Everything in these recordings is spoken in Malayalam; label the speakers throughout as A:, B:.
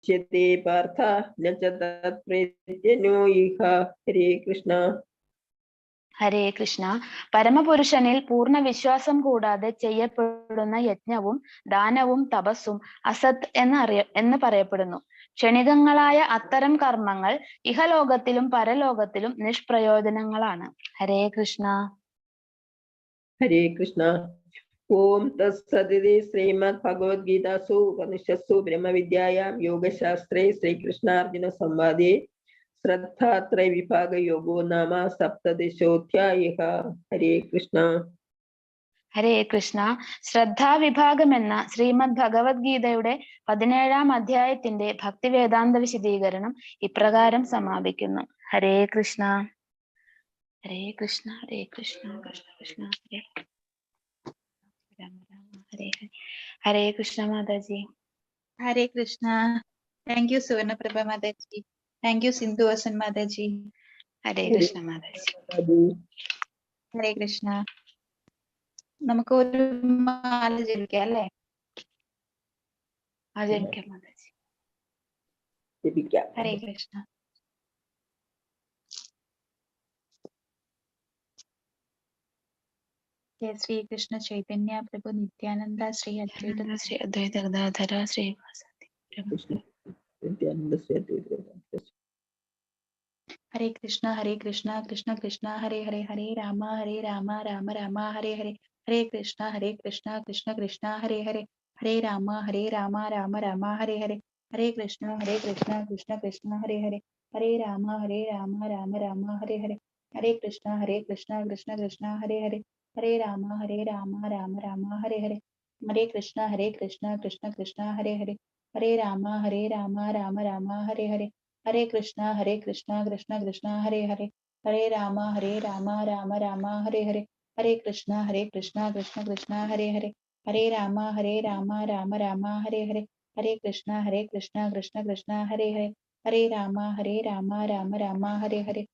A: मुच्यते पार्थ न च तत्प्रेत्यनो इह। हरे कृष्ण.
B: ഹരേ കൃഷ്ണ. പരമപുരുഷനിൽ പൂർണ്ണ വിശ്വാസം കൂടാതെ ചെയ്യപ്പെടുന്ന യജ്ഞവും ദാനവും തപസ്സും അസത് എന്ന് പറയപ്പെടുന്നു. ക്ഷണികങ്ങളായ അത്തരം കർമ്മങ്ങൾ ഇഹലോകത്തിലും പരലോകത്തിലും നിഷ്പ്രയോജനങ്ങളാണ്. ഹരേ കൃഷ്ണ.
A: ഹരേ കൃഷ്ണ. ഓം തത്സദിതി ശ്രീമദ് ഭഗവത്ഗീതാസു ഉപനിഷത്സു ബ്രഹ്മവിദ്യായാം യോഗശാസ്ത്രേ ശ്രീകൃഷ്ണാർജുന സംവാദേ ശ്രദ്ധാത്രയ വിഭാഗ യോഗോ നാമ സപ്തദശോധ്യായഃ. ഹരേ കൃഷ്ണ.
B: ഹരേ കൃഷ്ണ. ശ്രദ്ധാവിഭാഗം എന്ന ശ്രീമദ് ഭഗവത്ഗീതയുടെ 17-ാം അധ്യായത്തിന്റെ ഭക്തിവേദാന്ത വിശദീകരണം ഇപ്രകാരം സമാപിക്കുന്നു. Hare Krishna. Hare Krishna. Hare Krishna Krishna Krishna Hare Rama Rama Hare Hare. Hare Krishna Mataji.
C: Hare Krishna. Thank you Suvarnaprabha Mataji. Thank you Sindhu Vasan Mataji.
B: Hare Krishna Mataji.
C: Hare Krishna. നമുക്ക് ഒരു മാല ജപിക്കാം അല്ലേ?
B: ആചരിക്കാം മാതാജി.
C: ഹരേ കൃഷ്ണ. जय श्री कृष्ण चैतन्य प्रभु नित्यानंद श्री अद्वैत
B: ശ്രീ അദ്വൈത ഗദാധര ശ്രീവാസതി.
C: हरे कृष्णा कृष्ण कृष्ण हरे हरे हरे राम राम राम हरे हरे. हरे कृष्णा कृष्ण कृष्ण हरे हरे हरे राम राम राम हरे हरे. हरे कृष्णा कृष्ण कृष्ण हरे हरे हरे राम राम राम हरे हरे. हरे कृष्णा कृष्ण कृष्ण हरे हरे हरे राम राम राम हरे हरे. हरे कृष्णा कृष्ण कृष्ण हरे हरे हरे राम राम राम हरे हरे. हरे कृष्णा कृष्ण कृष्ण हरे हरे हरे राम राम राम हरे हरे. हरे कृष्णा कृष्ण कृष्ण हरे हरे हरे राम राम राम हरे हरे. हरे कृष्णा कृष्ण कृष्ण हरे हरे हरे राम राम राम हरे हरे. हरे कृष्णा कृष्ण कृष्ण हरे हरे हरे राम राम राम हरे हरे.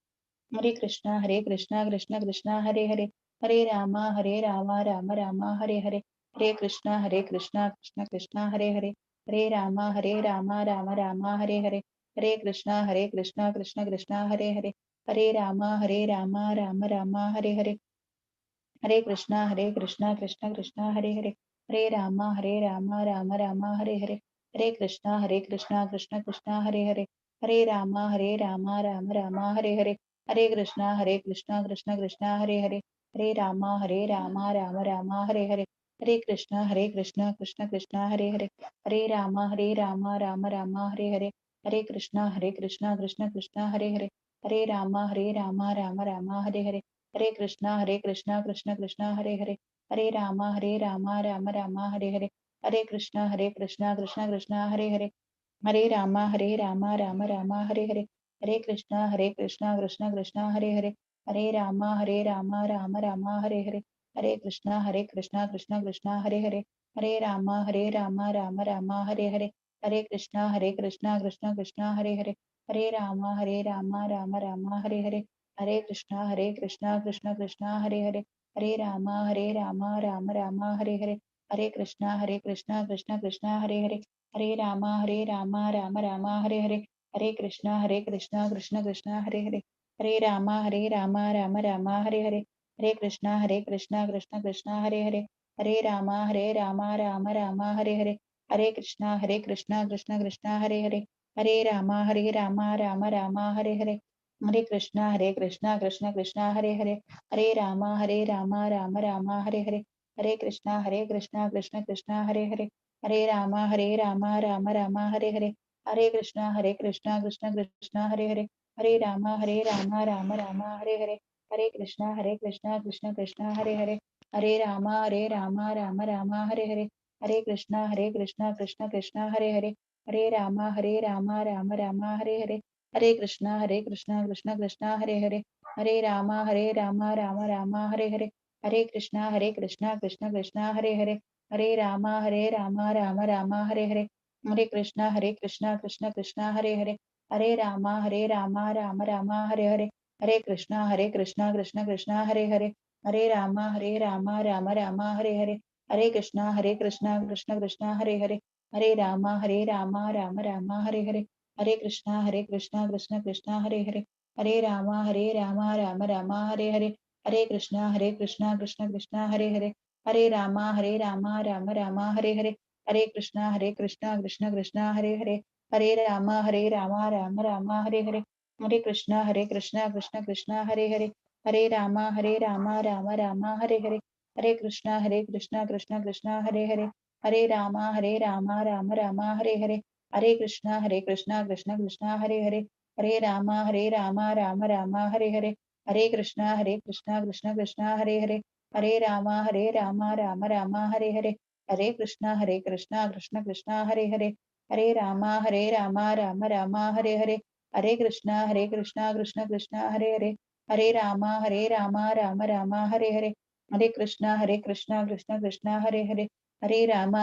C: हरे कृष्णा कृष्ण कृष्ण हरे हरे हरे राम राम राम हरे हरे. हरे कृष्णा कृष्ण कृष्ण हरे हरे हरे राम राम राम हरे हरे. हरे कृष्णा कृष्ण कृष्ण हरे हरे हरे राम राम राम हरे हरे. हरे कृष्णा कृष्ण कृष्ण हरे हरे हरे राम राम राम हरे हरे. हरे कृष्णा कृष्ण कृष्ण हरे हरे हरे राम राम राम हरे हरे. हरे कृष्णा कृष्ण कृष्ण हरे हरे हरे राम राम राम हरे हरे. हरे कृष्णा कृष्ण कृष्ण हरे हरे हरे राम राम राम हरे हरे. हरे कृष्णा कृष्ण कृष्ण हरे हरे हरे राम राम राम हरे हरे. हरे कृष्णा कृष्ण कृष्ण हरे हरे हरे राम राम राम हरे हरे. हरे कृष्णा कृष्ण कृष्ण हरे हरे हरे राम राम राम हरे हरे. हरे कृष्णा कृष्ण कृष्ण हरे हरे हरे राम राम राम हरे हरे. हरे कृष्णा कृष्ण कृष्ण हरे हरे हरे राम राम राम हरे हरे. हरे कृष्णा कृष्ण कृष्ण हरे हरे हरे राम राम राम हरे हरे. हरे कृष्णा कृष्ण कृष्ण हरे हरे हरे राम राम राम हरे हरे. हरे कृष्णा कृष्ण कृष्ण हरे हरे हरे राम राम राम हरे हरे. हरे कृष्णा कृष्ण कृष्ण हरे हरे हरे राम राम राम हरे हरे. हरे कृष्णा कृष्ण कृष्ण हरे हरे हरे राम राम राम हरे हरे. हरे कृष्णा कृष्ण कृष्ण हरे हरे हरे राम राम राम हरे हरे. हरे कृष्णा कृष्ण कृष्ण हरे हरे हरे राम राम राम हरे हरे. हरे कृष्णा कृष्ण कृष्ण हरे हरे हरे राम राम राम हरे हरे. हरे कृष्णा कृष्ण कृष्ण हरे हरे हरे राम राम राम हरे हरे. हरे कृष्णा कृष्ण कृष्ण हरे हरे हरे राम राम राम हरे हरे. हरे कृष्णा कृष्ण कृष्ण हरे हरे हरे राम राम राम हरे हरे. हरे कृष्णा कृष्ण कृष्ण हरे हरे हरे राम राम राम हरे हरे. हरे कृष्णा कृष्ण कृष्ण हरे हरे हरे राम राम राम हरे हरे. हरे कृष्णा कृष्ण कृष्ण हरे हरे हरे राम राम राम हरे हरे. हरे कृष्णा कृष्ण कृष्ण हरे हरे हरे राम राम राम हरे हरे, हरे कृष्णा कृष्ण कृष्ण हरे हरे, हरे राम राम राम हरे हरे, हरे कृष्णा कृष्ण कृष्ण हरे हरे, हरे राम राम राम हरे हरे, हरे कृष्णा कृष्ण कृष्ण हरे हरे, हरे राम राम राम हरे हरे, हरे कृष्णा कृष्ण कृष्ण हरे हरे, हरे राम राम राम हरे हरे, हरे कृष्णा कृष्ण कृष्ण हरे हरे, हरे राम राम राम हरे हरे, हरे कृष्णा कृष्ण कृष्ण हरे हरे, हरे राम राम राम हरे हरे, हरे कृष्णा कृष्ण कृष्ण हरे हरे, हरे राम राम राम हरे हरे, हरे कृष्णा कृष्ण कृष्ण हरे हरे, हरे राम राम राम हरे हरे, हरे कृष्णा कृष्ण कृष्ण हरे हरे, हरे राम राम राम हरे हरे, हरे कृष्णा कृष्ण कृष्ण हरे हरे, हरे राम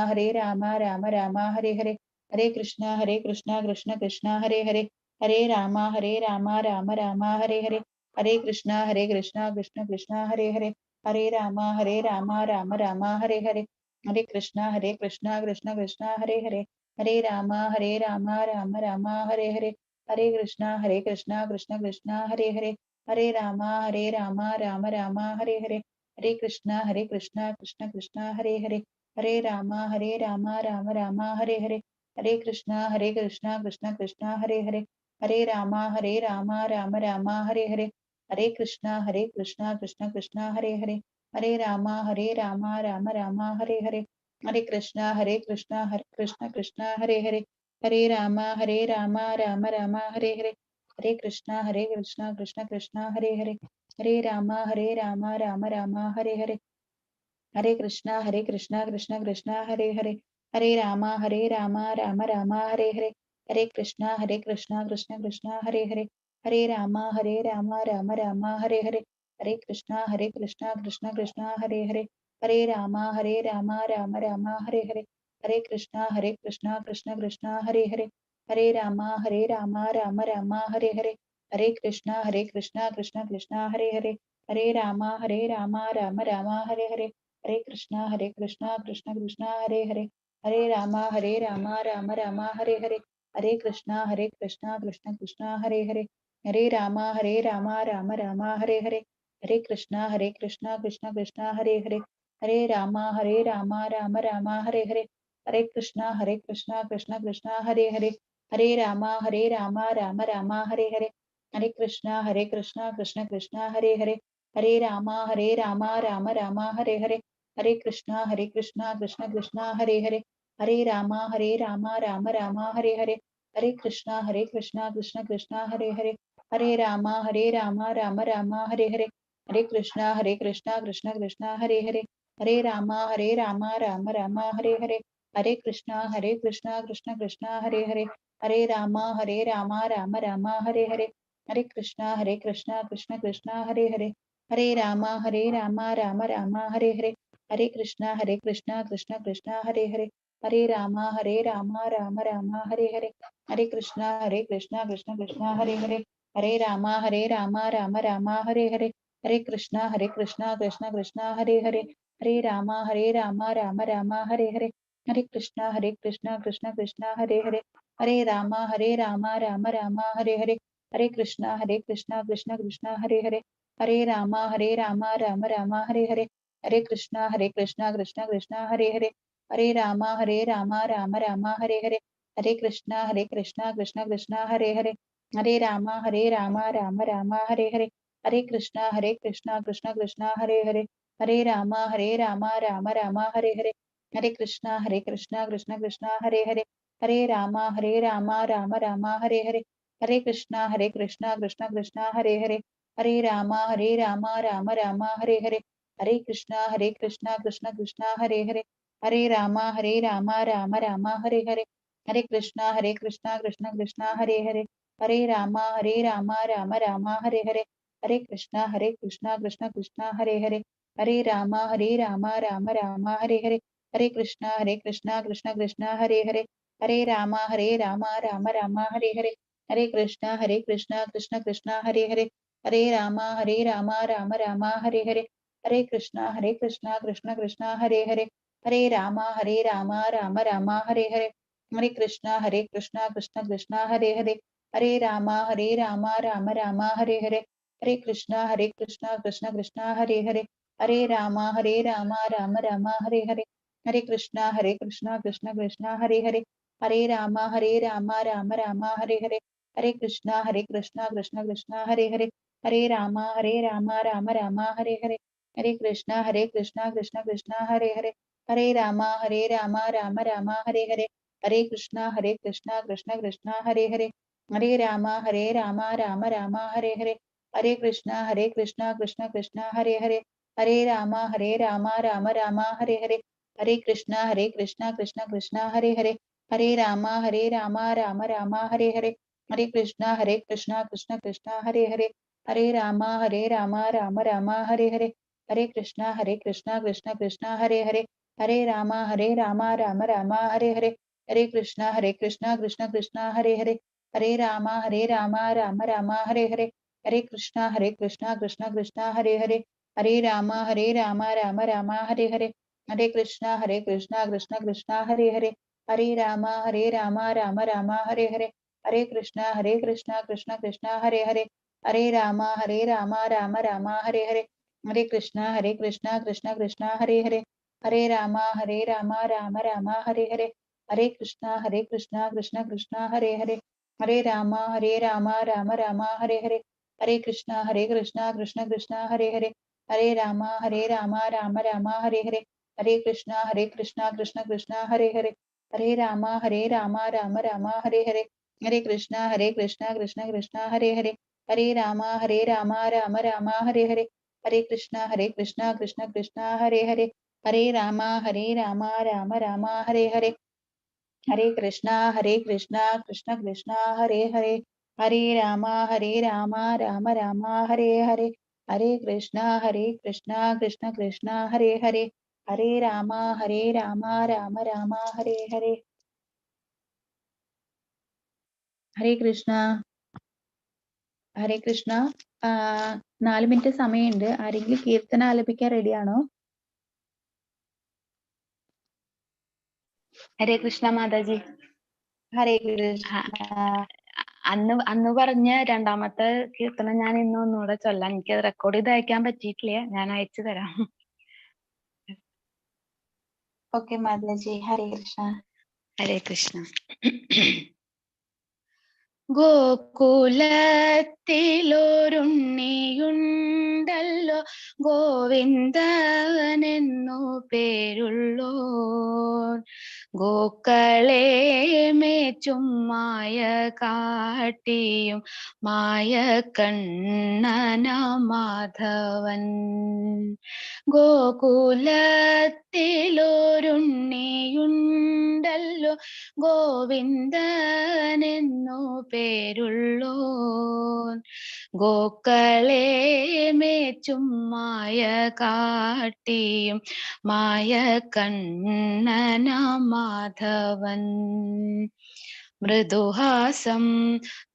C: राम राम हरे हरे, हरे कृष्णा कृष्ण कृष्ण हरे हरे, हरे राम राम राम हरे हरे, हरे कृष्णा कृष्ण कृष्ण हरे हरे, हरे राम राम राम हरे हरे, हरे कृष्णा कृष्ण कृष्ण हरे हरे, हरे राम राम राम हरे हरे, हरे कृष्णा कृष्ण कृष्ण हरे हरे, हरे राम राम राम हरे हरे, हरे कृष्णा कृष्ण कृष्ण हरे हरे, हरे राम राम राम हरे हरे, हरे कृष्णा कृष्ण कृष्ण हरे हरे, हरे राम राम राम हरे हरे, हरे कृष्णा कृष्ण कृष्ण हरे हरे, हरे राम राम राम हरे हरे, हरे कृष्णा कृष्ण कृष्ण हरे हरे, हरे राम राम राम हरे हरे, हरे कृष्णा कृष्ण कृष्ण हरे हरे, हरे राम राम राम हरे हरे, हरे कृष्णा कृष्ण कृष्ण हरे हरे, हरे राम राम राम हरे हरे, हरे कृष्णा कृष्ण कृष्ण हरे हरे, हरे राम राम राम हरे हरे, हरे कृष्णा कृष्ण कृष्ण हरे हरे, हरे राम राम राम हरे हरे, हरे कृष्णा कृष्ण कृष्ण हरे हरे, हरे राम राम राम हरे हरे, हरे कृष्णा कृष्ण कृष्ण हरे हरे, हरे राम राम राम हरे हरे, हरे कृष्णा कृष्ण कृष्ण हरे हरे, हरे राम राम राम हरे हरे, हरे कृष्णा कृष्ण कृष्ण हरे हरे, हरे राम राम राम हरे हरे, हरे कृष्णा कृष्ण कृष्ण हरे हरे, हरे राम राम राम हरे हरे, हरे कृष्णा कृष्ण कृष्ण हरे हरे, हरे राम राम राम हरे हरे, हरे कृष्णा कृष्ण कृष्ण हरे हरे, हरे राम राम राम हरे हरे, हरे कृष्णा कृष्ण कृष्ण हरे हरे, हरे राम राम राम हरे हरे, हरे कृष्णा कृष्ण कृष्ण हरे हरे, हरे राम राम राम हरे हरे, हरे कृष्णा कृष्ण कृष्ण हरे हरे, हरे राम राम राम हरे हरे, हरे कृष्णा कृष्ण कृष्ण हरे हरे, हरे राम राम राम हरे हरे, हरे कृष्णा कृष्ण कृष्ण हरे हरे, हरे राम राम राम हरे हरे, हरे कृष्णा कृष्ण कृष्ण हरे हरे, हरे राम राम राम हरे हरे, हरे कृष्णा कृष्ण कृष्ण हरे हरे, हरे राम राम राम हरे हरे, हरे कृष्णा कृष्ण कृष्ण हरे हरे, हरे राम राम राम हरे हरे, हरे कृष्णा कृष्ण कृष्ण हरे हरे, हरे राम राम राम हरे हरे, हरे कृष्णा कृष्ण कृष्ण हरे हरे, हरे राम राम राम हरे हरे, हरे कृष्णा कृष्ण कृष्ण हरे हरे, हरे राम राम राम हरे हरे, हरे कृष्णा कृष्ण कृष्ण हरे हरे, हरे राम राम राम हरे हरे, हरे कृष्णा कृष्ण कृष्ण हरे हरे, हरे राम राम राम हरे हरे, हरे कृष्णा कृष्ण कृष्ण हरे हरे, हरे राम राम राम हरे हरे, हरे कृष्णा कृष्ण कृष्ण हरे हरे, हरे राम राम राम हरे हरे, हरे कृष्णा कृष्ण कृष्ण हरे हरे, हरे राम राम राम हरे हरे, हरे कृष्णा कृष्ण कृष्ण हरे हरे, हरे राम राम राम हरे हरे, हरे कृष्णा कृष्ण कृष्ण हरे हरे, हरे राम राम राम हरे हरे, हरे कृष्णा कृष्ण कृष्ण हरे हरे, हरे राम राम राम हरे हरे, हरे कृष्णा कृष्ण कृष्ण हरे हरे, हरे राम राम राम हरे हरे, हरे कृष्णा कृष्ण कृष्ण हरे हरे, ഹരേ രാമ രാമ രാമ ഹരേ ഹരേ. ഹരേ കൃഷ്ണ കൃഷ്ണ കൃഷ്ണ ഹരേ ഹരേ. ഹരേ രാമ രാമ രാമ ഹരേ ഹരേ. ഹരേ കൃഷ്ണ കൃഷ്ണ കൃഷ്ണ ഹരേ ഹരേ. ഹരേ രാമ രാമ രാമ ഹരേ ഹരേ. ഹരേ കൃഷ്ണ കൃഷ്ണ കൃഷ്ണ ഹരേ ഹരേ. ഹരേ രാമ രാമ രാമ ഹരേ ഹരേ. ഹരേ കൃഷ്ണ കൃഷ്ണ കൃഷ്ണ ഹരേ ഹരേ. ഹരേ രാമ രാമ രാമ ഹരേ ഹരേ. ഹരേ കൃഷ്ണ കൃഷ്ണ കൃഷ്ണ ഹരേ ഹരേ. ഹരേ രാമ രാമ രാമ ഹരേ ഹരേ. ഹരേ കൃഷ്ണ കൃഷ്ണ കൃഷ്ണ ഹരേ ഹരേ. ഹരേ രാമ രാമ രാമ ഹരേ ഹരേ. ഹരേ കൃഷ്ണ കൃഷ്ണ കൃഷ്ണ ഹരേ ഹരേ. ഹരേ രാമ രാമ രാമ ഹരേ ഹരേ. ഹരേ കൃഷ്ണ കൃഷ്ണ കൃഷ്ണ ഹരേ ഹരേ. ഹരേ രാമ രാമ രാമ ഹരേ ഹരേ. ഹരേ കൃഷ്ണ കൃഷ്ണ കൃഷ്ണ ഹരേ ഹരേ. ഹരേ രാമ രാമ രാമ ഹരേ ഹരേ. ഹരേ കൃഷ്ണ കൃഷ്ണ കൃഷ്ണ ഹരേ ഹരേ. ഹരേ രാമ രാമ രാമ ഹരേ ഹരേ. ഹരേ കൃഷ്ണ കൃഷ്ണ കൃഷ്ണ ഹരേ ഹരേ. ഹരേ രാമ രാമ രാമ ഹരേ ഹരേ. ഹരേ കൃഷ്ണ കൃഷ്ണ കൃഷ്ണ ഹരേ ഹരേ. ഹരേ രാമ രാമ രാമ ഹരേ ഹരേ. ഹരേ കൃഷ്ണ കൃഷ്ണ കൃഷ്ണ ഹരേ ഹരേ. ഹരേ രാമ രാമ രാമ ഹരേ ഹരേ. ഹരേ കൃഷ്ണ കൃഷ്ണ കൃഷ്ണ ഹരേ ഹരേ. ഹരേ രാമ രാമ രാമ ഹരേ ഹരേ. ഹരേ കൃഷ്ണ കൃഷ്ണ കൃഷ്ണ ഹരേ ഹരേ. ഹരേ രാമ രാമ രാമ ഹരേ ഹരേ. ഹരേ കൃഷ്ണ കൃഷ്ണ കൃഷ്ണ ഹരേ ഹരേ. ഹരേ രാമ രാമ രാമ ഹരേ ഹരേ. ഹരേ കൃഷ്ണ കൃഷ്ണ കൃഷ്ണ ഹരേ ഹരേ. ഹരേ രാമ രാമ രാമ ഹരേ ഹരേ. ഹരേ കൃഷ്ണ കൃഷ്ണ കൃഷ്ണ ഹരേ ഹരേ. ഹരേ രാമ രാമ രാമ ഹരേ ഹരേ. ഹരേ കൃഷ്ണ കൃഷ്ണ കൃഷ്ണ ഹരേ ഹരേ. ഹരേ രാമ രാമ രാമ ഹരേ ഹരേ. ഹരേ കൃഷ്ണ കൃഷ്ണ കൃഷ്ണ ഹരേ ഹരേ. ഹരേ രാമ രാമ രാമ ഹരേ ഹരേ. ഹരേ കൃഷ്ണ കൃഷ്ണ കൃഷ്ണ ഹരേ ഹരേ. ഹരേ രാമ രാമ രാമ ഹരേ ഹരേ. ഹരേ കൃഷ്ണ കൃഷ്ണ കൃഷ്ണ ഹരേ ഹരേ. ഹരേ രാമ രാമ രാമ ഹരേ ഹരേ. ഹരേ കൃഷ്ണ ഹരേ കൃഷ്ണ. 4 മിനിറ്റ് സമയമുണ്ട്. ആരെങ്കിലും കീർത്തന ആലപിക്കാൻ റെഡിയാണോ?
B: ഹരേ കൃഷ്ണ മാതാജി.
C: ഹരേ കൃഷ്ണ.
B: അന്ന് പറഞ്ഞ രണ്ടാമത്തെ കീർത്തനം ഞാൻ ഇന്ന് ഒന്നുകൂടെ ചൊല്ലാം. എനിക്ക് റെക്കോർഡ് ചെയ്ത് അയക്കാൻ പറ്റിയിട്ടില്ല. ഞാൻ അയച്ചു തരാം.
C: ഓക്കെ മാതാജി. ഹരേ കൃഷ്ണ.
B: ഹരേ കൃഷ്ണ. ഗോകുലത്തിലൊരുണ്ണിയുണ്ടല്ലോ ഗോവിന്ദനെന്നു പേരുള്ളോ. ഗോക്കളെ മേച്ചും മായ കാട്ടിയും മായ കണ്ണന മാധവൻ. ഗോകുലത്തിലൊരുണ്ണിയുണ്ടല്ലോ ഗോവിന്ദനെന്നു പേരുള്ളോ. ഗോക്കളെ മേച്ചും മായ കാട്ടിയും മായ കണ്ണന മാധവൻ. മൃദുഹാസം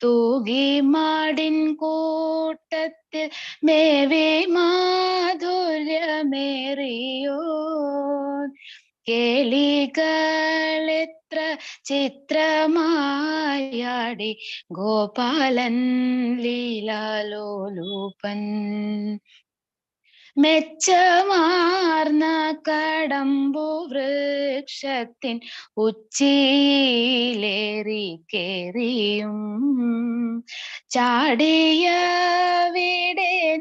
B: തൂകി മാടിൻ കൂട്ടത്തിൽ മേവി മാധുര്യമേറിയോ. കേളികളെത്ര ചിത്രമായാടി ഗോപാലൻ ലീലാലോലൂപൻ. മെച്ചമാർന്ന കടമ്പു വൃക്ഷത്തിൻ ഉച്ചിയിലേറി കേറിയും ചാടിയവിടെ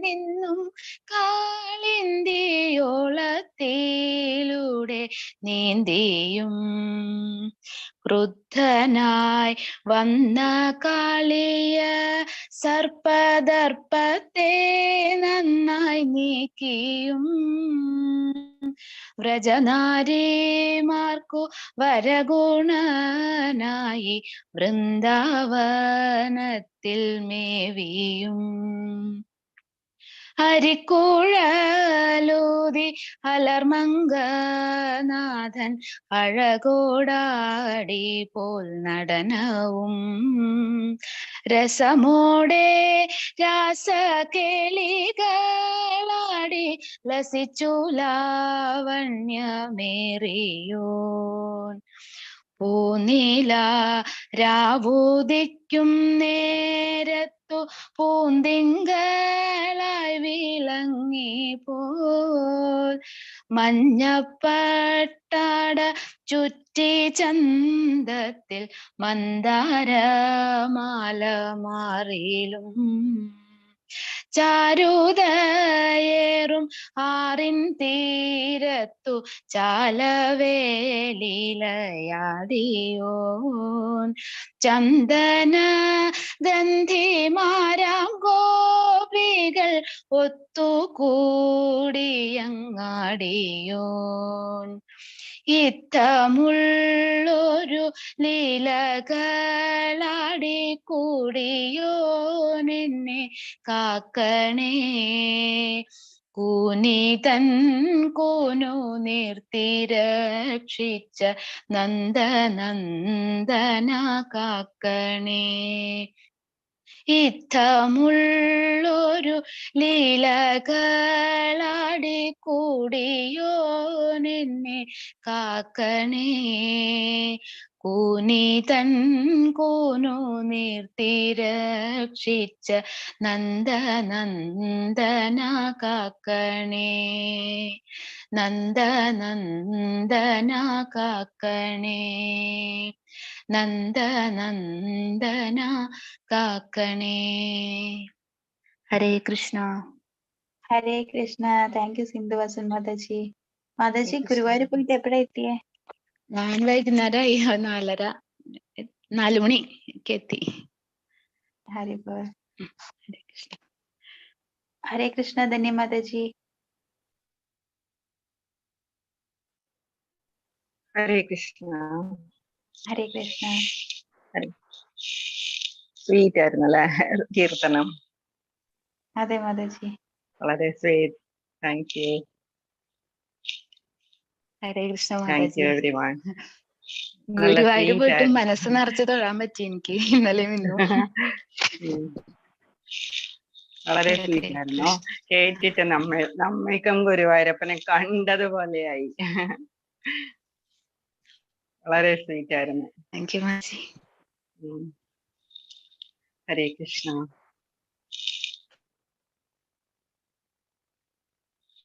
B: നിന്നും കാളിന്തിയോളത്തിലൂടെ നീന്തിയും ക്രുദ്ധനായി വന്ന കാളിയ സർപ്പദർപ്പത്തെ നന്നായി നീക്കിയും വ്രജനാരിമാർക്കു വരഗുണനായി വൃന്ദാവനത്തിൽ മേവിയും ഹരിക്കുഴലൂതി അലർമംഗനാഥൻ അഴകോടാടി പോൽ നടനവും രസമോടെ രാസകേളികളാടി ലസിച്ചു ലാവണ്യമേറിയോൻ. പൂനീല രാവുദിക്കും നേരത്തു പൂന്തിങ്കളായി വിളങ്ങിപ്പോൽ. മഞ്ഞപ്പട്ടാട ചുറ്റി ചന്തത്തിൽ മന്ദാരമാല മാറിലും. ചാരുതയേറും ആറിൻ തീരത്തു ചാലവേലിലയാടിയോൻ. ചന്ദന ഗന്ധിമാരാം ഗോപികൾ ഒത്തുകൂടിയങ്ങാടിയോൻ. ഇത്തമുള്ളൊരു ലീലകളാടി കൂടിയോനെന്നെ കാക്കണേ. കൂനിതൻ കൂനു നിർത്തി രക്ഷിച്ച നന്ദനന്ദന കാക്കണേ. ഇത്തമുള്ളൊരു ലീലകളാടി കൂടിയോനെന്നെ കാക്കണേ. കൂനിതൻ കൂനു നിർത്തി രക്ഷിച്ച നന്ദനന്ദന കാക്കണേ. നന്ദനന്ദന കാക്കണേ. നന്ദനന്ദന കാക്കണേ. ഹരേ കൃഷ്ണ.
C: ഹരേ കൃഷ്ണ. Thank you Sindhu Vasan Mataji. മാതാജി
B: കൃഷ്ണ.
C: ഗുരുവായൂർ പോയിട്ട് എപ്പോഴാ എത്തിയേ?
B: ഞാൻ വൈകുന്നേരം 4 മണിക്ക് എത്തി.
C: ഹരി ബോൾ.
B: ഹരേ കൃഷ്ണ.
C: ഹരേ കൃഷ്ണ ധന്യ മാതാജി.
A: ഹരേ കൃഷ്ണ.
C: ഹരേ കൃഷ്ണ.
A: സ്വീറ്റ് ആയിരുന്നല്ലേ കീർത്തനം?
C: അതെ മാതാജി,
A: വളരെ sweet. Thank you.
B: Hare Krishna
A: thank you
B: Mataji.
A: Everyone.
B: Guruvayur പോയിട്ട് മനസ്സ് നിറച്ച് തൊഴാൻ പറ്റി എനിക്ക് ഇന്നലെ ഇന്നും.
A: വളരെ സ്വീറ്റ് ആയിരുന്നു. കേട്ടിട്ട് നമ്മൾക്കും ഗുരുവായൂരപ്പനെ കണ്ടതുപോലെയായി. വളരെ സ്വീറ്റ് ആയിരുന്നു.
B: Thank you Mataji.
A: ഹരേ കൃഷ്ണ.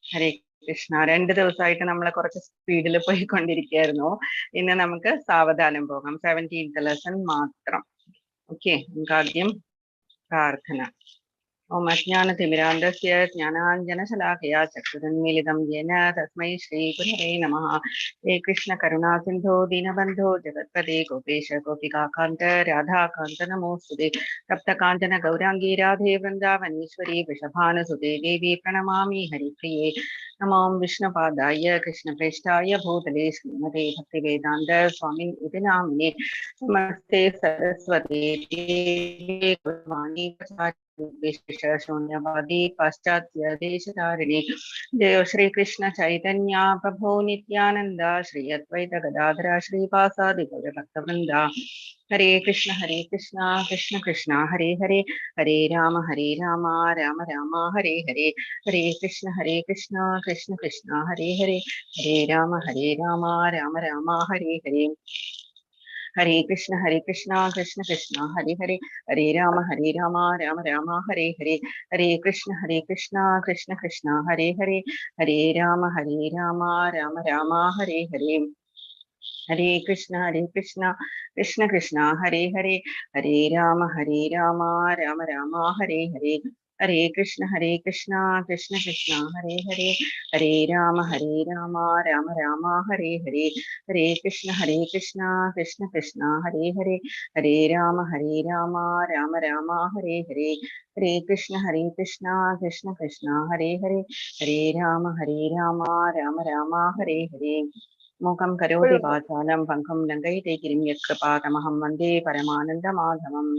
A: ഹരേ കൃഷ്ണ. 2 ദിവസമായിട്ട് നമ്മൾ കുറച്ച് സ്പീഡിൽ പോയിക്കൊണ്ടിരിക്കുകയായിരുന്നു. ഇന്ന് നമുക്ക് സാവധാനം പോകാം. 17th ലെസൺ മാത്രം. ഓക്കെ, നമുക്ക് ആദ്യം പ്രാർത്ഥന. ഓം അജ്ഞാനതിമിരാന്ധസ്യ ജ്ഞാനാഞ്ജനശലാകയാ ചക്ഷുരുന്മീലിതം യേന തസ്മൈ ശ്രീഗുരവേ നമഃ. ഹേ കൃഷ്ണ കരുണാ സിന്ധോ ദീനബന്ധോ ജഗത്പതേ ഗോപേശ ഗോപികാകാന്ത രാധാകാന്ത നമോസ്തുതേ. സപ്തകാഞ്ചന ഗൗരാംഗീ രാധേ വൃന്ദാവനീശ്വരി വൃഷഭാനുസുതേ ദേവി പ്രണമാമി ഹരിപ്രിയേ. നമോ വിഷ്ണുപാദായ കൃഷ്ണപ്രേഷ്ഠായ ഭൂതലേ ശ്രീമതേ ഭക്തിവേദാന്ത സ്വാമി ഇതി നാമിനേ. നമസ്തേ സരസ്വതേ ദേവി ഗൗരവാണി शून्यवादी पाश्चात्य देशधारिणी. जय श्री कृष्ण चैतन्य प्रभो नित्यानंद श्री अद्वैत गदाधर श्रीवासादि गौरभक्तवृंद. हरे कृष्ण कृष्ण कृष्ण हरे हरे, हरे राम राम राम हरे हरे. हरे कृष्ण कृष्ण कृष्ण हरे हरे, हरे राम राम राम हरे हरे. हरे कृष्ण कृष्ण कृष्ण हरे हरे, हरे राम राम राम हरे हरे. हरे कृष्ण कृष्ण कृष्ण हरे हरे, हरे राम राम राम हरे हरे. हरे कृष्ण कृष्ण कृष्ण हरे हरे, हरे राम राम राम हरे हरे. हरे कृष्ण कृष्ण कृष्ण हरे हरे, हरे राम राम राम हरे हरे. हरे कृष्ण कृष्ण कृष्ण हरे हरे, हरे राम राम राम हरे हरे. हरे कृष्ण कृष्ण कृष्ण हरे हरे, हरे राम राम राम हरे हरे. मूकं करोति वाचालं पंकुं लङ्घयते गिरिं यत्कृपातमहं वन्दे परमानन्दमाधवम्.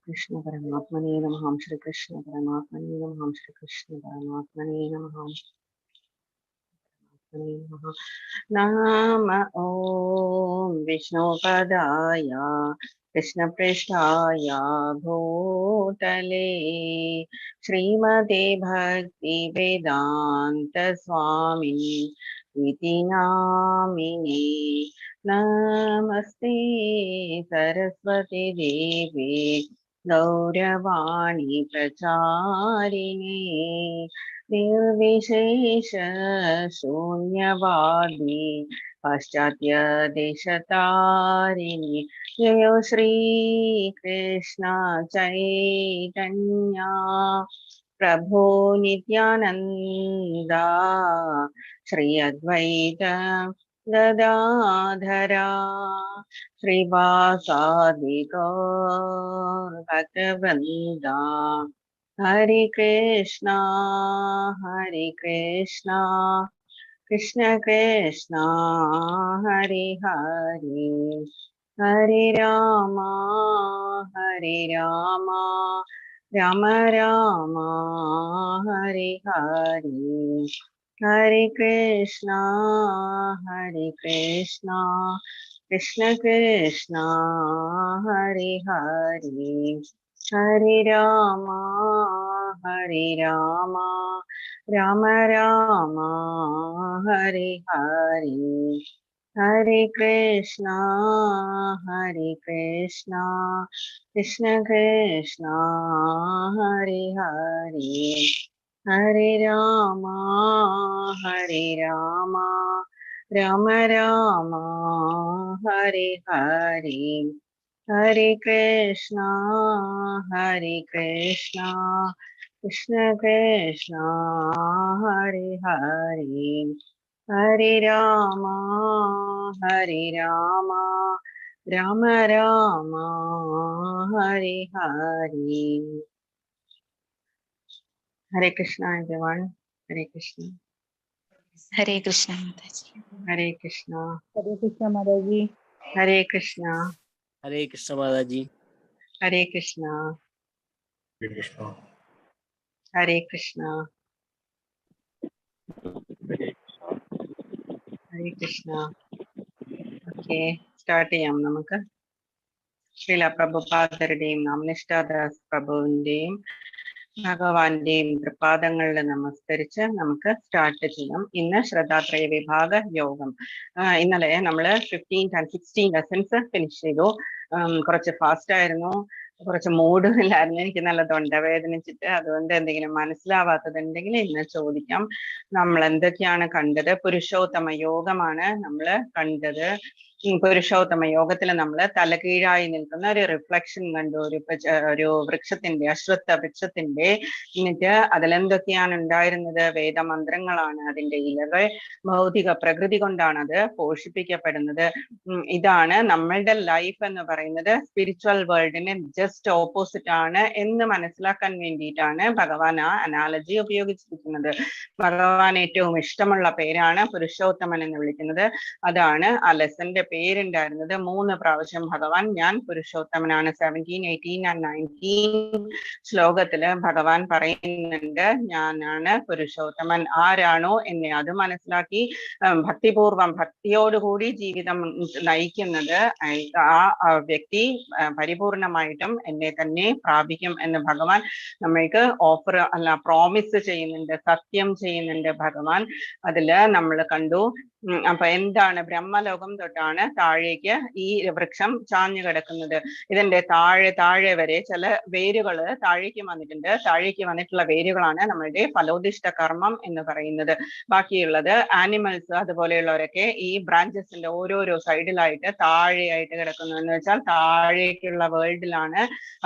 A: कृष्ण परमात्मने नमः. श्री कृष्ण परमात्मने नमः. श्री कृष्ण परमात्मने नमः. नाम ॐ विष्णुपदाय कृष्णपृष्ठाय भूतले श्रीमते भक्ति वेदांत स्वामिनि इति नामिने। नमस्ते सरस्वती देवे गौरवाणी प्रचारिणे निर्विशेष शून्यवादी पाश्चात्य देशतारिणी। जय श्री कृष्ण चैतन्य प्रभु नित्यानंदा श्री अद्वैत गदाधरा श्रीवासादि गौर भक्तवृंदा। हरे कृष्णा कृष्ण कृष्णा हरे हरे, हरे रामा राम राम हरे हरे, हरे कृष्णा कृष्ण कृष्णा हरे हरे, हरे रामा राम राम हरे हरे, हरे कृष्णा कृष्ण कृष्णा हरे हरे, हरे रामा राम राम हरे हरे, हरे कृष्णा कृष्ण कृष्णा हरे हरे, हरे रामा राम राम हरे हरे। हरे कृष्णा एवरीवन, हरे कृष्णा,
C: हरे कृष्णा माताजी।
A: हरे कृष्णा,
C: हरे कृष्णा माताजी।
A: हरे कृष्णा,
D: हरे कृष्ण माताजी।
A: हरे कृष्णा, हरे कृष्णा, हरे कृष्णा। ഓക്കെ, സ്റ്റാർട്ട് ചെയ്യാം നമുക്ക്. ശ്രീല പ്രഭുപാദരുടെയും നാമനിഷ്ഠാദാസ് പ്രഭുവിന്റെയും ഭഗവാന്റെയും തൃപാദങ്ങളിൽ നമസ്കരിച്ച് നമുക്ക് സ്റ്റാർട്ട് ചെയ്യാം. ഇന്ന് ശ്രദ്ധാത്രയ വിഭാഗ യോഗം. ഇന്നലെ നമ്മൾ 15th and 16th lessons finish ചെയ്തു. കുറച്ച് ഫാസ്റ്റ് ആയിരുന്നു, കുറച്ച് മൂഡില്ലായിരുന്നു. എനിക്ക് നല്ല തൊണ്ടവേദനിച്ചിട്ട്, അതുകൊണ്ട് എന്തെങ്കിലും മനസ്സിലാവാത്തതുണ്ടെങ്കിൽ ഇന്ന് ചോദിക്കാം. നമ്മൾ എന്തൊക്കെയാണ് കണ്ടത്? പുരുഷോത്തമ യോഗമാണ് നമ്മൾ കണ്ടത്. പുരുഷോത്തമ യോഗത്തിൽ നമ്മൾ തലകീഴായി നിൽക്കുന്ന ഒരു റിഫ്ലക്ഷൻ കണ്ടു, ഒരു വൃക്ഷത്തിന്റെ, അശ്വത്ഥ വൃക്ഷത്തിന്റെ. എന്നിട്ട് അതിലെന്തൊക്കെയാണ് ഉണ്ടായിരുന്നത്? വേദമന്ത്രങ്ങളാണ്, അതിന്റെ ഇലകൾ. ഭൗതിക പ്രകൃതി കൊണ്ടാണ് അത് പോഷിപ്പിക്കപ്പെടുന്നത്. ഇതാണ് നമ്മളുടെ ലൈഫ് എന്ന് പറയുന്നത്. സ്പിരിച്വൽ വേൾഡിന് ജസ്റ്റ് ഓപ്പോസിറ്റ് ആണ് എന്ന് മനസ്സിലാക്കാൻ വേണ്ടിയിട്ടാണ് ഭഗവാൻ ആ അനാലജി ഉപയോഗിച്ചിരിക്കുന്നത്. ഭഗവാൻ ഏറ്റവും ഇഷ്ടമുള്ള പേരാണ് പുരുഷോത്തമൻ എന്ന് വിളിക്കുന്നത്. അതാണ് ആ ലെസന്റെ പേരുണ്ടായിരുന്നത്. 3 പ്രാവശ്യം ഭഗവാൻ ഞാൻ പുരുഷോത്തമനാണ്, 17, 18 and 19 ശ്ലോകത്തില് ഭഗവാൻ പറയുന്നുണ്ട് ഞാനാണ് പുരുഷോത്തമൻ. ആരാണോ എന്നെ അത് മനസ്സിലാക്കി ഭക്തിപൂർവം, ഭക്തിയോടുകൂടി ജീവിതം നയിക്കുന്നത്, ആ വ്യക്തി പരിപൂർണമായിട്ടും എന്നെ തന്നെ പ്രാപിക്കും എന്ന് ഭഗവാൻ നമ്മൾക്ക് പ്രോമിസ് ചെയ്യുന്നുണ്ട്, സത്യം ചെയ്യുന്നുണ്ട് ഭഗവാൻ. അതില് നമ്മൾ കണ്ടു. അപ്പൊ എന്താണ്? ബ്രഹ്മലോകം തൊട്ടാണ് താഴേക്ക് ഈ വൃക്ഷം ചാഞ്ഞു കിടക്കുന്നത്. ഇതിന്റെ താഴെ വരെ ചില വേരുകള് താഴേക്ക് വന്നിട്ടുണ്ട്. താഴേക്ക് വന്നിട്ടുള്ള വേരുകളാണ് നമ്മളുടെ ഫലോദിഷ്ട കർമ്മം എന്ന് പറയുന്നത്. ബാക്കിയുള്ളത് ആനിമൽസ് അതുപോലെയുള്ളവരൊക്കെ ഈ ബ്രാഞ്ചസിന്റെ ഓരോരോ സൈഡിലായിട്ട് താഴെയായിട്ട് കിടക്കുന്നു. എന്ന് വെച്ചാൽ താഴേക്കുള്ള വേൾഡിലാണ്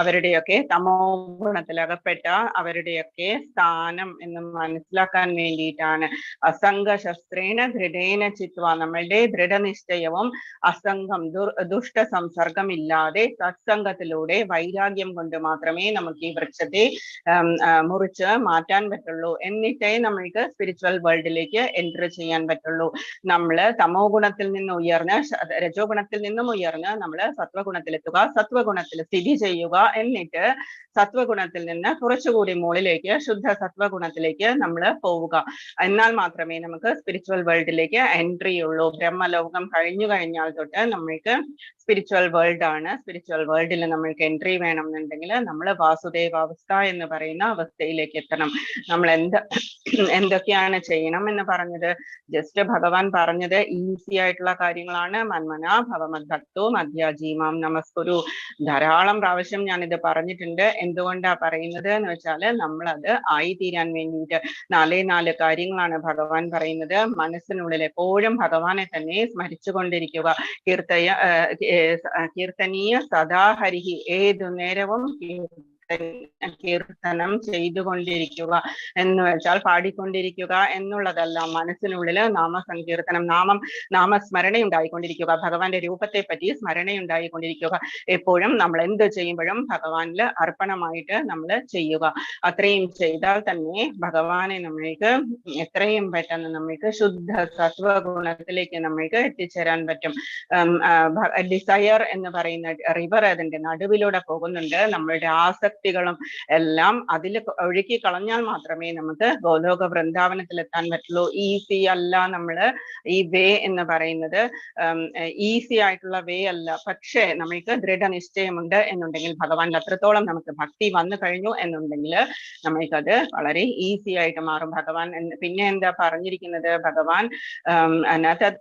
A: അവരുടെയൊക്കെ തമോ ഗുണത്തിൽ അകപ്പെട്ട അവരുടെയൊക്കെ സ്ഥാനം എന്ന് മനസ്സിലാക്കാൻ വേണ്ടിയിട്ടാണ്. അസംഗ ശസ്ത്രേണ ദൃഢേന ചിത്വ, നമ്മളുടെ ദൃഢനിശ്ചയവും അസംഗം ദുഷ്ട സംസർഗം ഇല്ലാതെ സത്സംഗത്തിലൂടെ വൈരാഗ്യം കൊണ്ട് മാത്രമേ നമുക്ക് ഈ വൃക്ഷത്തെ മുറിച്ച് മാറ്റാൻ പറ്റുള്ളൂ. എന്നിട്ടേ നമ്മൾക്ക് സ്പിരിച്വൽ വേൾഡിലേക്ക് എൻറ്റർ ചെയ്യാൻ പറ്റുള്ളൂ. നമ്മള് തമോ ഗുണത്തിൽ നിന്ന് ഉയർന്ന്, രജോ ഗുണത്തിൽ നിന്നും ഉയർന്ന് നമ്മൾ സത്വഗുണത്തിലെത്തുക, സത്വഗുണത്തിൽ സ്ഥിതി ചെയ്യുക. എന്നിട്ട് സത്വഗുണത്തിൽ നിന്ന് കുറച്ചുകൂടി മുകളിലേക്ക് ശുദ്ധ സത്വഗുണത്തിലേക്ക് നമ്മൾ പോവുക. എന്നാൽ മാത്രമേ നമുക്ക് സ്പിരിച്വൽ വേൾഡിലേക്ക് എൻട്രി ഉള്ളൂ. ബ്രഹ്മലോകം കഴിഞ്ഞു കഴിഞ്ഞാൽ തൊട്ട് നമ്മൾക്ക് സ്പിരിച്വൽ വേൾഡ് ആണ്. സ്പിരിച്വൽ വേൾഡിൽ നമ്മൾക്ക് എൻട്രി വേണമെന്നുണ്ടെങ്കിൽ നമ്മൾ വാസുദേവാവസ്ഥ എന്ന് പറയുന്ന അവസ്ഥയിലേക്ക് എത്തണം. നമ്മൾ എന്തൊക്കെയാണ് ചെയ്യണം എന്ന് പറഞ്ഞത് ജസ്റ്റ് ഭഗവാൻ പറഞ്ഞത് ഈസി ആയിട്ടുള്ള കാര്യങ്ങളാണ്. മന്മന ഭവമദ്ഭക്തോ മധ്യാജീമാം നമസ്കുരു. ധാരാളം പ്രാവശ്യം ഞാനിത് പറഞ്ഞിട്ടുണ്ട്. എന്തുകൊണ്ടാ പറയുന്നത് എന്ന് വെച്ചാല് നമ്മളത് ആയിത്തീരാൻ വേണ്ടിയിട്ട് 4 കാര്യങ്ങളാണ് ഭഗവാൻ പറയുന്നത്. മനസ്സിനുള്ളിൽ എപ്പോഴും ഭഗവാനെ തന്നെ സ്മരിച്ചു കൊണ്ടിരിക്കുക. കീർത്തനീയ സദാ ഹരിഹി, ഏതു നേരവും കീർത്തനം ചെയ്തുകൊണ്ടിരിക്കുക എന്ന് വെച്ചാൽ പാടിക്കൊണ്ടിരിക്കുക എന്നുള്ളതല്ല. മനസ്സിനുള്ളിൽ നാമസങ്കീർത്തനം, നാമസ്മരണയുണ്ടായിക്കൊണ്ടിരിക്കുക. ഭഗവാന്റെ രൂപത്തെ പറ്റി സ്മരണയുണ്ടായിക്കൊണ്ടിരിക്കുക. എപ്പോഴും നമ്മൾ എന്ത് ചെയ്യുമ്പോഴും ഭഗവാനിൽ അർപ്പണമായിട്ട് നമ്മൾ ചെയ്യുക. അത്രയും ചെയ്താൽ തന്നെ ഭഗവാനെ നമ്മൾക്ക് എത്രയും പെട്ടെന്ന് നമ്മൾക്ക് ശുദ്ധ സത്വഗുണത്തിലേക്ക് നമ്മൾക്ക് എത്തിച്ചേരാൻ പറ്റും. ഡിസയർ എന്ന് പറയുന്ന റിവർ അതിന്റെ നടുവിലൂടെ പോകുന്നുണ്ട്. നമ്മളുടെ ആസക്തികളും എല്ലാം അതിൽ ഒഴുക്കി കളഞ്ഞാൽ മാത്രമേ നമുക്ക് ഗോലോക വൃന്ദാവനത്തിൽ എത്താൻ പറ്റുള്ളൂ. ഈസി അല്ല. നമ്മള് ഈ വേ എന്ന് പറയുന്നത് ഈസി ആയിട്ടുള്ള വേ അല്ല. പക്ഷേ നമുക്ക് ദൃഢനിശ്ചയമുണ്ട് എന്നുണ്ടെങ്കിൽ, ഭഗവാന്റെ അത്രത്തോളം നമുക്ക് ഭക്തി വന്നു കഴിഞ്ഞു എന്നുണ്ടെങ്കിൽ നമ്മൾക്കത് വളരെ ഈസി ആയിട്ട് മാറും. ഭഗവാൻ പിന്നെ എന്താ പറഞ്ഞിരിക്കുന്നത്? ഭഗവാൻ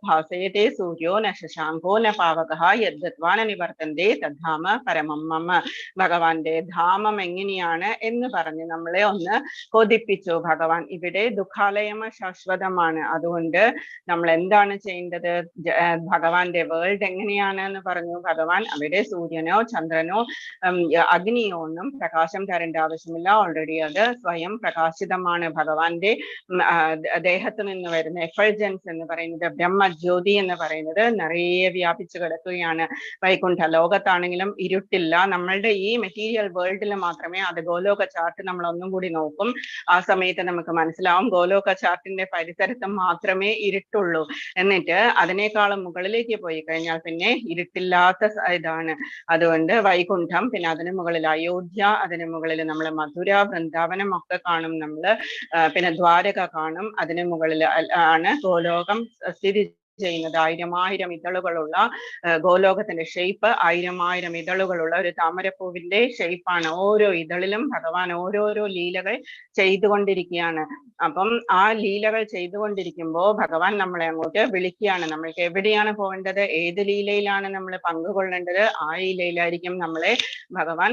A: ഭാസയത്തെ സൂര്യോ ന ശശാങ്കോ ന പാവകഃ യദ്ഗത്വാന നിവർത്തന്തേ തദ്ധാമ പരമം മമ. ഭഗവാന്റെ ധാമം എങ്ങനെയാണ് എന്ന് പറഞ്ഞ് നമ്മളെ ഒന്ന് കൊതിപ്പിച്ചു ഭഗവാൻ. ഇവിടെ ദുഃഖാലയമ ശാശ്വതമാണ്. അതുകൊണ്ട് നമ്മൾ എന്താണ് ചെയ്യേണ്ടത്? ഭഗവാന്റെ വേൾഡ് എങ്ങനെയാണ് എന്ന് പറഞ്ഞു ഭഗവാൻ. അവിടെ സൂര്യനോ ചന്ദ്രനോ അഗ്നിയോ ഒന്നും പ്രകാശം തരേണ്ട ആവശ്യമില്ല. ഓൾറെഡി അത് സ്വയം പ്രകാശിതമാണ്. ഭഗവാന്റെ ദേഹത്ത് നിന്ന് വരുന്ന എഫൾജൻസ് എന്ന് പറയുന്നത്, ബ്രഹ്മജ്യോതി എന്ന് പറയുന്നത് നിറയെ വ്യാപിച്ചു കിടക്കുകയാണ്. വൈകുണ്ഠ ലോകത്താണെങ്കിലും ഇരുട്ടില്ല. നമ്മളുടെ ഈ മെറ്റീരിയൽ വേൾഡിൽ മാത്രമേ അത് ഗോലോക ചാർട്ട് നമ്മൾ ഒന്നും കൂടി നോക്കും. ആ സമയത്ത് നമുക്ക് മനസ്സിലാവും ഗോലോക ചാർട്ടിന്റെ പരിസരത്ത് മാത്രമേ ഇരുട്ടുള്ളൂ. എന്നിട്ട് അതിനേക്കാളും മുകളിലേക്ക് പോയി കഴിഞ്ഞാൽ പിന്നെ ഇരുട്ടില്ലാത്ത ഇതാണ്. അതുകൊണ്ട് വൈകുണ്ഠം, പിന്നെ അതിന് മുകളിൽ അയോധ്യ, അതിന് മുകളിൽ നമ്മൾ മധുര, വൃന്ദാവനം ഒക്കെ കാണും നമ്മള്. പിന്നെ ദ്വാരക കാണും. അതിന് മുകളിൽ ആണ് ഗോലോകം സ്ഥിതി ചെയ്യുന്നത്. 1000 ഇതളുകളുള്ള ഗോലോകത്തിന്റെ ഷേപ്പ് 1000 ഇതളുകളുള്ള ഒരു താമരപ്പൂവിന്റെ ഷേപ്പാണ്. ഓരോ ഇതളിലും ഭഗവാൻ ഓരോരോ ലീലകൾ ചെയ്തുകൊണ്ടിരിക്കുകയാണ്. അപ്പം ആ ലീലകൾ ചെയ്തുകൊണ്ടിരിക്കുമ്പോൾ ഭഗവാൻ നമ്മളെ അങ്ങോട്ട് വിളിക്കുകയാണ്. നമ്മൾക്ക് എവിടെയാണ് പോകേണ്ടത്, ഏത് ലീലയിലാണ് നമ്മൾ പങ്കുകൊള്ളേണ്ടത്, ആ ലീലയിലായിരിക്കും നമ്മളെ ഭഗവാൻ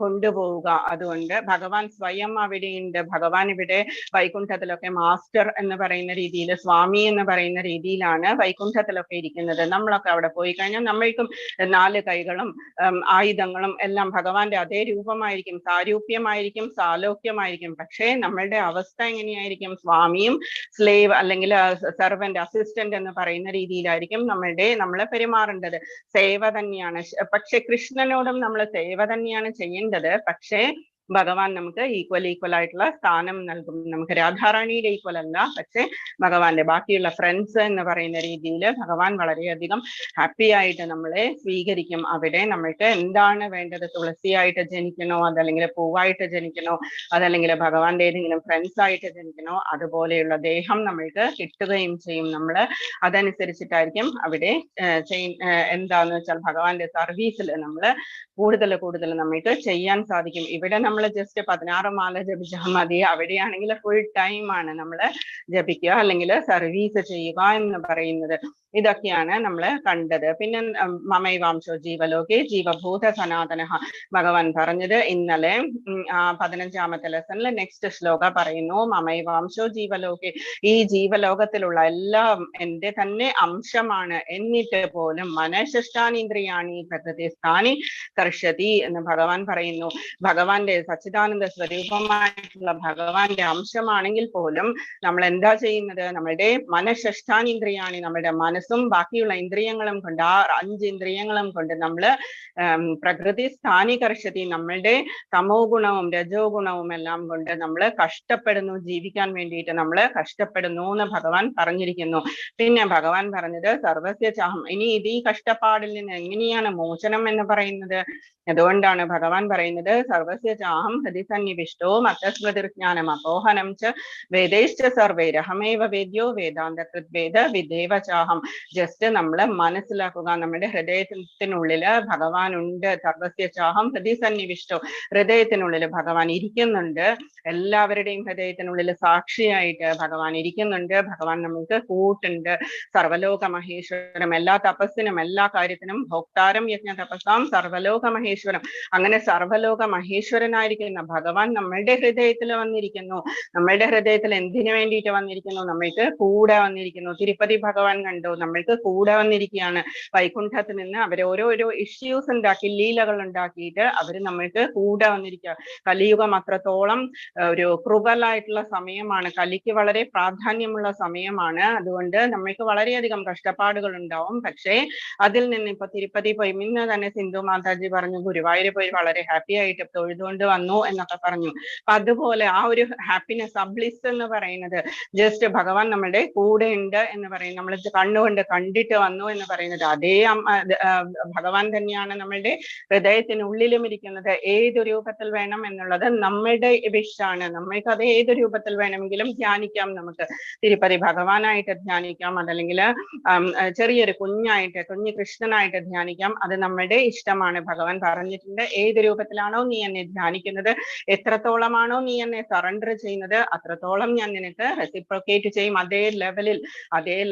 A: കൊണ്ടുപോവുക. അതുകൊണ്ട് ഭഗവാൻ സ്വയം അവിടെയുണ്ട്. ഭഗവാൻ ഇവിടെ വൈകുണ്ഠത്തിലൊക്കെ മാസ്റ്റർ എന്ന് പറയുന്ന രീതിയിൽ, സ്വാമി എന്ന് പറയുന്ന രീതിയിലാണ് വൈകുണ്ഠത്തിലൊക്കെ ഇരിക്കുന്നത്. നമ്മളൊക്കെ അവിടെ പോയി കഴിഞ്ഞാൽ നമ്മൾക്കും 4 കൈകളും ആയുധങ്ങളും എല്ലാം ഭഗവാന്റെ അതേ രൂപമായിരിക്കും, സാരൂപ്യമായിരിക്കും, സാലോക്യമായിരിക്കും. പക്ഷേ നമ്മളുടെ അവസ്ഥ എങ്ങനെയായിരിക്കും? സ്വാമിയും സ്ലേവ് അല്ലെങ്കിൽ സെർവന്റ്, അസിസ്റ്റന്റ് എന്ന് പറയുന്ന രീതിയിലായിരിക്കും നമ്മളെ പെരുമാറേണ്ടത്. സേവ തന്നെയാണ്. പക്ഷെ കൃഷ്ണനോടും നമ്മൾ സേവ തന്നെയാണ് ചെയ്യേണ്ടത്. പക്ഷേ ഭഗവാൻ നമുക്ക് ഈക്വൽ ആയിട്ടുള്ള സ്ഥാനം നൽകും. നമുക്ക് രാധാറാണിയുടെ ഈക്വൽ അല്ല, പക്ഷെ ഭഗവാന്റെ ബാക്കിയുള്ള ഫ്രണ്ട്സ് എന്ന് പറയുന്ന രീതിയിൽ ഭഗവാൻ വളരെയധികം ഹാപ്പി ആയിട്ട് നമ്മളെ സ്വീകരിക്കും. അവിടെ നമ്മൾക്ക് എന്താണ് വേണ്ടത്? തുളസിയായിട്ട് ജനിക്കണോ, അതല്ലെങ്കിൽ പൂവായിട്ട് ജനിക്കണോ, അതല്ലെങ്കിൽ ഭഗവാന്റെ ഏതെങ്കിലും ഫ്രണ്ട്സ് ആയിട്ട് ജനിക്കണോ, അതുപോലെയുള്ള ദേഹം നമ്മൾക്ക് കിട്ടുകയും ചെയ്യും. നമ്മൾ അതനുസരിച്ചിട്ടായിരിക്കും അവിടെ എന്താന്ന് വെച്ചാൽ ഭഗവാന്റെ സർവീസിൽ നമ്മൾ കൂടുതൽ നമ്മൾക്ക് ചെയ്യാൻ സാധിക്കും. ഇവിടെ നമ്മൾ ജസ്റ്റ് 16 മാല ജപിച്ചാൽ മതി. അവിടെയാണെങ്കിൽ ഫുൾ ടൈം ആണ് നമ്മൾ ജപിക്കുക അല്ലെങ്കിൽ സർവീസ് ചെയ്യുക എന്ന് പറയുന്നത്. ഇതൊക്കെയാണ് നമ്മൾ കണ്ടത്. പിന്നെ മമൈവാംശോ ജീവലോകെ ജീവഭൂത സനാതന ഭഗവാൻ പറഞ്ഞത് ഇന്നലെ 15ാമത്തെ ലെസണിൽ നെക്സ്റ്റ് ശ്ലോക പറയുന്നു. മമൈവാംശോ ജീവലോകെ, ഈ ജീവലോകത്തിലുള്ള എല്ലാം എന്റെ തന്നെ അംശമാണ്. എന്നിട്ട് പോലും മനഃശിഷ്ടാനീന്ദ്രിയാണി പ്രകൃതി സ്ഥാനി കർഷതി എന്ന് ഭഗവാൻ പറയുന്നു. ഭഗവാന്റെ സച്ചിദാനന്ദ സ്വരൂപമായിട്ടുള്ള ഭഗവാന്റെ അംശമാണെങ്കിൽ പോലും നമ്മൾ എന്താ ചെയ്യുന്നത്? നമ്മളുടെ മനഃശിഷ്ടാനീന്ദ്രിയാണി, നമ്മുടെ മനസ്സും ബാക്കിയുള്ള ഇന്ദ്രിയങ്ങളും കൊണ്ട്, 5 ഇന്ദ്രിയങ്ങളും കൊണ്ട് നമ്മൾ പ്രകൃതി സ്ഥാനി കർഷതി, നമ്മളുടെ തമോ ഗുണവും രജോ ഗുണവും എല്ലാം കൊണ്ട് നമ്മൾ കഷ്ടപ്പെടുന്നു. ജീവിക്കാൻ വേണ്ടിയിട്ട് നമ്മൾ കഷ്ടപ്പെടുന്നു എന്ന് ഭഗവാൻ പറഞ്ഞിരിക്കുന്നു. പിന്നെ ഭഗവാൻ പറഞ്ഞത് സർവസ്യ ചാഹം. ഇനി ഇത് ഈ കഷ്ടപ്പാടിൽ നിന്ന് എങ്ങനെയാണ് മോചനം എന്ന് പറയുന്നത്? അതുകൊണ്ടാണ് ഭഗവാൻ പറയുന്നത് സർവസ്യ ചാഹം ഹൃദി സന്നിവിഷ്ടോ മത്തസ്മൃതിർജ്ഞാനം അപോഹനം ച വേദൈശ്ച സർവൈരഹമേവ വേദ്യോ വേദാന്തകൃദ്വേദ വിദേവ ചാഹം. ജസ്റ്റ് നമ്മൾ മനസ്സിലാക്കുക, നമ്മുടെ ഹൃദയത്തിനുള്ളില് ഭഗവാൻ ഉണ്ട്. സർവസ്യ ചാഹം ഹൃദി സന്നിവിഷ്ടോ, ഹൃദയത്തിനുള്ളിൽ ഭഗവാൻ ഇരിക്കുന്നുണ്ട്. എല്ലാവരുടെയും ഹൃദയത്തിനുള്ളിൽ സാക്ഷിയായിട്ട് ഭഗവാൻ ഇരിക്കുന്നുണ്ട്. ഭഗവാൻ നമുക്ക് കൂട്ടുണ്ട്. സർവലോക മഹേശ്വരം, എല്ലാ തപസ്സിനും എല്ലാ കാര്യത്തിനും ഭോക്താരം യജ്ഞ തപസ്സാം സർവലോക മഹേശ്വരം. അങ്ങനെ സർവലോക മഹേശ്വരനായിരിക്കുന്ന ഭഗവാൻ നമ്മളുടെ ഹൃദയത്തിൽ വന്നിരിക്കുന്നു. നമ്മളുടെ ഹൃദയത്തിൽ എന്തിനു വേണ്ടിയിട്ട് വന്നിരിക്കുന്നു? നമ്മൾക്ക് കൂടെ വന്നിരിക്കുന്നു. തിരുപ്പതി ഭഗവാൻ കണ്ടു, നമ്മൾക്ക് കൂടെ വന്നിരിക്കുകയാണ്. വൈകുണ്ഠത്ത് നിന്ന് അവർ ഓരോരോ ഇഷ്യൂസ് ഉണ്ടാക്കി, ലീലകൾ ഉണ്ടാക്കിയിട്ട് അവർ നമ്മൾക്ക് കൂടെ വന്നിരിക്കുക. കലിയുഗം അത്രത്തോളം ഒരു ക്രൂവലായിട്ടുള്ള സമയമാണ്. കലിക്ക് വളരെ പ്രാധാന്യമുള്ള സമയമാണ്. അതുകൊണ്ട് നമ്മൾക്ക് വളരെയധികം കഷ്ടപ്പാടുകൾ ഉണ്ടാവും. പക്ഷേ അതിൽ നിന്ന് ഇപ്പൊ തിരുപ്പതി പോയി, ഇന്ന് തന്നെ സിന്ധു മാതാജി പറഞ്ഞു ഗുരുവായൂർ പോയി വളരെ ഹാപ്പി ആയിട്ട് തൊഴുതുകൊണ്ട് വന്നു എന്നൊക്കെ പറഞ്ഞു. അപ്പൊ അതുപോലെ ആ ഒരു ഹാപ്പിനെസ്, ബ്ലിസ് എന്ന് പറയുന്നത് ജസ്റ്റ് ഭഗവാൻ നമ്മുടെ കൂടെ ഉണ്ട് എന്ന് പറയും. നമ്മൾ കണ്ണുകൊണ്ട് കണ്ടിട്ട് വന്നു എന്ന് പറയുന്നത് അതേ ഭഗവാൻ തന്നെയാണ് നമ്മളുടെ ഹൃദയത്തിനുള്ളിലും ഇരിക്കുന്നത്. ഏത് രൂപത്തിൽ വേണം എന്നുള്ളത് നമ്മളുടെ വിഷാണ്. നമ്മൾക്ക് അത് ഏത് രൂപത്തിൽ വേണമെങ്കിലും ധ്യാനിക്കാം. നമുക്ക് തിരുപ്പതി ഭഗവാനായിട്ട് ധ്യാനിക്കാം, അതല്ലെങ്കിൽ ചെറിയൊരു കുഞ്ഞു കൃഷ്ണനായിട്ട് ധ്യാനിക്കാം. അത് നമ്മുടെ ഇഷ്ടമാണ്. ഭഗവാൻ പറഞ്ഞിട്ടുണ്ട്, ഏത് രൂപത്തിലാണോ നീ എന്നെ ധ്യാനിക്കുന്നത്, എത്രത്തോളമാണോ നീ എന്നെ സറണ്ടർ ചെയ്യുന്നത്, അത്രത്തോളം ഞാൻ നിനക്ക് റെസിപ്രോക്കേറ്റ് ചെയ്യും. അതേ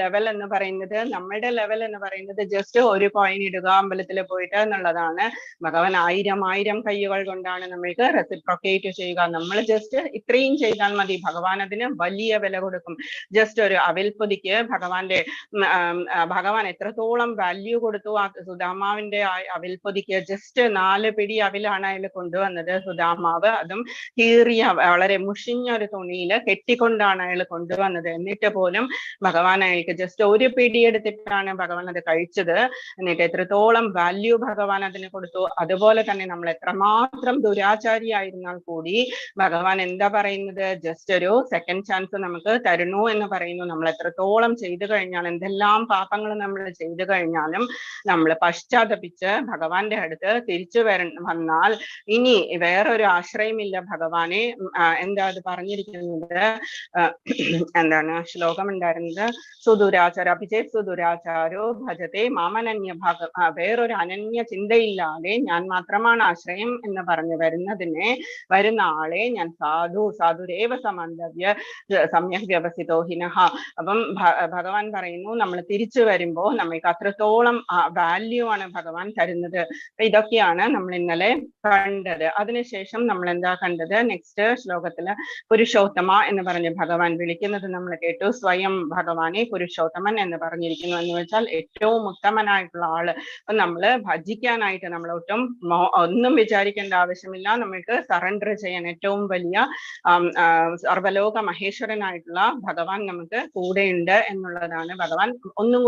A: ലെവൽ എന്ന് പറയുന്നത്, നമ്മുടെ ലെവൽ എന്ന് പറയുന്നത് ജസ്റ്റ് ഒരു കോയിൻ ഇടുക അമ്പലത്തിൽ പോയിട്ട് എന്നുള്ളതാണ്. ഭഗവാൻ ആയിരം കൈകൾ കൊണ്ടാണ് നമ്മൾക്ക് റെസിപ്രോക്കേറ്റ് ചെയ്യുക. നമ്മൾ ജസ്റ്റ് ഇത്രയും ചെയ്താൽ മതി. ഭഗവാൻ അതിന് വലിയ വില കൊടുക്കും. ജസ്റ്റ് ഒരു അവിൽപ്പൊതിക്ക് ഭഗവാൻ എത്രത്തോളം വാല്യൂ കൊടുത്തു. ആ സുദാമാവിന്റെ അവിൽപ്പൊതിക്ക് ജസ്റ്റ് 4 പിടി അവിലാണ് അതിൽ കൊണ്ടുവന്നത് സുദാമാവ്. അതും കീറിയ വളരെ മുഷിഞ്ഞ ഒരു തുണിയില് കെട്ടിക്കൊണ്ടാണ് അയാൾ കൊണ്ടുവന്നത്. എന്നിട്ട് പോലും ഭഗവാൻ അയാൾക്ക് ജസ്റ്റ് ഒരു പിടി എടുത്തിട്ടാണ് ഭഗവാൻ അത് കഴിച്ചത്. എന്നിട്ട് എത്രത്തോളം വാല്യൂ ഭഗവാൻ അതിന് കൊടുത്തു. അതുപോലെ തന്നെ നമ്മൾ എത്രമാത്രം ദുരാചാരിയായിരുന്നാൽ കൂടി ഭഗവാൻ എന്താ പറയുന്നത്, ജസ്റ്റ് ഒരു സെക്കൻഡ് ചാൻസ് നമുക്ക് തരണു എന്ന് പറയുന്നു. നമ്മൾ എത്രത്തോളം ചെയ്തു കഴിഞ്ഞാൽ, എന്തെല്ലാം പാപങ്ങൾ നമ്മൾ ചെയ്തു കഴിഞ്ഞാലും നമ്മൾ പശ്ചാത്തപിച്ച് ഭഗവാന്റെ അടുത്ത് തിരിച്ചു വന്നാൽ ഇനി വേറൊരു ആശ്രയമില്ല ഭഗവാനെ. എന്താ അത് പറഞ്ഞിരിക്കുന്നത്, എന്താണ് ശ്ലോകം ഉണ്ടായിരുന്നത്, സുദുരാചാരോ ഭജത്തെ മാമനന്യ വേറൊരു അനന്യ ചിന്തയില്ലാതെ ഞാൻ മാത്രമാണ് ആശ്രയം എന്ന് പറഞ്ഞു വരുന്ന ആളെ ഞാൻ സാധുരേവ സമന്തവ്യ സമ്യക് വ്യവസിതോ ഹിനഃ. അപ്പം ഭഗവാൻ പറയുന്നു, നമ്മൾ തിരിച്ചു വരുമ്പോ നമ്മൾക്ക് അത്രത്തോളം വാല്യൂ ആണ് ഭഗവാൻ തരുന്നത്. ഇതൊക്കെയാണ് നമ്മൾ ഇന്നലെ കണ്ടത്. അതിനുശേഷം നമ്മൾ എന്താ കണ്ടത്, നെക്സ്റ്റ് ശ്ലോകത്തില് പുരുഷോത്തമ എന്ന് പറഞ്ഞ് ഭഗവാൻ വിളിക്കുന്നത് നമ്മൾ കേട്ടു. സ്വയം ഭഗവാനെ പുരുഷോത്തമൻ എന്ന് പറഞ്ഞിരിക്കുന്നു. എന്ന് വെച്ചാൽ ഏറ്റവും ഉത്തമനായിട്ടുള്ള ആള്. അപ്പൊ നമ്മള് ഭജിക്കാനായിട്ട് നമ്മൾ ഒന്നും വിചാരിക്കേണ്ട ആവശ്യമില്ല. നമ്മൾക്ക് സറണ്ടർ ചെയ്യാൻ ഏറ്റവും വലിയ സർവലോക മഹേശ്വരനായിട്ടുള്ള ഭഗവാൻ നമുക്ക് കൂടെയുണ്ട് എന്നുള്ളതാണ് ഭഗവാൻ ഒന്നും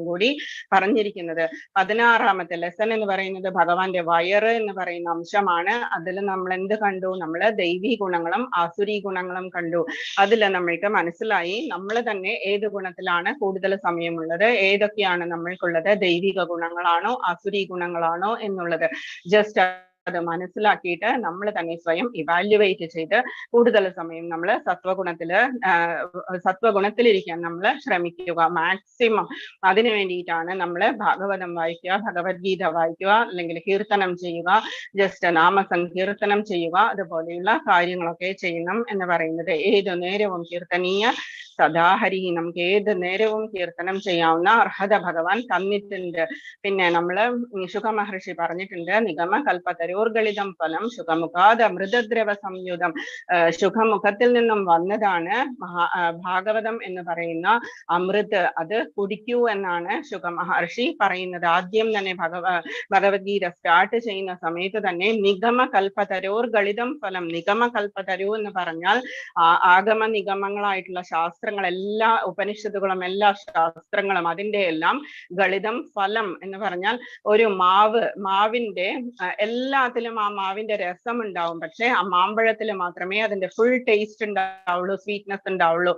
A: കൂടി പറഞ്ഞിരിക്കുന്നത്. 16ാമത്തെ ലെസൺ എന്ന് പറയുന്നത് ഭഗവാന്റെ വയറ് എന്ന് പറയുന്ന അംശമാണ്. അതിൽ നമ്മൾ എന്ത് കണ്ടു, നമ്മള് ദൈവീ ഗുണങ്ങളും ആസുരീ ഗുണങ്ങളും കണ്ടു. അതിൽ നമ്മൾക്ക് മനസ്സിലായി നമ്മൾ തന്നെ ഏത് ഗുണത്തിലാണ് കൂടുതൽ സമയമുള്ളത്, ഏതൊക്കെയാണ് നമ്മൾക്കുള്ളത്, ദൈവിക ഗുണങ്ങളാണോ ആസുരീ ഗുണങ്ങളാണോ എന്നുള്ളത് ജസ്റ്റ് അത് മനസ്സിലാക്കിയിട്ട് നമ്മൾ തന്നെ സ്വയം ഇവാലുവേറ്റ് ചെയ്ത് കൂടുതൽ സമയം നമ്മൾ സത്വഗുണത്തിലിരിക്കാൻ നമ്മൾ ശ്രമിക്കുക മാക്സിമം. അതിനു വേണ്ടിയിട്ടാണ് നമ്മൾ ഭാഗവതം വായിക്കുക, ഭഗവത്ഗീത വായിക്കുക, അല്ലെങ്കിൽ കീർത്തനം ചെയ്യുക, ജസ്റ്റ് നാമസങ്കീർത്തനം ചെയ്യുക, അതുപോലെയുള്ള കാര്യങ്ങളൊക്കെ ചെയ്യണം എന്ന് പറയുന്നത്. ഏതു നേരവും കീർത്തനീയ സദാഹരി, നമുക്ക് ഏത് നേരവും കീർത്തനം ചെയ്യാവുന്ന അർഹത ഭഗവാൻ തന്നിട്ടുണ്ട്. പിന്നെ നമ്മള് ശുഖ മഹർഷി പറഞ്ഞിട്ടുണ്ട്, നിഗമ കൽപ്പതരോർഗളിതം ഫലം ശുഖമുഖാത് അമൃതദ്രവ സംയുതം. ശുഖമുഖത്തിൽ നിന്നും വന്നതാണ് ഭാഗവതം എന്ന് പറയുന്ന അമൃത്. അത് കുടിക്കൂ എന്നാണ് ശുഖ മഹർഷി പറയുന്നത്. ആദ്യം തന്നെ ഭഗവത്ഗീത സ്റ്റാർട്ട് ചെയ്യുന്ന സമയത്ത് തന്നെ നിഗമ കൽപ്പതരോർഗളിതം ഫലം. നിഗമ കൽപ്പതരു എന്ന് പറഞ്ഞാൽ ആഗമ നിഗമങ്ങളായിട്ടുള്ള ശാസ്ത്ര ശാസ്ത്രങ്ങൾ, എല്ലാ ഉപനിഷത്തുകളും എല്ലാ ശാസ്ത്രങ്ങളും അതിന്റെ എല്ലാം ഗളിതം ഫലം എന്ന് പറഞ്ഞാൽ ഒരു മാവിന്റെ എല്ലാത്തിലും ആ മാവിന്റെ രസം ഉണ്ടാവും, പക്ഷെ ആ മാമ്പഴത്തിൽ മാത്രമേ അതിന്റെ ഫുൾ ടേസ്റ്റ് ഉണ്ടാവുള്ളൂ, സ്വീറ്റ്നെസ് ഉണ്ടാവുള്ളൂ.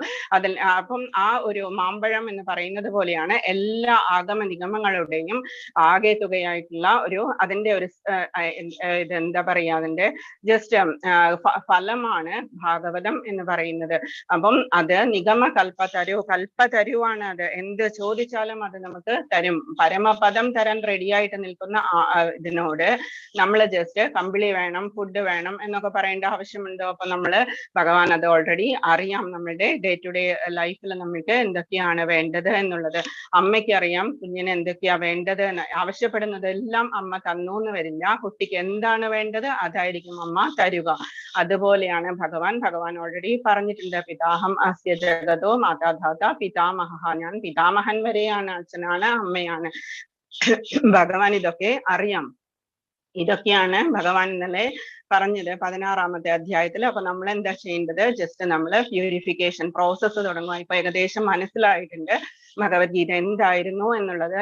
A: അപ്പം ആ ഒരു മാമ്പഴം എന്ന് പറയുന്നത് പോലെയാണ് എല്ലാ ആഗമ നിഗമങ്ങളുടെയും ആകെ തുകയായിട്ടുള്ള അതിന്റെ ഒരു ഇതെന്താ പറയാ, അതിന്റെ ജസ്റ്റ് ഫലമാണ് ഭാഗവതം എന്ന് പറയുന്നത്. അപ്പം അത് നിഗമ കൽപ്പതരുവാണ്. അത് എന്ത് ചോദിച്ചാലും അത് നമുക്ക് തരും. പരമപദം തരാൻ റെഡിയായിട്ട് നിൽക്കുന്ന ഇതിനോട് നമ്മൾ ജസ്റ്റ് കമ്പിളി വേണം, ഫുഡ് വേണം എന്നൊക്കെ പറയേണ്ട ആവശ്യമുണ്ടോ? അപ്പൊ നമ്മള് ഭഗവാൻ അത് ഓൾറെഡി അറിയാം. നമ്മുടെ ഡേ ടു ഡേ ലൈഫിൽ നമ്മൾക്ക് എന്തൊക്കെയാണ് വേണ്ടത് എന്നുള്ളത് അമ്മയ്ക്ക് അറിയാം. കുഞ്ഞിന് എന്തൊക്കെയാ വേണ്ടത് എന്ന് ആവശ്യപ്പെടുന്നതെല്ലാം അമ്മ തന്നു എന്ന് വരില്ല. കുട്ടിക്ക് എന്താണ് വേണ്ടത് അതായിരിക്കും അമ്മ തരുക. അതുപോലെയാണ് ഭഗവാൻ ഓൾറെഡി പറഞ്ഞിട്ടുണ്ട്, പിതാഹം അസ്യ ജഗതോ മാതാധാത പിതാമഹ. ഞാൻ പിതാമഹൻ വരെയാണ്, അച്ഛനാണ്, അമ്മയാണ്. ഭഗവാൻ ഇതൊക്കെ അറിയാം. ഇതൊക്കെയാണ് ഭഗവാൻ ഇന്നലെ പറഞ്ഞത് 16ാമത്തെ അധ്യായത്തിൽ. അപ്പൊ നമ്മൾ എന്താ ചെയ്യേണ്ടത്? ജസ്റ്റ് നമ്മൾ പ്യൂരിഫിക്കേഷൻ പ്രോസസ്സ് തുടങ്ങുക. ഇപ്പൊ ഏകദേശം മനസ്സിലായിട്ടുണ്ട് ഭഗവത്ഗീത എന്തായിരുന്നു എന്നുള്ളത്.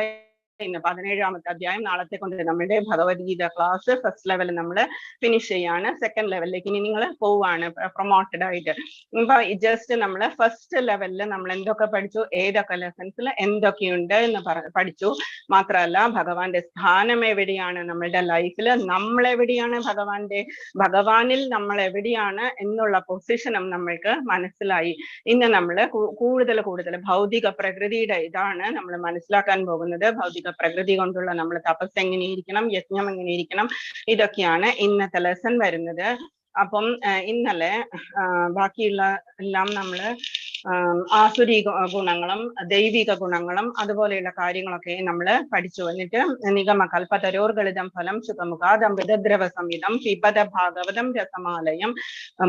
A: ഇന്ന് 17ാമത്തെ അധ്യായം നാളത്തെ കൊണ്ട് നമ്മുടെ ഭഗവത്ഗീത ക്ലാസ് ഫസ്റ്റ് ലെവൽ നമ്മൾ ഫിനിഷ് ചെയ്യാണ്. സെക്കൻഡ് ലെവലിലേക്ക് ഇനി നിങ്ങൾ പോവാണ് പ്രൊമോട്ടഡ് ആയിട്ട്. ഇപ്പൊ ജസ്റ്റ് നമ്മൾ ഫസ്റ്റ് ലെവലിൽ നമ്മൾ എന്തൊക്കെ പഠിച്ചു, ഏതൊക്കെ ലെസൺസിൽ എന്തൊക്കെയുണ്ട് എന്ന് പഠിച്ചു. മാത്രമല്ല ഭഗവാന്റെ സ്ഥാനം എവിടെയാണ് നമ്മളുടെ ലൈഫിൽ, നമ്മൾ എവിടെയാണ് ഭഗവാനിൽ നമ്മൾ എവിടെയാണ് എന്നുള്ള പൊസിഷനും നമ്മൾക്ക് മനസ്സിലായി. ഇന്ന് നമ്മൾ കൂടുതൽ ഭൗതിക പ്രകൃതിയുടെ ഇതാണ് നമ്മൾ മനസ്സിലാക്കാൻ പോകുന്നത്. ഭൗതിക പ്രകൃതി കൊണ്ടുള്ള നമ്മൾ തപസ് എങ്ങനെയിരിക്കണം, യജ്ഞം എങ്ങനെയിരിക്കണം, ഇതൊക്കെയാണ് ഇന്നത്തെ ലെസൺ വരുന്നത്. അപ്പം ഇന്നലെ ബാക്കിയുള്ള എല്ലാം നമ്മള് ആസുരിക ഗുണങ്ങളും ദൈവിക ഗുണങ്ങളും അതുപോലെയുള്ള കാര്യങ്ങളൊക്കെ നമ്മൾ പഠിച്ചു. എന്നിട്ട് നിഗമ കൽപ്പതരോർഗളിതം ഫലം സുഖമുഖാദമൃതദ്രവ സംയുതം പിബത ഭാഗവതം രസമാലയം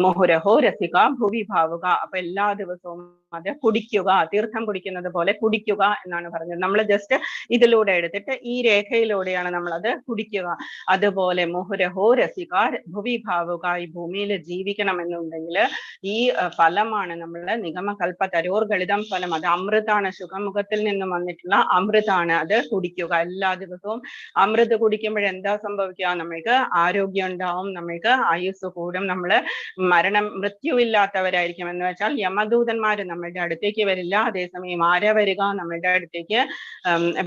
A: മുഹുരഹോ രസിക ഭുവി ഭാവുക. അപ്പൊ എല്ലാ ദിവസവും അത് കുടിക്കുക, തീർത്ഥം കുടിക്കുന്നത് പോലെ കുടിക്കുക എന്നാണ് പറഞ്ഞത്. നമ്മൾ ജസ്റ്റ് ഇതിലൂടെ എടുത്തിട്ട് ഈ രേഖയിലൂടെയാണ് നമ്മളത് കുടിക്കുക. അതുപോലെ മുഹുരഹോ രസിക ഭുവി ഭാവുക, ഈ ഭൂമിയിൽ ജീവിക്കണം എന്നുണ്ടെങ്കിൽ ഈ ഫലമാണ് നമ്മള് നിഗമ കൽപ്പതരോർഗളിതം ഫലം. അത് അമൃതാണ്, ശുഖമുഖത്തിൽ നിന്നും വന്നിട്ടുള്ള അമൃതാണ്. അത് കുടിക്കുക. എല്ലാ ദിവസവും അമൃത് കുടിക്കുമ്പോഴെന്താ സംഭവിക്കുക? നമ്മൾക്ക് ആരോഗ്യം ഉണ്ടാവും, നമ്മൾക്ക് ആയുസ് കൂടും, നമ്മള് മൃത്യുവില്ലാത്തവരായിരിക്കും. എന്ന് വെച്ചാൽ യമദൂതന്മാര് നമ്മളുടെ അടുത്തേക്ക് വരില്ല. അതേസമയം ആരാ വരിക? നമ്മളുടെ അടുത്തേക്ക്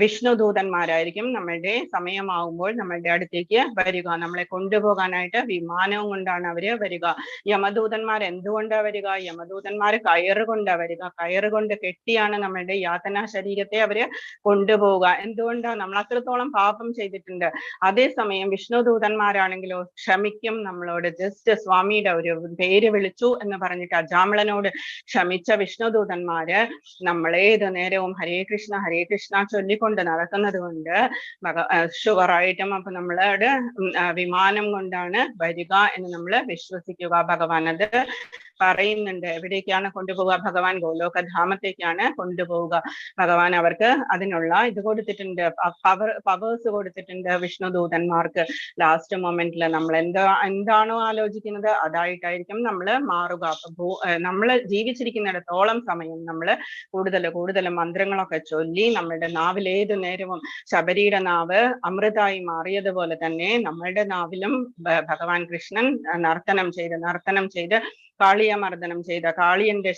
A: വിഷ്ണുദൂതന്മാരായിരിക്കും നമ്മളുടെ സമയമാവുമ്പോൾ നമ്മളുടെ അടുത്തേക്ക് വരിക. നമ്മളെ കൊണ്ടുപോകാനായിട്ട് വിമാനവും കൊണ്ടാണ് അവര് വരിക. യമദൂതന്മാർ എന്തുകൊണ്ടാ വരിക? യമദൂതന്മാർ കയറുകൊണ്ടാ വരിക. കയറുകൊണ്ട് കെട്ടിയാണ് നമ്മളുടെ യാതനാ ശരീരത്തെ അവര് കൊണ്ടുപോവുക. എന്തുകൊണ്ടാ? നമ്മൾ അത്രത്തോളം പാപം ചെയ്തിട്ടുണ്ട്. അതേസമയം വിഷ്ണുദൂതന്മാരാണെങ്കിലോ ക്ഷമിക്കും നമ്മളോട്. ജസ്റ്റ് സ്വാമിയുടെ ഒരു പേര് വിളിച്ചു എന്ന് പറഞ്ഞിട്ട് അജാമിളനോട് ക്ഷമിച്ച വിഷ്ണുദൂതന്മാര് നമ്മളേത് നേരവും ഹരേ കൃഷ്ണ ചൊല്ലിക്കൊണ്ട് നടക്കുന്നത് കൊണ്ട് ഷുവറായിട്ടും അപ്പൊ നമ്മളോട് വിമാനം കൊണ്ടാണ് വരിക എന്ന് നമ്മൾ വിശ്വസിക്കുക. ഭഗവാൻ അത് പറയുന്നുണ്ട്. എവിടേക്കാണ് കൊണ്ടുപോവുക? ഭഗവാൻ ഗോലോകധാമത്തേക്കാണ് കൊണ്ടുപോവുക. ഭഗവാൻ അവർക്ക് അതിനുള്ള ഇത് കൊടുത്തിട്ടുണ്ട്, പവേഴ്സ് കൊടുത്തിട്ടുണ്ട് വിഷ്ണുദൂതന്മാർക്ക്. ലാസ്റ്റ് മൊമെന്റിൽ നമ്മൾ എന്താണോ ആലോചിക്കുന്നത് അതായിട്ടായിരിക്കും നമ്മൾ മാറുക. അപ്പൊ നമ്മൾ ജീവിച്ചിരിക്കുന്നിടത്തോളം സമയം നമ്മൾ കൂടുതൽ മന്ത്രങ്ങളൊക്കെ ചൊല്ലി നമ്മളുടെ നാവിൽ ഏത് നേരവും ശബരിയുടെ നാവ് അമൃതായി മാറിയതുപോലെ തന്നെ നമ്മളുടെ നാവിലും ഭഗവാൻ കൃഷ്ണൻ നർത്തനം ചെയ്ത് കാളിയമർദ്ദനം ചെയ്ത കാളിയന്റെ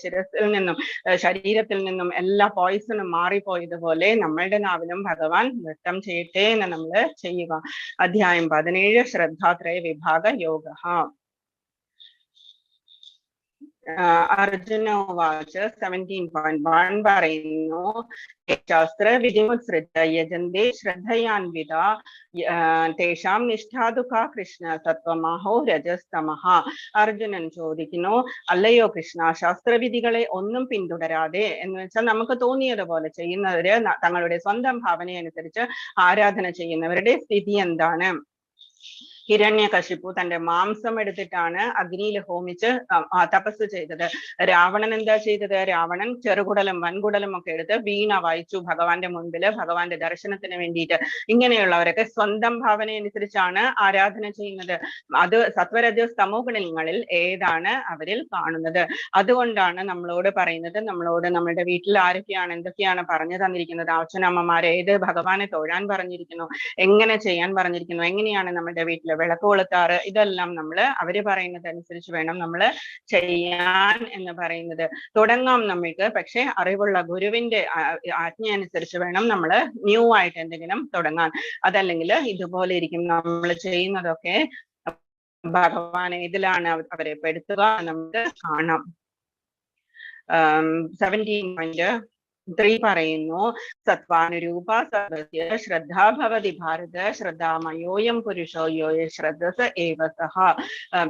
A: ശരീരത്തിൽ നിന്നും എല്ലാ പോയിസണും മാറിപ്പോയതുപോലെ നമ്മളുടെ നാവിലും ഭഗവാൻ നൃത്തം ചെയ്യട്ടെ എന്ന് നമ്മൾ ചെയ്യുക. അധ്യായം 17 ശ്രദ്ധാത്രയ വിഭാഗ യോഗ. അർജുനോവാച 17.1 പറയുന്നു, ശാസ്ത്ര വിധിമുത്സൃജ്യ യജന്തേ ശ്രദ്ധയാൻവിത തേഷാം നിഷ്ഠാതുക കൃഷ്ണ സത്വമഹോ രജസ്തമഹ. അർജുനൻ ചോദിക്കുന്നു, അല്ലയോ കൃഷ്ണ, ശാസ്ത്രവിധികളെ ഒന്നും പിന്തുടരാതെ, എന്ന് വെച്ചാൽ നമുക്ക് തോന്നിയതുപോലെ ചെയ്യുന്നവര്, തങ്ങളുടെ സ്വന്തം ഭാവനയനുസരിച്ച് ആരാധന ചെയ്യുന്നവരുടെ സ്ഥിതി എന്താണ്? ഹിരണ്യകശിപു തന്റെ മാംസം എടുത്തിട്ടാണ് അഗ്നിയിൽ ഹോമിച്ച് തപസ് ചെയ്തത്. രാവണൻ എന്താ ചെയ്തത്? രാവണൻ ചെറുകുടലും വൻകുടലും ഒക്കെ എടുത്ത് വീണ വായിച്ചു ഭഗവാന്റെ മുൻപില്, ഭഗവാന്റെ ദർശനത്തിന് വേണ്ടിയിട്ട്. ഇങ്ങനെയുള്ളവരൊക്കെ സ്വന്തം ഭാവന അനുസരിച്ചാണ് ആരാധന ചെയ്യുന്നത്. അത് സത്വരജസ് തമോ ഗുണങ്ങളിൽ ഏതാണ് അവരിൽ കാണുന്നത്? അതുകൊണ്ടാണ് നമ്മളോട് പറയുന്നത്, നമ്മളോട് നമ്മുടെ വീട്ടിൽ ആരൊക്കെയാണ് എന്തൊക്കെയാണ് പറഞ്ഞു തന്നിരിക്കുന്നത്, അച്ഛനമ്മമാരെ ഏത് ഭഗവാനെ തൊഴാൻ പറഞ്ഞിരിക്കുന്നു, എങ്ങനെ ചെയ്യാൻ പറഞ്ഞിരിക്കുന്നു, എങ്ങനെയാണ് നമ്മുടെ വീട്ടിൽ വിളക്ക് കൊളുത്താറ്, ഇതെല്ലാം അവര് പറയുന്നത് അനുസരിച്ച് വേണം നമ്മൾ ചെയ്യാൻ എന്ന് പറയുന്നത്. തുടങ്ങാം നമ്മൾക്ക്, പക്ഷെ അറിവുള്ള ഗുരുവിന്റെ ആജ്ഞ അനുസരിച്ച് വേണം നമ്മൾ ന്യൂ ആയിട്ട് എന്തെങ്കിലും തുടങ്ങാൻ. അതല്ലെങ്കിൽ ഇതുപോലെ ഇരിക്കും നമ്മൾ ചെയ്യുന്നതൊക്കെ ഭഗവാൻ ഇതിലാണ് അവരെ പെടുത്തുക നമുക്ക് കാണാം. 17.3 പറയുന്നു, സത്വാനുരൂപ സർവസ്യ ശ്രദ്ധാ ഭവതി ഭാരത ശ്രദ്ധാമയോയം പുരുഷോ യോയ ശ്രദ്ധസ ഏവ സഹ.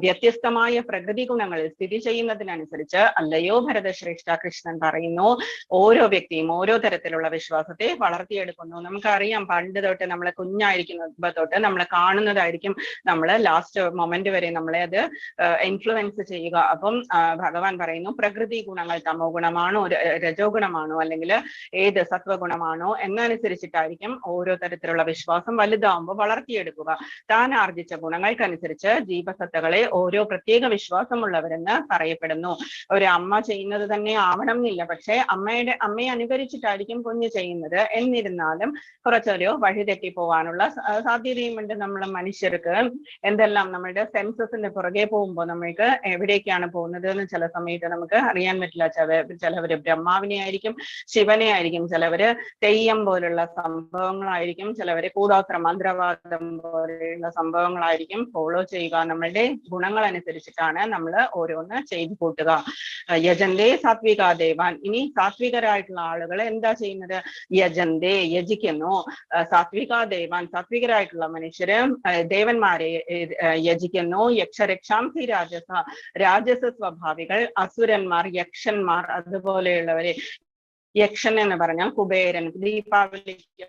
A: വ്യത്യസ്തമായ പ്രകൃതി ഗുണങ്ങളിൽ സ്ഥിതി ചെയ്യുന്നതിനനുസരിച്ച് അല്ലയോ ഭരതശ്രേഷ്ഠ, കൃഷ്ണൻ പറയുന്നു, ഓരോ വ്യക്തിയും ഓരോ തരത്തിലുള്ള വിശ്വാസത്തെ വളർത്തിയെടുക്കുന്നു. നമുക്കറിയാം, പണ്ട് തൊട്ട് നമ്മളെ കുഞ്ഞായിരിക്കുന്ന തൊട്ട് നമ്മൾ കാണുന്നതായിരിക്കും നമ്മൾ ലാസ്റ്റ് മൊമെന്റ് വരെ നമ്മളെ അത് ഇൻഫ്ലുവൻസ് ചെയ്യുക. അപ്പം ഭഗവാൻ പറയുന്നു, പ്രകൃതി ഗുണങ്ങൾ തമോ ഗുണമാണോ രജോ ഗുണമാണോ അല്ലെങ്കിൽ ഏത് സത്വഗുണമാണോ എന്നനുസരിച്ചിട്ടായിരിക്കും ഓരോ തരത്തിലുള്ള വിശ്വാസം വലുതാവുമ്പോൾ വളർത്തിയെടുക്കുക. താൻ ആർജിച്ച ഗുണങ്ങൾക്കനുസരിച്ച് ജീവസത്തകളെ ഓരോ പ്രത്യേക വിശ്വാസമുള്ളവരെന്ന് പറയപ്പെടുന്നു. ഒരു അമ്മ ചെയ്യുന്നത് തന്നെ ആവണം എന്നില്ല, പക്ഷെ അമ്മയെ അനുകരിച്ചിട്ടായിരിക്കും കുഞ്ഞ് ചെയ്യുന്നത്. എന്നിരുന്നാലും കുറച്ചൊരു വഴിതെറ്റി പോവാനുള്ള സാധ്യതയുമുണ്ട്. നമ്മൾ മനുഷ്യർക്ക് എന്തെല്ലാം നമ്മളുടെ സെൻസസിന്റെ പുറകെ പോകുമ്പോൾ നമ്മൾക്ക് എവിടേക്കാണ് പോകുന്നത് എന്ന് ചില സമയത്ത് നമുക്ക് അറിയാൻ പറ്റില്ല. ചിലവര് ബ്രഹ്മാവിനെ ആയിരിക്കും, ശിവനെ ആയിരിക്കും, ചിലവര് തെയ്യം പോലുള്ള സംഭവങ്ങളായിരിക്കും, ചിലവര് കൂടോത്ര മന്ത്രവാദം പോലെയുള്ള സംഭവങ്ങളായിരിക്കും ഫോളോ ചെയ്യുക. നമ്മളുടെ ഗുണങ്ങൾ അനുസരിച്ചിട്ടാണ് നമ്മൾ ഓരോന്ന് ചെയ്തു കൂട്ടുക. യജന്തേ സാത്വിക ദേവാൻ. ഇനി സാത്വികരായിട്ടുള്ള ആളുകൾ എന്താ ചെയ്യുന്നത്? യജന്തേ യജിക്കുന്നു. സാത്വിക ദേവാൻ, സാത്വികരായിട്ടുള്ള മനുഷ്യര് ദേവന്മാരെ യജിക്കുന്നു. യക്ഷരക്ഷാംസി രാജസ, രാജസ സ്വഭാവികൾ അസുരന്മാർ, യക്ഷന്മാർ, അതുപോലെയുള്ളവരെ. യക്ഷൻ എന്ന് പറഞ്ഞാൽ കുബേരൻ. ദീപാവലിക്ക്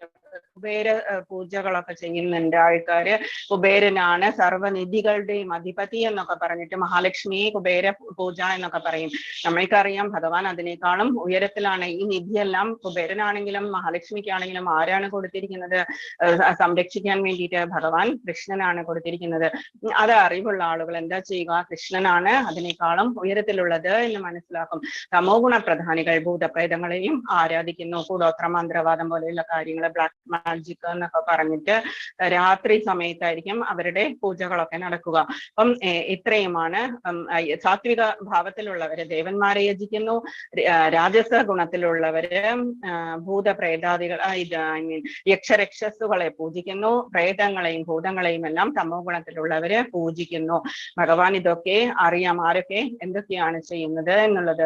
A: കുബേര പൂജകളൊക്കെ ചെയ്യുന്നുണ്ട് ആൾക്കാര്. കുബേരനാണ് സർവ്വനിധികളുടെയും അധിപതി എന്നൊക്കെ പറഞ്ഞിട്ട് മഹാലക്ഷ്മിയെ കുബേര പൂജ എന്നൊക്കെ പറയും. നമ്മൾക്കറിയാം ഭഗവാൻ അതിനേക്കാളും ഉയരത്തിലാണ്. ഈ നിധിയെല്ലാം കുബേരനാണെങ്കിലും മഹാലക്ഷ്മിക്കാണെങ്കിലും ആരാണ് കൊടുത്തിരിക്കുന്നത്? സംരക്ഷിക്കാൻ വേണ്ടിയിട്ട് ഭഗവാൻ കൃഷ്ണനാണ് കൊടുത്തിരിക്കുന്നത്. അത് അറിവുള്ള ആളുകൾ എന്താ ചെയ്യുക? കൃഷ്ണനാണ് അതിനേക്കാളും ഉയരത്തിലുള്ളത് എന്ന് മനസ്സിലാക്കും. തമോ ഗുണ പ്രധാനികൾ ഭൂതപ്രേതങ്ങളെയും ആരാധിക്കുന്നു. കൂടോത്ര മന്ത്രവാദം പോലെയുള്ള കാര്യങ്ങൾ, ബ്ലാക്ക് മാജിക് എന്നൊക്കെ പറഞ്ഞിട്ട് രാത്രി സമയത്തായിരിക്കും അവരുടെ പൂജകളൊക്കെ നടക്കുക. അപ്പം ഇത്രയുമാണ്. സാത്വിക ഭാവത്തിലുള്ളവര് ദേവന്മാരെ യജിക്കുന്നു. രാജസ ഗുണത്തിലുള്ളവര് ഭൂതപ്രേതാദികൾ യക്ഷരക്ഷസുകളെ പൂജിക്കുന്നു. പ്രേതങ്ങളെയും ഭൂതങ്ങളെയും എല്ലാം തമോ ഗുണത്തിലുള്ളവര് പൂജിക്കുന്നു. ഭഗവാൻ ഇതൊക്കെ അറിയാം, ആരൊക്കെ എന്തൊക്കെയാണ് ചെയ്യുന്നത് എന്നുള്ളത്.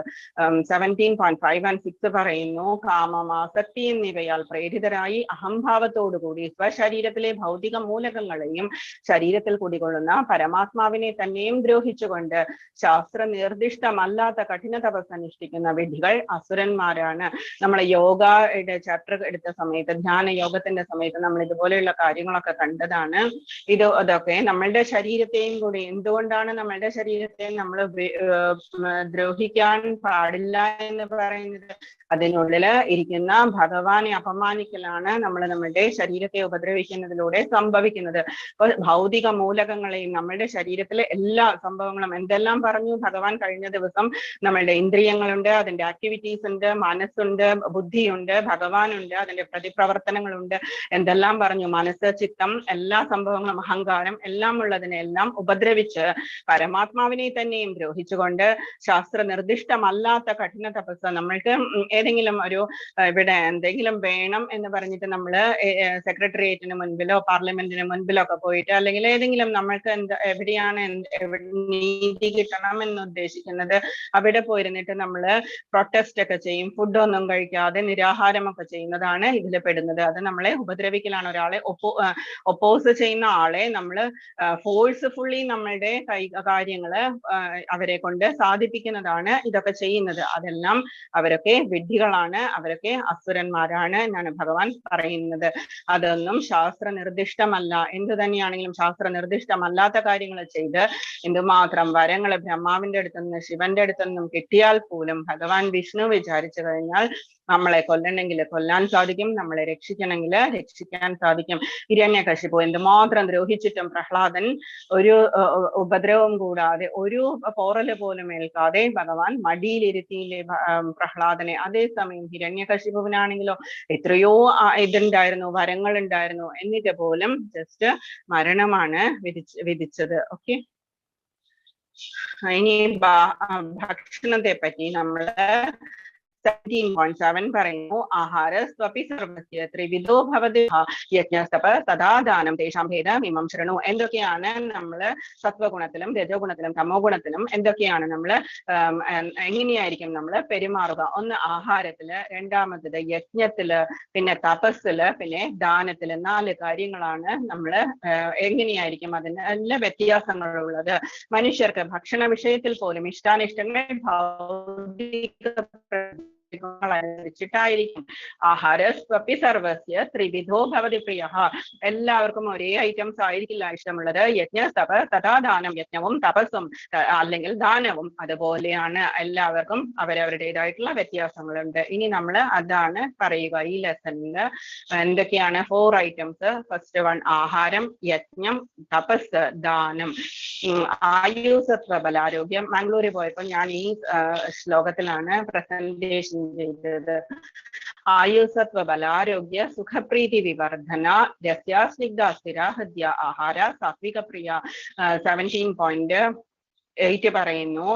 A: 17.5 and 6 പറയുന്നു, കാമം, ആസക്തി എന്നിവയാൽ പ്രേരിതരായി അഹംഭാവത്തോടുകൂടി സ്വശരീരത്തിലെ ഭൗതിക മൂലകങ്ങളെയും ശരീരത്തിൽ കുടികൊള്ളുന്ന പരമാത്മാവിനെ തന്നെയും ദ്രോഹിച്ചുകൊണ്ട് ശാസ്ത്ര നിർദ്ദിഷ്ടമല്ലാത്ത കഠിന തപസ് അനുഷ്ഠിക്കുന്ന വിധികൾ അസുരന്മാരാണ്. നമ്മൾ യോഗയുടെ ചാപ്റ്റർ എടുത്ത സമയത്ത്, ധ്യാന യോഗത്തിന്റെ സമയത്ത് നമ്മൾ ഇതുപോലെയുള്ള കാര്യങ്ങളൊക്കെ കണ്ടതാണ്. അതൊക്കെ നമ്മളുടെ ശരീരത്തെയും കൂടി, എന്തുകൊണ്ടാണ് നമ്മളുടെ ശരീരത്തെ നമ്മൾ ദ്രോഹിക്കാൻ പാടില്ല എന്ന് പറയുന്നത്? അതിനുള്ളിൽ ഇരിക്കുന്ന ഭഗവാനെ അപമാനിക്കലാണ് നമ്മൾ നമ്മുടെ ശരീരത്തെ ഉപദ്രവിക്കുന്നതിലൂടെ സംഭവിക്കുന്നത്. അപ്പോൾ ഭൗതിക മൂലകങ്ങളെയും നമ്മളുടെ ശരീരത്തിലെ എല്ലാ സംഭവങ്ങളും എന്തെല്ലാം പറഞ്ഞു ഭഗവാൻ കഴിഞ്ഞ ദിവസം? നമ്മളുടെ ഇന്ദ്രിയങ്ങളുണ്ട്, അതിന്റെ ആക്ടിവിറ്റീസ് ഉണ്ട്, മനസ്സുണ്ട്, ബുദ്ധിയുണ്ട്, ഭഗവാനുണ്ട്, അതിന്റെ പ്രതിപ്രവർത്തനങ്ങളുണ്ട്, എന്തെല്ലാം പറഞ്ഞു? മനസ്സ്, ചിത്തം, എല്ലാ സംഭവങ്ങളും, അഹങ്കാരം എല്ലാം ഉള്ളതിനെല്ലാം ഉപദ്രവിച്ച് പരമാത്മാവിനെ തന്നെയും ദ്രോഹിച്ചുകൊണ്ട് ശാസ്ത്ര നിർദ്ദിഷ്ടമല്ലാത്ത കഠിന തപസ്, നമ്മൾക്ക് ഏതെങ്കിലും ഒരു ഇവിടെ എന്തെങ്കിലും വേണം എന്ന് പറഞ്ഞിട്ട് നമ്മൾ സെക്രട്ടേറിയറ്റിന് മുൻപിലോ പാർലമെന്റിന് മുൻപിലോ ഒക്കെ പോയിട്ട്, അല്ലെങ്കിൽ ഏതെങ്കിലും നമ്മൾക്ക് എവിടെയാണ് നീതി കിട്ടണം എന്ന് ഉദ്ദേശിക്കുന്നത് അവിടെ പോയിരുന്നിട്ട് നമ്മൾ പ്രൊട്ടസ്റ്റ് ഒക്കെ ചെയ്യും. ഫുഡൊന്നും കഴിക്കാതെ നിരാഹാരമൊക്കെ ചെയ്യുന്നതാണ് ഇതിൽ പെടുന്നത്. അത് നമ്മളെ ഉപദ്രവിക്കലാണ്. ഒരാളെ ഒപ്പോസ് ചെയ്യുന്ന ആളെ നമ്മൾ ഫോഴ്സ്ഫുള്ളി നമ്മളുടെ കാര്യങ്ങള് അവരെ കൊണ്ട് സാധിപ്പിക്കുന്നതാണ് ഇതൊക്കെ ചെയ്യുന്നത്. അതെല്ലാം അവരൊക്കെ വിഡ്ഢികളാണ്, അവരൊക്കെ അസുരന്മാരാണ് എന്നാണ് ഭഗവാൻ പറയുന്നത്. പറയുന്നത് അതൊന്നും ശാസ്ത്ര നിർദ്ദിഷ്ടമല്ല. എന്ത് തന്നെയാണെങ്കിലും ശാസ്ത്ര നിർദ്ദിഷ്ടമല്ലാത്ത കാര്യങ്ങൾ ചെയ്ത് എന്തുമാത്രം വരങ്ങള് ബ്രഹ്മാവിന്റെ അടുത്തുനിന്ന് ശിവന്റെ അടുത്തുനിന്നും കിട്ടിയാൽ പോലും ഭഗവാൻ വിഷ്ണു വിചാരിച്ചു കഴിഞ്ഞാൽ നമ്മളെ കൊല്ലണമെങ്കിൽ കൊല്ലാൻ സാധിക്കും, നമ്മളെ രക്ഷിക്കണമെങ്കിൽ രക്ഷിക്കാൻ സാധിക്കും. ഹിരണ്യകശിപു എന്തുമാത്രം ദ്രോഹിച്ചിട്ടും പ്രഹ്ലാദൻ ഒരു ഉപദ്രവം കൂടാതെ ഒരു പോറല് പോലും ഏൽക്കാതെ ഭഗവാൻ മടിയിലിരുത്തിയില്ലേ പ്രഹ്ലാദനെ. അതേസമയം ഹിരണ്യകശിപുവിനാണെങ്കിലോ എത്രയോ ഇതുണ്ടായിരുന്നു, വരങ്ങൾ ഉണ്ടായിരുന്നു, എന്നിട്ട് പോലും ജസ്റ്റ് മരണമാണ് വിധിച്ചത്. ഓക്കെ, ഇനി ഭക്ഷണത്തെ പറ്റി നമ്മള് 17.7 പറയുന്നു. ആഹാര സ്വപി സർവസ്യ ത്രിവിധോ ഭവതി യജ്ഞസ്തപ സദാ ദാനം തേഷാം ഭേദം ഇമം ശൃണു. എന്തൊക്കെയാണ് നമ്മള് സത്വഗുണത്തിലും രജോ ഗുണത്തിലും തമോ ഗുണത്തിലും എന്തൊക്കെയാണ് നമ്മള് എങ്ങനെയായിരിക്കും നമ്മള് പെരുമാറുക? ഒന്ന് ആഹാരത്തില്, രണ്ടാമത്തത് യജ്ഞത്തില്, പിന്നെ തപസ്സില്, പിന്നെ ദാനത്തില്. 4 കാര്യങ്ങളാണ് നമ്മള് എങ്ങനെയായിരിക്കും അതിന് നല്ല വ്യത്യാസങ്ങളുള്ളത്. മനുഷ്യർക്ക് ഭക്ഷണ വിഷയത്തിൽ പോലും ഇഷ്ടാനിഷ്ടങ്ങൾ ഭൗതിക അനുസരിച്ചിട്ടായിരിക്കും. ആഹാര സ്വപി സർവസ്യ ത്രിവിധോ ഭവതി പ്രിയ. എല്ലാവർക്കും ഒരേ ഐറ്റംസ് ആയിരിക്കില്ല ഇഷ്ടമുള്ളത്. യജ്ഞ തപ തഥാ ദാനം. യജ്ഞവും തപസ്സും അല്ലെങ്കിൽ ദാനവും അതുപോലെയാണ്. എല്ലാവർക്കും അവരവരുടേതായിട്ടുള്ള വ്യത്യാസങ്ങളുണ്ട്. ഇനി നമ്മൾ അതാണ് പറയുക ഈ ലെസണിൽ. എന്തൊക്കെയാണ് 4 ഐറ്റംസ്? ഫസ്റ്റ് വൺ ആഹാരം, യജ്ഞം, തപസ്, ദാനം. ആയുസത്വ ബലാരോഗ്യം. മാംഗ്ലൂരിൽ പോയപ്പോൾ ഞാൻ ഈ ശ്ലോകത്തിലാണ് പ്രസന്റേഷൻ ചെയ്തത്. ആയുസത്വ ബലാരോഗ്യ സുഖപ്രീതി വിവർധന രസ്യ സ്നിഗ്ധ സ്ഥിര ഹൃദ്യ ആഹാര സാത്വിക പ്രിയ. 17.8 പറയുന്നു.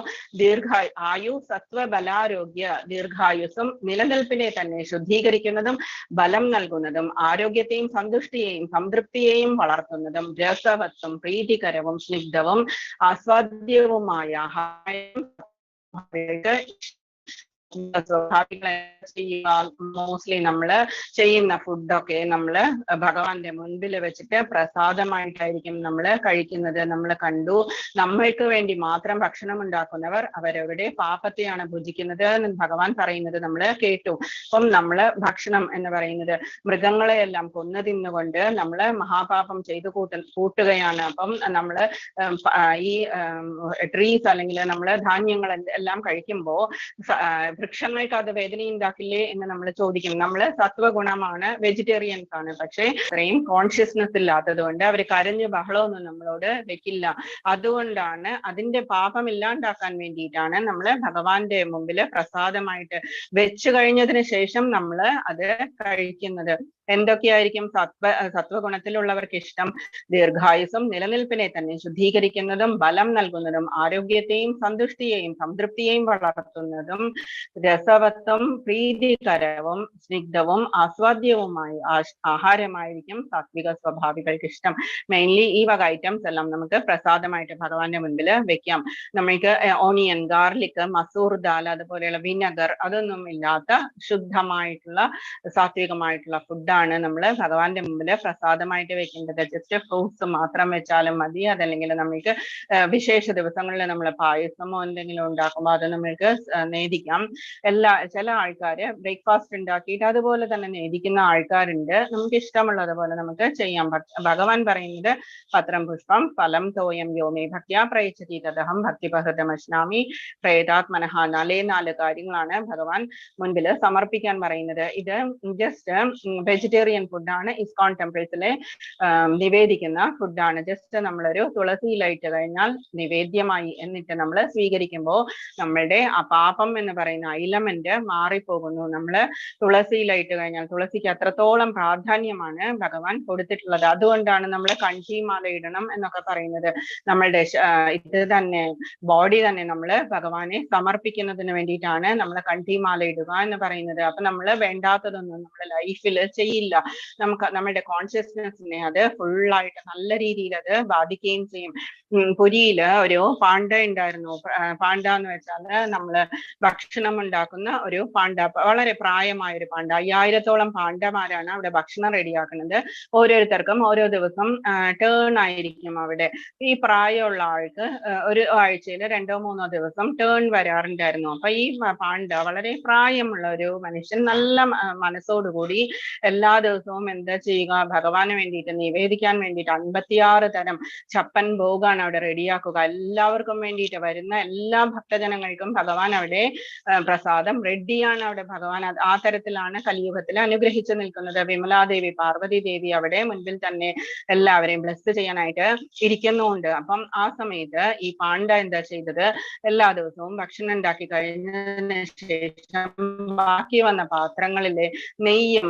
A: ആയു സത്വ ബലാരോഗ്യ. ദീർഘായുസും നിലനിൽപ്പിനെ തന്നെ ശുദ്ധീകരിക്കുന്നതും ബലം നൽകുന്നതും ആരോഗ്യത്തെയും സന്തുഷ്ടിയെയും സംതൃപ്തിയെയും വളർത്തുന്നതും രസവത്തും പ്രീതികരവും സ്നിഗ്ധവും ആസ്വാദ്യവുമായ ആഹാരം മോസ്റ്റ്ലി നമ്മള് ചെയ്യുന്ന ഫുഡൊക്കെ നമ്മള് ഭഗവാന്റെ മുൻപിൽ വെച്ചിട്ട് പ്രസാദമായിട്ടായിരിക്കും നമ്മള് കഴിക്കുന്നത്. നമ്മൾ കണ്ടു, നമ്മൾക്ക് വേണ്ടി മാത്രം ഭക്ഷണം ഉണ്ടാക്കുന്നവർ അവരവരുടെ പാപത്തെയാണ് ഭുജിക്കുന്നത് എന്ന് ഭഗവാൻ പറയുന്നത് നമ്മൾ കേട്ടു. അപ്പം നമ്മള് ഭക്ഷണം എന്ന് പറയുന്നത് മൃഗങ്ങളെയെല്ലാം കൊന്നു തിന്നുകൊണ്ട് നമ്മള് മഹാപാപം ചെയ്തു കൂട്ടുകയാണ്. അപ്പം നമ്മള് ഈ ട്രീസ് അല്ലെങ്കിൽ നമ്മള് ധാന്യങ്ങൾ എല്ലാം കഴിക്കുമ്പോൾ വൃക്ഷങ്ങൾക്ക് അത് വേദനയുണ്ടാക്കില്ലേ എന്ന് നമ്മൾ ചോദിക്കും. നമ്മൾ സത്വഗുണമാണ്, വെജിറ്റേറിയൻസ് ആണ്. പക്ഷേ അത്രയും കോൺഷ്യസ്നെസ് ഇല്ലാത്തത് കൊണ്ട് അവർ കരഞ്ഞ് ബഹളമൊന്നും നമ്മളോട് വെക്കില്ല. അതുകൊണ്ടാണ് അതിന്റെ പാപം ഇല്ലാണ്ടാക്കാൻ വേണ്ടിയിട്ടാണ് നമ്മൾ ഭഗവാന്റെ മുമ്പിൽ പ്രസാദമായിട്ട് വെച്ചു കഴിഞ്ഞതിന് ശേഷം നമ്മൾ അത് കഴിക്കുന്നത്. എന്തൊക്കെയായിരിക്കും സത്വഗുണത്തിലുള്ളവർക്ക് ഇഷ്ടം? ദീർഘായുസും നിലനിൽപ്പിനെ തന്നെ ശുദ്ധീകരിക്കുന്നതും ബലം നൽകുന്നതും ആരോഗ്യത്തെയും സന്തുഷ്ടിയെയും സംതൃപ്തിയെയും വളർത്തുന്നതും രസവത്വം പ്രീതികരവും സ്നിഗ്ധവും ആസ്വാദ്യവുമായ ആഹാരമായിരിക്കും സാത്വിക സ്വഭാവികൾക്ക് ഇഷ്ടം. മെയിൻലി ഈ വക ഐറ്റംസ് എല്ലാം നമുക്ക് പ്രസാദമായിട്ട് ഭഗവാന്റെ മുൻപിൽ വെക്കാം. നമ്മൾക്ക് ഓണിയൻ, ഗാർലിക്, മസൂർ ദാൽ, അതുപോലെയുള്ള വിനെഗർ അതൊന്നും ഇല്ലാത്ത ശുദ്ധമായിട്ടുള്ള സാത്വികമായിട്ടുള്ള ഫുഡാണ് നമ്മൾ ഭഗവാന്റെ മുമ്പിൽ പ്രസാദമായിട്ട് വെക്കേണ്ടത്. ജസ്റ്റ് ഫ്രൂട്ട്സ് മാത്രം വെച്ചാലും മതി. അതല്ലെങ്കിൽ നമ്മൾക്ക് വിശേഷ ദിവസങ്ങളിൽ നമ്മൾ പായസമോ എന്തെങ്കിലും ഉണ്ടാക്കുമ്പോൾ അത് നമ്മൾക്ക് നേദിക്കാം. ചില ആൾക്കാര് ബ്രേക്ക്ഫാസ്റ്റ് ഉണ്ടാക്കിയിട്ട് അതുപോലെ തന്നെ നേദിക്കുന്ന ആൾക്കാരുണ്ട്. നമുക്ക് ഇഷ്ടമുള്ളതുപോലെ നമുക്ക് ചെയ്യാം. ഭഗവാൻ പറയുന്നത് പത്രം പുഷ്പം ഫലം തോയം യോമേ ഭക്ത്യാ പ്രയച്ഛതി തദഹം ഭക്തിപഹൃതമശ്നാമി പ്രേതാത്മനഃ. 4 കാര്യങ്ങളാണ് ഭഗവാൻ മുൻപിൽ സമർപ്പിക്കാൻ പറയുന്നത്. ഇത് ജസ്റ്റ് വെജിറ്റേറിയൻ ഫുഡാണ്. ഇസ്കോൺ ടെമ്പിൾസിലെ നിവേദിക്കുന്ന ഫുഡാണ്. ജസ്റ്റ് നമ്മളൊരു തുളസിയിലിട്ട് കഴിഞ്ഞാൽ നിവേദ്യമായി എന്നിട്ട് നമ്മൾ സ്വീകരിക്കുമ്പോൾ നമ്മളുടെ ആ പാപം എന്ന് പറയുന്ന എലമെന്റ് മാറിപ്പോകുന്നു. നമ്മള് തുളസിയിലിട്ട് കഴിഞ്ഞാൽ തുളസിക്ക് അത്രത്തോളം പ്രാധാന്യമാണ് ഭഗവാൻ കൊടുത്തിട്ടുള്ളത്. അതുകൊണ്ടാണ് നമ്മൾ കഞ്ചിമാല ഇടണം എന്നൊക്കെ പറയുന്നത്. നമ്മളുടെ ഇത് തന്നെ ബോഡി തന്നെ നമ്മള് ഭഗവാനെ സമർപ്പിക്കുന്നതിന് വേണ്ടിയിട്ടാണ് നമ്മൾ കഞ്ചിമാല ഇടുക എന്ന് പറയുന്നത്. അപ്പൊ നമ്മള് വേണ്ടാത്തതൊന്നും നമ്മുടെ ലൈഫിൽ ചെയ്യില്ല. നമുക്ക് നമ്മുടെ കോൺഷ്യസ്നെസ്സിനെ അത് ഫുള്ളായിട്ട് നല്ല രീതിയിൽ അത് ബാധിക്കുകയും ചെയ്യും. പുരിയില് ഒരു പാണ്ഡ ഉണ്ടായിരുന്നു. പാണ്ഡ എന്ന് വെച്ചാല് നമ്മള് ഭക്ഷണം ഉണ്ടാക്കുന്ന ഒരു പാണ്ഡ, വളരെ പ്രായമായ ഒരു പാണ്ഡ. 5000-ഓളം പാണ്ഡമാരാണ് അവിടെ ഭക്ഷണം റെഡിയാക്കുന്നത്. ഓരോരുത്തർക്കും ഓരോ ദിവസം ടേൺ ആയിരിക്കും അവിടെ. ഈ പ്രായമുള്ള ആൾക്ക് ഒരു ആഴ്ചയിൽ 2-3 ദിവസം ടേൺ വരാറുണ്ടായിരുന്നു. അപ്പൊ ഈ പാണ്ഡ വളരെ പ്രായമുള്ള ഒരു മനുഷ്യൻ, നല്ല മനസ്സോടുകൂടി എല്ലാ ദിവസവും എന്താ ചെയ്യുക, ഭഗവാന് വേണ്ടിയിട്ട് നിവേദിക്കാൻ വേണ്ടിയിട്ട് 56 തരം ചപ്പൻ ഭോഗാണ് അവിടെ റെഡിയാക്കുക. എല്ലാവർക്കും വേണ്ടിയിട്ട്, വരുന്ന എല്ലാ ഭക്തജനങ്ങൾക്കും ഭഗവാൻ അവിടെ പ്രസാദം റെഡിയാണ്. അവിടെ ഭഗവാൻ ആ തരത്തിലാണ് കലിയുഗത്തിൽ അനുഗ്രഹിച്ചു നിൽക്കുന്നത്. വിമലാദേവി, പാർവതി ദേവി അവിടെ മുൻപിൽ തന്നെ എല്ലാവരെയും ബ്ലെസ് ചെയ്യാനായിട്ട് ഇരിക്കുന്നുണ്ട്. അപ്പം ആ സമയത്ത് ഈ പാണ്ഡ എന്താ ചെയ്തത്, എല്ലാ ദിവസവും ഭക്ഷണം ഉണ്ടാക്കി കഴിഞ്ഞതിന് ശേഷം ബാക്കി വന്ന പാത്രങ്ങളിലെ നെയ്യും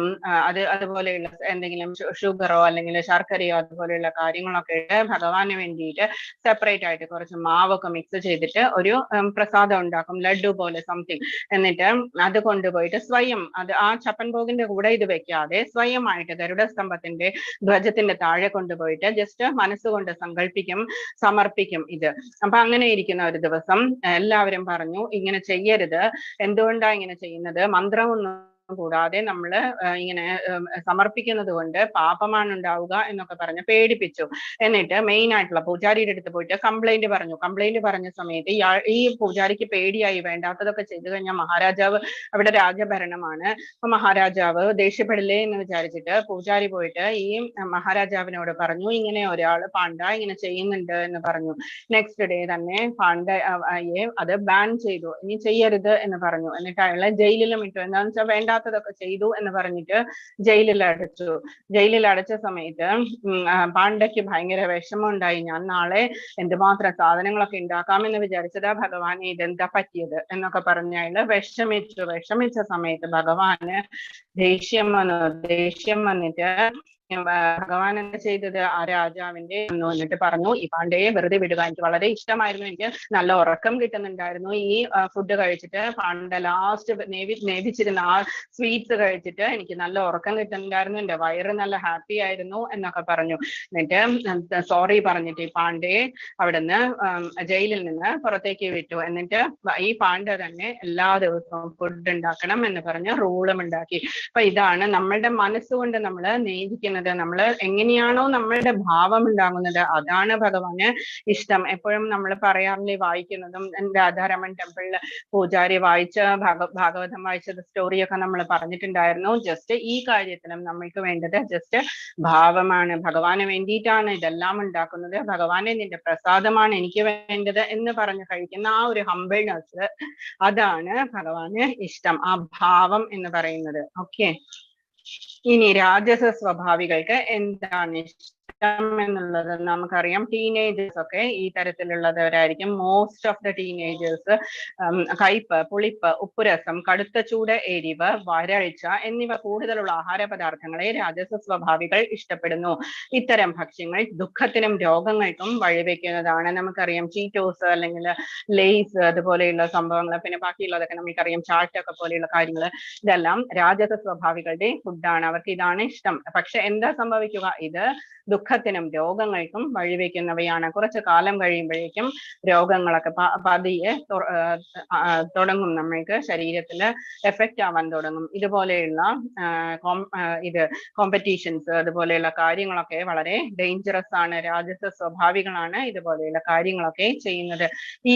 A: അതുപോലെയുള്ള എന്തെങ്കിലും ഷുഗറോ അല്ലെങ്കിൽ ശർക്കരയോ അതുപോലെയുള്ള കാര്യങ്ങളൊക്കെ ഇട്ട് ഭഗവാന് വേണ്ടിയിട്ട് സെപ്പറേറ്റ് ആയിട്ട് കുറച്ച് മാവൊക്കെ മിക്സ് ചെയ്തിട്ട് ഒരു പ്രസാദം ഉണ്ടാക്കും, ലഡു പോലെ സംതിങ്. എന്നിട്ട് അത് കൊണ്ടുപോയിട്ട് സ്വയം, അത് ആ ചപ്പൻ ഭോഗിന്റെ കൂടെ ഇത് വെക്കാതെ സ്വയമായിട്ട് ഗരുഡ സ്തംഭത്തിന്റെ ധ്വജത്തിന്റെ താഴെ കൊണ്ടുപോയിട്ട് ജസ്റ്റ് മനസ്സുകൊണ്ട് സങ്കല്പിക്കും, സമർപ്പിക്കും ഇത്. അപ്പൊ അങ്ങനെ ഇരിക്കുന്ന ഒരു ദിവസം എല്ലാവരും പറഞ്ഞു, ഇങ്ങനെ ചെയ്യരുത്, എന്തുകൊണ്ടാ ഇങ്ങനെ ചെയ്യുന്നത്, മന്ത്രമൊന്നും കൂടാതെ നമ്മള് ഇങ്ങനെ സമർപ്പിക്കുന്നത് കൊണ്ട് പാപമാണ് ഉണ്ടാവുക എന്നൊക്കെ പറഞ്ഞ് പേടിപ്പിച്ചു. എന്നിട്ട് മെയിൻ ആയിട്ടുള്ള പൂജാരിയുടെ അടുത്ത് പോയിട്ട് കംപ്ലൈന്റ് പറഞ്ഞു. കംപ്ലൈന്റ് പറഞ്ഞ സമയത്ത് ഈ പൂജാരിക്ക് പേടിയായി, വേണ്ടാത്തതൊക്കെ ചെയ്തു കഴിഞ്ഞാൽ മഹാരാജാവ്, അവിടെ രാജഭരണമാണ്, അപ്പൊ മഹാരാജാവ് ദേഷ്യപ്പെടില്ലേ എന്ന് വിചാരിച്ചിട്ട് പൂജാരി പോയിട്ട് ഈ മഹാരാജാവിനോട് പറഞ്ഞു, ഇങ്ങനെ ഒരാള് പാണ്ഡ ഇങ്ങനെ ചെയ്യുന്നുണ്ട് എന്ന് പറഞ്ഞു. നെക്സ്റ്റ് ഡേ തന്നെ പാണ്ഡയെ അത് ബാൻ ചെയ്തു, ഇനി ചെയ്യരുത് എന്ന് പറഞ്ഞു. എന്നിട്ട് അയാളെ ജയിലിലും ഇട്ടു. എന്താണെന്ന് വെച്ചാൽ വേണ്ടാത്തതൊക്കെ ചെയ്തു എന്ന് പറഞ്ഞിട്ട് ജയിലിൽ അടച്ചു. ജയിലിൽ അടച്ച സമയത്ത് പാണ്ഡയ്ക്ക് ഭയങ്കര വിഷമം ഉണ്ടായി. ഞാൻ നാളെ എന്തുമാത്രം സാധനങ്ങളൊക്കെ ഉണ്ടാക്കാമെന്ന് വിചാരിച്ചതാ, ഭഗവാൻ ഇതെന്താ പറ്റിയത് എന്നൊക്കെ പറഞ്ഞ അയാള് വിഷമിച്ചു. വിഷമിച്ച സമയത്ത് ഭഗവാന് ദേഷ്യം വന്നു. ദേഷ്യം വന്നിട്ട് ഭഗവാൻ എന്താ ചെയ്തത്, ആ രാജാവിന്റെ എന്നിട്ട് പറഞ്ഞു, ഈ പാണ്ഡയെ വെറുതെ വിടുക, എനിക്ക് വളരെ ഇഷ്ടമായിരുന്നു, എനിക്ക് നല്ല ഉറക്കം കിട്ടുന്നുണ്ടായിരുന്നു ഈ ഫുഡ് കഴിച്ചിട്ട്, പാണ്ഡ ലാസ്റ്റ് നേദിച്ചിരുന്ന ആ സ്വീറ്റ്സ് കഴിച്ചിട്ട് എനിക്ക് നല്ല ഉറക്കം കിട്ടുന്നുണ്ടായിരുന്നു, എന്റെ വയറ് നല്ല ഹാപ്പി ആയിരുന്നു എന്നൊക്കെ പറഞ്ഞു. എന്നിട്ട് സോറി പറഞ്ഞിട്ട് ഈ പാണ്ഡയെ അവിടുന്ന് ജയിലിൽ നിന്ന് പുറത്തേക്ക് വിട്ടു. എന്നിട്ട് ഈ പാണ്ഡ തന്നെ എല്ലാ ദിവസവും ഫുഡ് ഉണ്ടാക്കണം എന്ന് പറഞ്ഞ് റൂളും ഉണ്ടാക്കി. അപ്പൊ ഇതാണ് നമ്മളുടെ മനസ്സുകൊണ്ട് നമ്മൾ നേദിക്കുന്നത്, നമ്മൾ എങ്ങനെയാണോ നമ്മളുടെ ഭാവം ഉണ്ടാകുന്നത് അതാണ് ഭഗവാന് ഇഷ്ടം. എപ്പോഴും നമ്മൾ പറയാറില്ലേ, വായിക്കുന്നതും രാധാരമൺ ടെമ്പിളില് പൂജാരി വായിച്ച ഭാഗവതം വായിച്ചത് സ്റ്റോറിയൊക്കെ നമ്മൾ പറഞ്ഞിട്ടുണ്ടായിരുന്നു. ജസ്റ്റ് ഈ കാര്യത്തിലും നമ്മൾക്ക് വേണ്ടത് ജസ്റ്റ് ഭാവമാണ്. ഭഗവാന് വേണ്ടിയിട്ടാണ് ഇതെല്ലാം ഉണ്ടാക്കുന്നത്, ഭഗവാനെ നിന്റെ പ്രസാദമാണ് എനിക്ക് വേണ്ടത് എന്ന് പറഞ്ഞ് കഴിക്കുന്ന ആ ഒരു ഹംബിൾനെസ്, അതാണ് ഭഗവാന് ഇഷ്ടം, ആ ഭാവം എന്ന് പറയുന്നത്. ഓക്കെ, ഇനി രാജസ സ്വഭാവികൾക്ക് എന്താണ് ഇഷ്ടം എന്നുള്ളത് നമുക്കറിയാം. ടീനേജേഴ്സ് ഒക്കെ ഈ തരത്തിലുള്ളവരായിരിക്കും. മോസ്റ്റ് ഓഫ് ദ ടീനേജേഴ്സ് കയ്പ്, പുളിപ്പ്, ഉപ്പുരസം, കടുത്ത ചൂട്, എരിവ്, വരൾച്ച എന്നിവ കൂടുതലുള്ള ആഹാര പദാർത്ഥങ്ങളെ രാജസ സ്വഭാവികൾ ഇഷ്ടപ്പെടുന്നു. ഇത്തരം ഭക്ഷ്യങ്ങൾ ദുഃഖത്തിനും രോഗങ്ങൾക്കും വഴിവെക്കുന്നതാണ്. നമുക്കറിയാം ചീറ്റോസ് അല്ലെങ്കിൽ ലേസ് അതുപോലെയുള്ള സംഭവങ്ങൾ, പിന്നെ ബാക്കിയുള്ളതൊക്കെ നമുക്കറിയാം, ചാട്ടൊക്കെ പോലെയുള്ള കാര്യങ്ങൾ, ഇതെല്ലാം രാജസ സ്വഭാവികളുടെ ഫുഡാണ്. അവർക്ക് ഇതാണ് ഇഷ്ടം. പക്ഷെ എന്താ സംഭവിക്കുക, ഇത് ദുഃഖത്തിനും രോഗങ്ങൾക്കും വഴിവെക്കുന്നവയാണ്. കുറച്ചു കാലം കഴിയുമ്പോഴേക്കും രോഗങ്ങളൊക്കെ പതിയെ തുടങ്ങും, നമ്മൾക്ക് ശരീരത്തിൽ എഫക്റ്റ് ആവാൻ തുടങ്ങും. ഇതുപോലെയുള്ള കോമ്പറ്റീഷൻസ് അതുപോലെയുള്ള കാര്യങ്ങളൊക്കെ വളരെ ഡേഞ്ചറസ് ആണ്. രാജസ സ്വഭാവികളാണ് ഇതുപോലെയുള്ള കാര്യങ്ങളൊക്കെ ചെയ്യുന്നത്.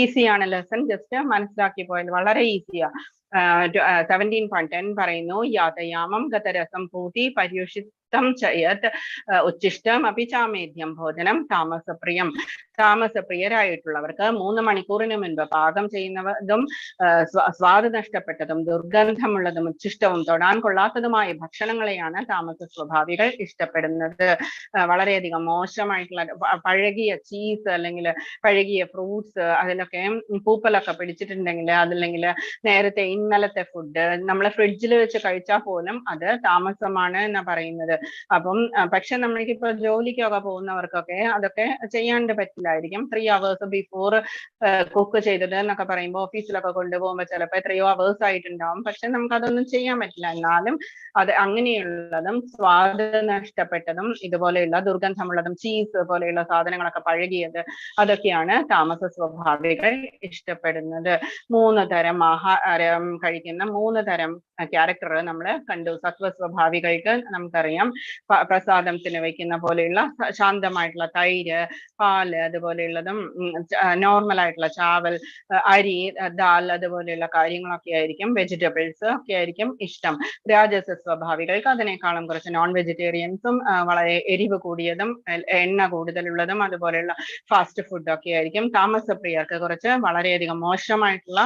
A: ഈസിയാണ് ലെസൺ, ജസ്റ്റ് മനസ്സിലാക്കി പോയത് വളരെ ഈസിയാ. 17.10 പറയുന്നു, യാതയാമം ഗതരസം പൂതി പര്യുഷിതം ചയത് ഉച്ഛിഷ്ടം അപി ചാമേദ്യം ഭോജനം താമസപ്രിയം. താമസപ്രിയരായിട്ടുള്ളവർക്ക് 3 മണിക്കൂറിന് മുൻപ് പാകം ചെയ്യുന്നതും സ്വാദ് നഷ്ടപ്പെട്ടതും ദുർഗന്ധമുള്ളതും ഉച്ഛിഷ്ടവും തൊടാൻ കൊള്ളാത്തതുമായ ഭക്ഷണങ്ങളെയാണ് താമസ സ്വഭാവികൾ ഇഷ്ടപ്പെടുന്നത്. വളരെയധികം മോശമായിട്ടുള്ള പഴകിയ ചീസ് അല്ലെങ്കിൽ പഴകിയ ഫ്രൂട്ട്സ്, അതിലൊക്കെ പൂപ്പലൊക്കെ പിടിച്ചിട്ടുണ്ടെങ്കിൽ, അതല്ലെങ്കിൽ നേരത്തെ ഇന്നലത്തെ ഫുഡ് നമ്മൾ ഫ്രിഡ്ജിൽ വെച്ച് കഴിച്ചാൽ പോലും അത് താമസമാണ് എന്നാ പറയുന്നത്. അപ്പം പക്ഷെ നമ്മൾക്കിപ്പോ ജോലിക്കൊക്കെ പോകുന്നവർക്കൊക്കെ അതൊക്കെ ചെയ്യാണ്ട് പറ്റില്ലായിരിക്കും. 3 hours ബിഫോർ കുക്ക് ചെയ്തത് എന്നൊക്കെ പറയുമ്പോൾ ഓഫീസിലൊക്കെ കൊണ്ടുപോകുമ്പോൾ ചിലപ്പോൾ എത്രയോ അവേഴ്സ് ആയിട്ടുണ്ടാവും. പക്ഷെ നമുക്ക് അതൊന്നും ചെയ്യാൻ പറ്റില്ല. എന്നാലും അത് അങ്ങനെയുള്ളതും സ്വാദ് നഷ്ടപ്പെട്ടതും ഇതുപോലെയുള്ള ദുർഗന്ധമുള്ളതും ചീസ് പോലെയുള്ള സാധനങ്ങളൊക്കെ പഴകിയത് അതൊക്കെയാണ് താമസ സ്വഭാവികൾ ഇഷ്ടപ്പെടുന്നത്. 3 തരം ആഹാരം കഴിക്കുന്ന 3 തരം ക്യാരക്ടർ നമ്മൾ കണ്ടു. സത്വ സ്വഭാവികൾക്ക് നമുക്കറിയാം പ്രസാദത്തിന് വെക്കുന്ന പോലെയുള്ള ശാന്തമായിട്ടുള്ള തൈര്, പാല്, അതുപോലെയുള്ളതും നോർമൽ ആയിട്ടുള്ള ചാവൽ, അരി, ദാൽ അതുപോലെയുള്ള കാര്യങ്ങളൊക്കെ ആയിരിക്കും, വെജിറ്റബിൾസ് ഒക്കെ ആയിരിക്കും ഇഷ്ടം. രാജസ സ്വഭാവികൾക്ക് അതിനേക്കാളും കുറച്ച് നോൺ വെജിറ്റേറിയൻസും വളരെ എരിവ് കൂടിയതും എണ്ണ കൂടുതലുള്ളതും അതുപോലെയുള്ള ഫാസ്റ്റ് ഫുഡ് ഒക്കെ ആയിരിക്കും. താമസപ്രിയർക്ക് കുറച്ച് വളരെയധികം മോശമായിട്ടുള്ള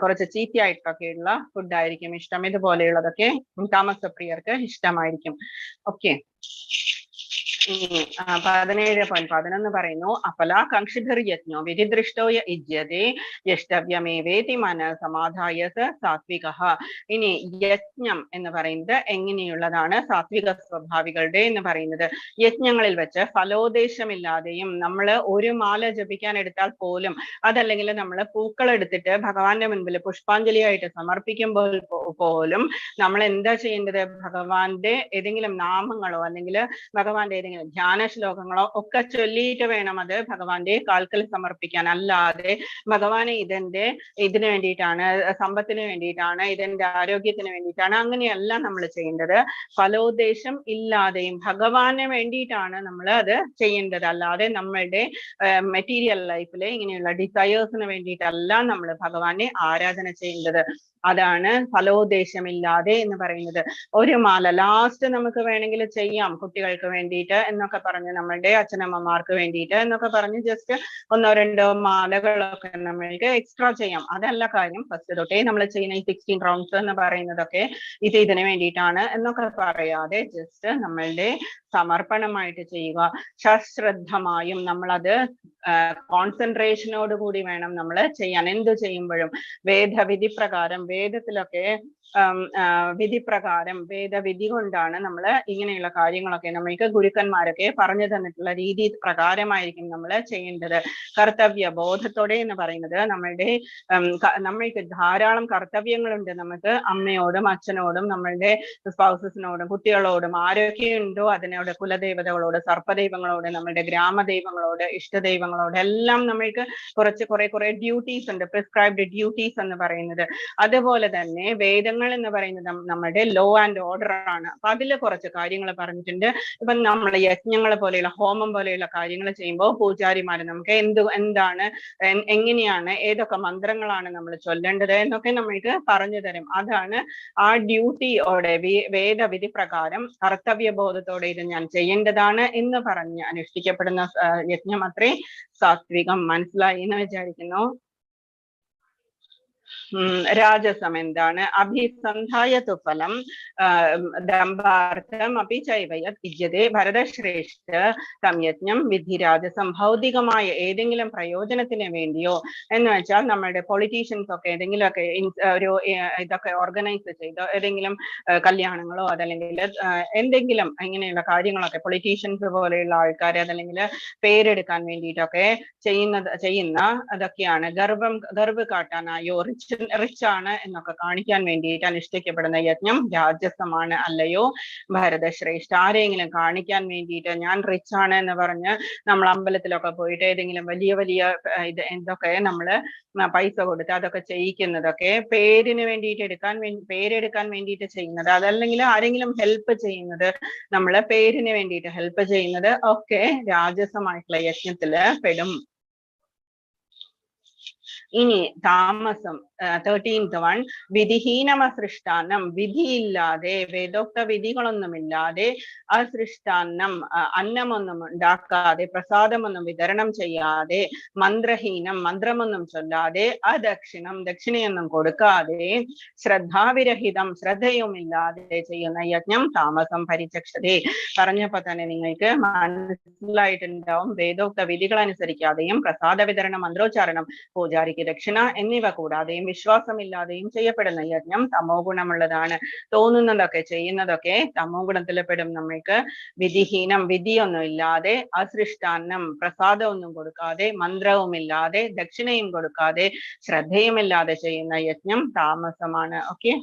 A: കുറച്ച് ചീത്തി ആയിട്ടൊക്കെയുള്ള ഫുഡായിരിക്കും ഇഷ്ടം. ഇതുപോലെയുള്ളതൊക്കെ താമസപ്രിയർക്ക് ഇഷ്ടമായിരിക്കും. ഓക്കെ, 17.11 പറയുന്നു, അഫലാകാംക്ഷിഭിർയജ്ഞോ വിധിദൃഷ്ടോയ യുജ്യതേ യഷ്ടവ്യമേവേതി മനസമാധായ സാത്വികഃ. ഇനി യജ്ഞം എന്ന് പറയുന്നത് എങ്ങനെയുള്ളതാണ് സാത്വിക സ്വഭാവികളുടെ എന്ന് പറയുന്നത്, യജ്ഞങ്ങളിൽ വെച്ച് ഫലോദ്ദേശമില്ലാതെയും നമ്മൾ ഒരു മാല ജപിക്കാൻ എടുത്താൽ പോലും, അതല്ലെങ്കിൽ നമ്മൾ പൂക്കൾ എടുത്തിട്ട് ഭഗവാന്റെ മുൻപിൽ പുഷ്പാഞ്ജലിയായിട്ട് സമർപ്പിക്കുമ്പോൾ പോലും നമ്മൾ എന്താ ചെയ്യേണ്ടത്, ഭഗവാന്റെ ഏതെങ്കിലും നാമങ്ങളോ അല്ലെങ്കിൽ ഭഗവാന്റെ ഏതെങ്കിലും ധ്യാന ശ്ലോകങ്ങളോ ഒക്കെ ചൊല്ലിയിട്ട് വേണം അത് ഭഗവാന്റെ കാൽക്കൽ സമർപ്പിക്കാൻ. അല്ലാതെ ഭഗവാനെ ഇതിന് വേണ്ടിയിട്ടാണ്, സമ്പത്തിന് വേണ്ടിയിട്ടാണ്, ഇതിന്റെ ആരോഗ്യത്തിന് വേണ്ടിയിട്ടാണ്, അങ്ങനെയല്ല നമ്മൾ ചെയ്യേണ്ടത്. ഫലോദ്ദേശം ഇല്ലാതെയും ഭഗവാന് വേണ്ടിയിട്ടാണ് നമ്മൾ അത് ചെയ്യേണ്ടത്. അല്ലാതെ നമ്മളുടെ മെറ്റീരിയൽ ലൈഫിലെ ഇങ്ങനെയുള്ള ഡിസയേഴ്സിന് വേണ്ടിയിട്ടല്ല നമ്മൾ ഭഗവാനെ ആരാധന ചെയ്യേണ്ടത്. അതാണ് ഫലോദ്ദേശമില്ലാതെ എന്ന് പറയുന്നത്. ഒരു മാല ലാസ്റ്റ് നമുക്ക് വേണമെങ്കിൽ ചെയ്യാം, കുട്ടികൾക്ക് വേണ്ടിയിട്ട് എന്നൊക്കെ പറഞ്ഞ്, നമ്മളുടെ അച്ഛനമ്മമാർക്ക് വേണ്ടിയിട്ട് എന്നൊക്കെ പറഞ്ഞ് ജസ്റ്റ് 1-2 മാലകളൊക്കെ നമ്മൾക്ക് എക്സ്ട്രാ ചെയ്യാം. അതല്ല കാര്യം. ഫസ്റ്റ് തൊട്ടേ നമ്മൾ ചെയ്യുന്ന ഈ 16 റൗണ്ട്സ് എന്ന് പറയുന്നതൊക്കെ ഇതിന് വേണ്ടിയിട്ടാണ് എന്നൊക്കെ പറയാതെ ജസ്റ്റ് നമ്മളുടെ സമർപ്പണമായിട്ട് ചെയ്യുക. സശ്രദ്ധമായും നമ്മളത് കോൺസെൻട്രേഷനോട് കൂടി വേണം നമ്മൾ ചെയ്യാൻ. എന്ത് ചെയ്യുമ്പോഴും വേദവിധി പ്രകാരം, വേദത്തിലൊക്കെ വിധിപ്രകാരം വേദവിധി കൊണ്ടാണ് നമ്മൾ ഇങ്ങനെയുള്ള കാര്യങ്ങളൊക്കെ നമ്മൾക്ക് ഗുരുക്കന്മാരൊക്കെ പറഞ്ഞു തന്നിട്ടുള്ള രീതി പ്രകാരമായിരിക്കും നമ്മൾ ചെയ്യേണ്ടത്. കർത്തവ്യ ബോധത്തോടെ എന്ന് പറയുന്നത് നമ്മൾക്ക് ധാരാളം കർത്തവ്യങ്ങളുണ്ട്. നമുക്ക് അമ്മയോടും അച്ഛനോടും നമ്മളുടെ സ്പൗസസിനോടും കുട്ടികളോടും ആരൊക്കെ ഉണ്ടോ അതിനോട്, കുലദേവതകളോട്, സർപ്പദൈവങ്ങളോട്, നമ്മളുടെ ഗ്രാമദൈവങ്ങളോട്, ഇഷ്ടദൈവങ്ങളോട് എല്ലാം നമ്മൾക്ക് കുറെ ഡ്യൂട്ടീസ് ഉണ്ട്, പ്രിസ്ക്രൈബ്ഡ് ഡ്യൂട്ടീസ് എന്ന് പറയുന്നത്. അതുപോലെ തന്നെ വേദങ്ങൾ എന്ന് പറയുന്നത് നമ്മുടെ ലോ ആൻഡ് ഓർഡർ ആണ്. അപ്പൊ അതിൽ കുറച്ച് കാര്യങ്ങൾ പറഞ്ഞിട്ടുണ്ട്. ഇപ്പൊ നമ്മൾ യജ്ഞങ്ങൾ പോലെയുള്ള ഹോമം പോലെയുള്ള കാര്യങ്ങൾ ചെയ്യുമ്പോൾ പൂജാരിമാര് നമുക്ക് എന്താണ്, എങ്ങനെയാണ്, ഏതൊക്കെ മന്ത്രങ്ങളാണ് നമ്മൾ ചൊല്ലേണ്ടത് എന്നൊക്കെ നമ്മൾക്ക് പറഞ്ഞു തരും. അതാണ് ആ ഡ്യൂട്ടിയോടെ വേദവിധി പ്രകാരം കർത്തവ്യബോധത്തോടെ ഇത് ഞാൻ ചെയ്യേണ്ടതാണ് എന്ന് പറഞ്ഞ് അനുഷ്ഠിക്കപ്പെടുന്ന യജ്ഞം അത്രേ സാത്വികം. മനസ്സിലായി എന്ന് വിചാരിക്കുന്നു. രാജസം എന്താണ്? അഭിസന്ധായ തുഫലം ദമ്പാർത്ഥം അപി ചൈവയത് വിദ്യതേ ഭരതശ്രേഷ്ഠ തം യജ്ഞം വിധി രാജസം. ഭൗതികമായ ഏതെങ്കിലും പ്രയോജനത്തിന് വേണ്ടിയോ എന്ന് വെച്ചാൽ നമ്മളുടെ പൊളിറ്റീഷ്യൻസ് ഒക്കെ ഏതെങ്കിലുമൊക്കെ ഒരു ഇതൊക്കെ ഓർഗനൈസ് ചെയ്തോ, ഏതെങ്കിലും കല്യാണങ്ങളോ അതല്ലെങ്കിൽ എന്തെങ്കിലും ഇങ്ങനെയുള്ള കാര്യങ്ങളൊക്കെ പൊളിറ്റീഷ്യൻസ് പോലെയുള്ള ആൾക്കാർ അതല്ലെങ്കിൽ പേരെടുക്കാൻ വേണ്ടിയിട്ടൊക്കെ ചെയ്യുന്ന അതൊക്കെയാണ്. ഗർവ് കാട്ടാനായോ റിച്ച് ആണ് എന്നൊക്കെ കാണിക്കാൻ വേണ്ടിയിട്ട് അനുഷ്ഠിക്കപ്പെടുന്ന യജ്ഞം രാജസമാണ്. അല്ലയോ ഭരതശ്രേഷ്ഠ? ആരെങ്കിലും കാണിക്കാൻ വേണ്ടിയിട്ട് ഞാൻ റിച്ച് ആണ് എന്ന് പറഞ്ഞ് നമ്മൾ അമ്പലത്തിലൊക്കെ പോയിട്ട് ഏതെങ്കിലും വലിയ എന്തൊക്കെ നമ്മള് പൈസ കൊടുത്ത് അതൊക്കെ ചെയ്യിക്കുന്നതൊക്കെ പേരെടുക്കാൻ വേണ്ടിയിട്ട് ചെയ്യുന്നത്, അതല്ലെങ്കിൽ ആരെങ്കിലും ഹെൽപ്പ് ചെയ്യുന്നത്, നമ്മള് പേരിന് വേണ്ടിയിട്ട് ഹെൽപ്പ് ചെയ്യുന്നത് ഒക്കെ രാജസമായിട്ടുള്ള യജ്ഞത്തില് പെടും. ഇനി താമസം 13th one, വിധിഹീനമസൃഷ്ടാന്നം. വിധിയില്ലാതെ, വേദോക്ത വിധികളൊന്നുമില്ലാതെ അസൃഷ്ടാന്നം, അന്നമൊന്നും ഉണ്ടാക്കാതെ, പ്രസാദമൊന്നും വിതരണം ചെയ്യാതെ, മന്ത്രഹീനം, മന്ത്രമൊന്നും ചൊല്ലാതെ, അദക്ഷിണം, ദക്ഷിണയൊന്നും കൊടുക്കാതെ, ശ്രദ്ധാവിരഹിതം, ശ്രദ്ധയുമില്ലാതെ ചെയ്യുന്ന യജ്ഞം താമസം പരിചക്ഷതേ. പറഞ്ഞപ്പോ തന്നെ നിങ്ങൾക്ക് മനസ്സിലായിട്ടുണ്ടാവും. വേദോക്ത വിധികൾ അനുസരിക്കാതെയും പ്രസാദ വിതരണം, മന്ത്രോച്ചാരണം പൂജാരിക്ക് ദേവതയ്ക്ക് ദക്ഷിണ എന്നിവ കൂടാതെയും വിശ്വാസമില്ലാതെയും ചെയ്യപ്പെടുന്ന യജ്ഞം തമോ ഗുണമുള്ളതാണ്. തോന്നുന്നതൊക്കെ ചെയ്യുന്നതൊക്കെ തമോ ഗുണത്തിൽ പെടും. നമ്മൾക്ക് വിധിഹീനം, വിധിയൊന്നും ഇല്ലാതെ, അസൃഷ്ടാന്നം പ്രസാദമൊന്നും കൊടുക്കാതെ, മന്ത്രവുമില്ലാതെ, ദക്ഷിണയും കൊടുക്കാതെ, ശ്രദ്ധയുമില്ലാതെ ചെയ്യുന്ന യജ്ഞം താമസമാണ്. ഓക്കെ.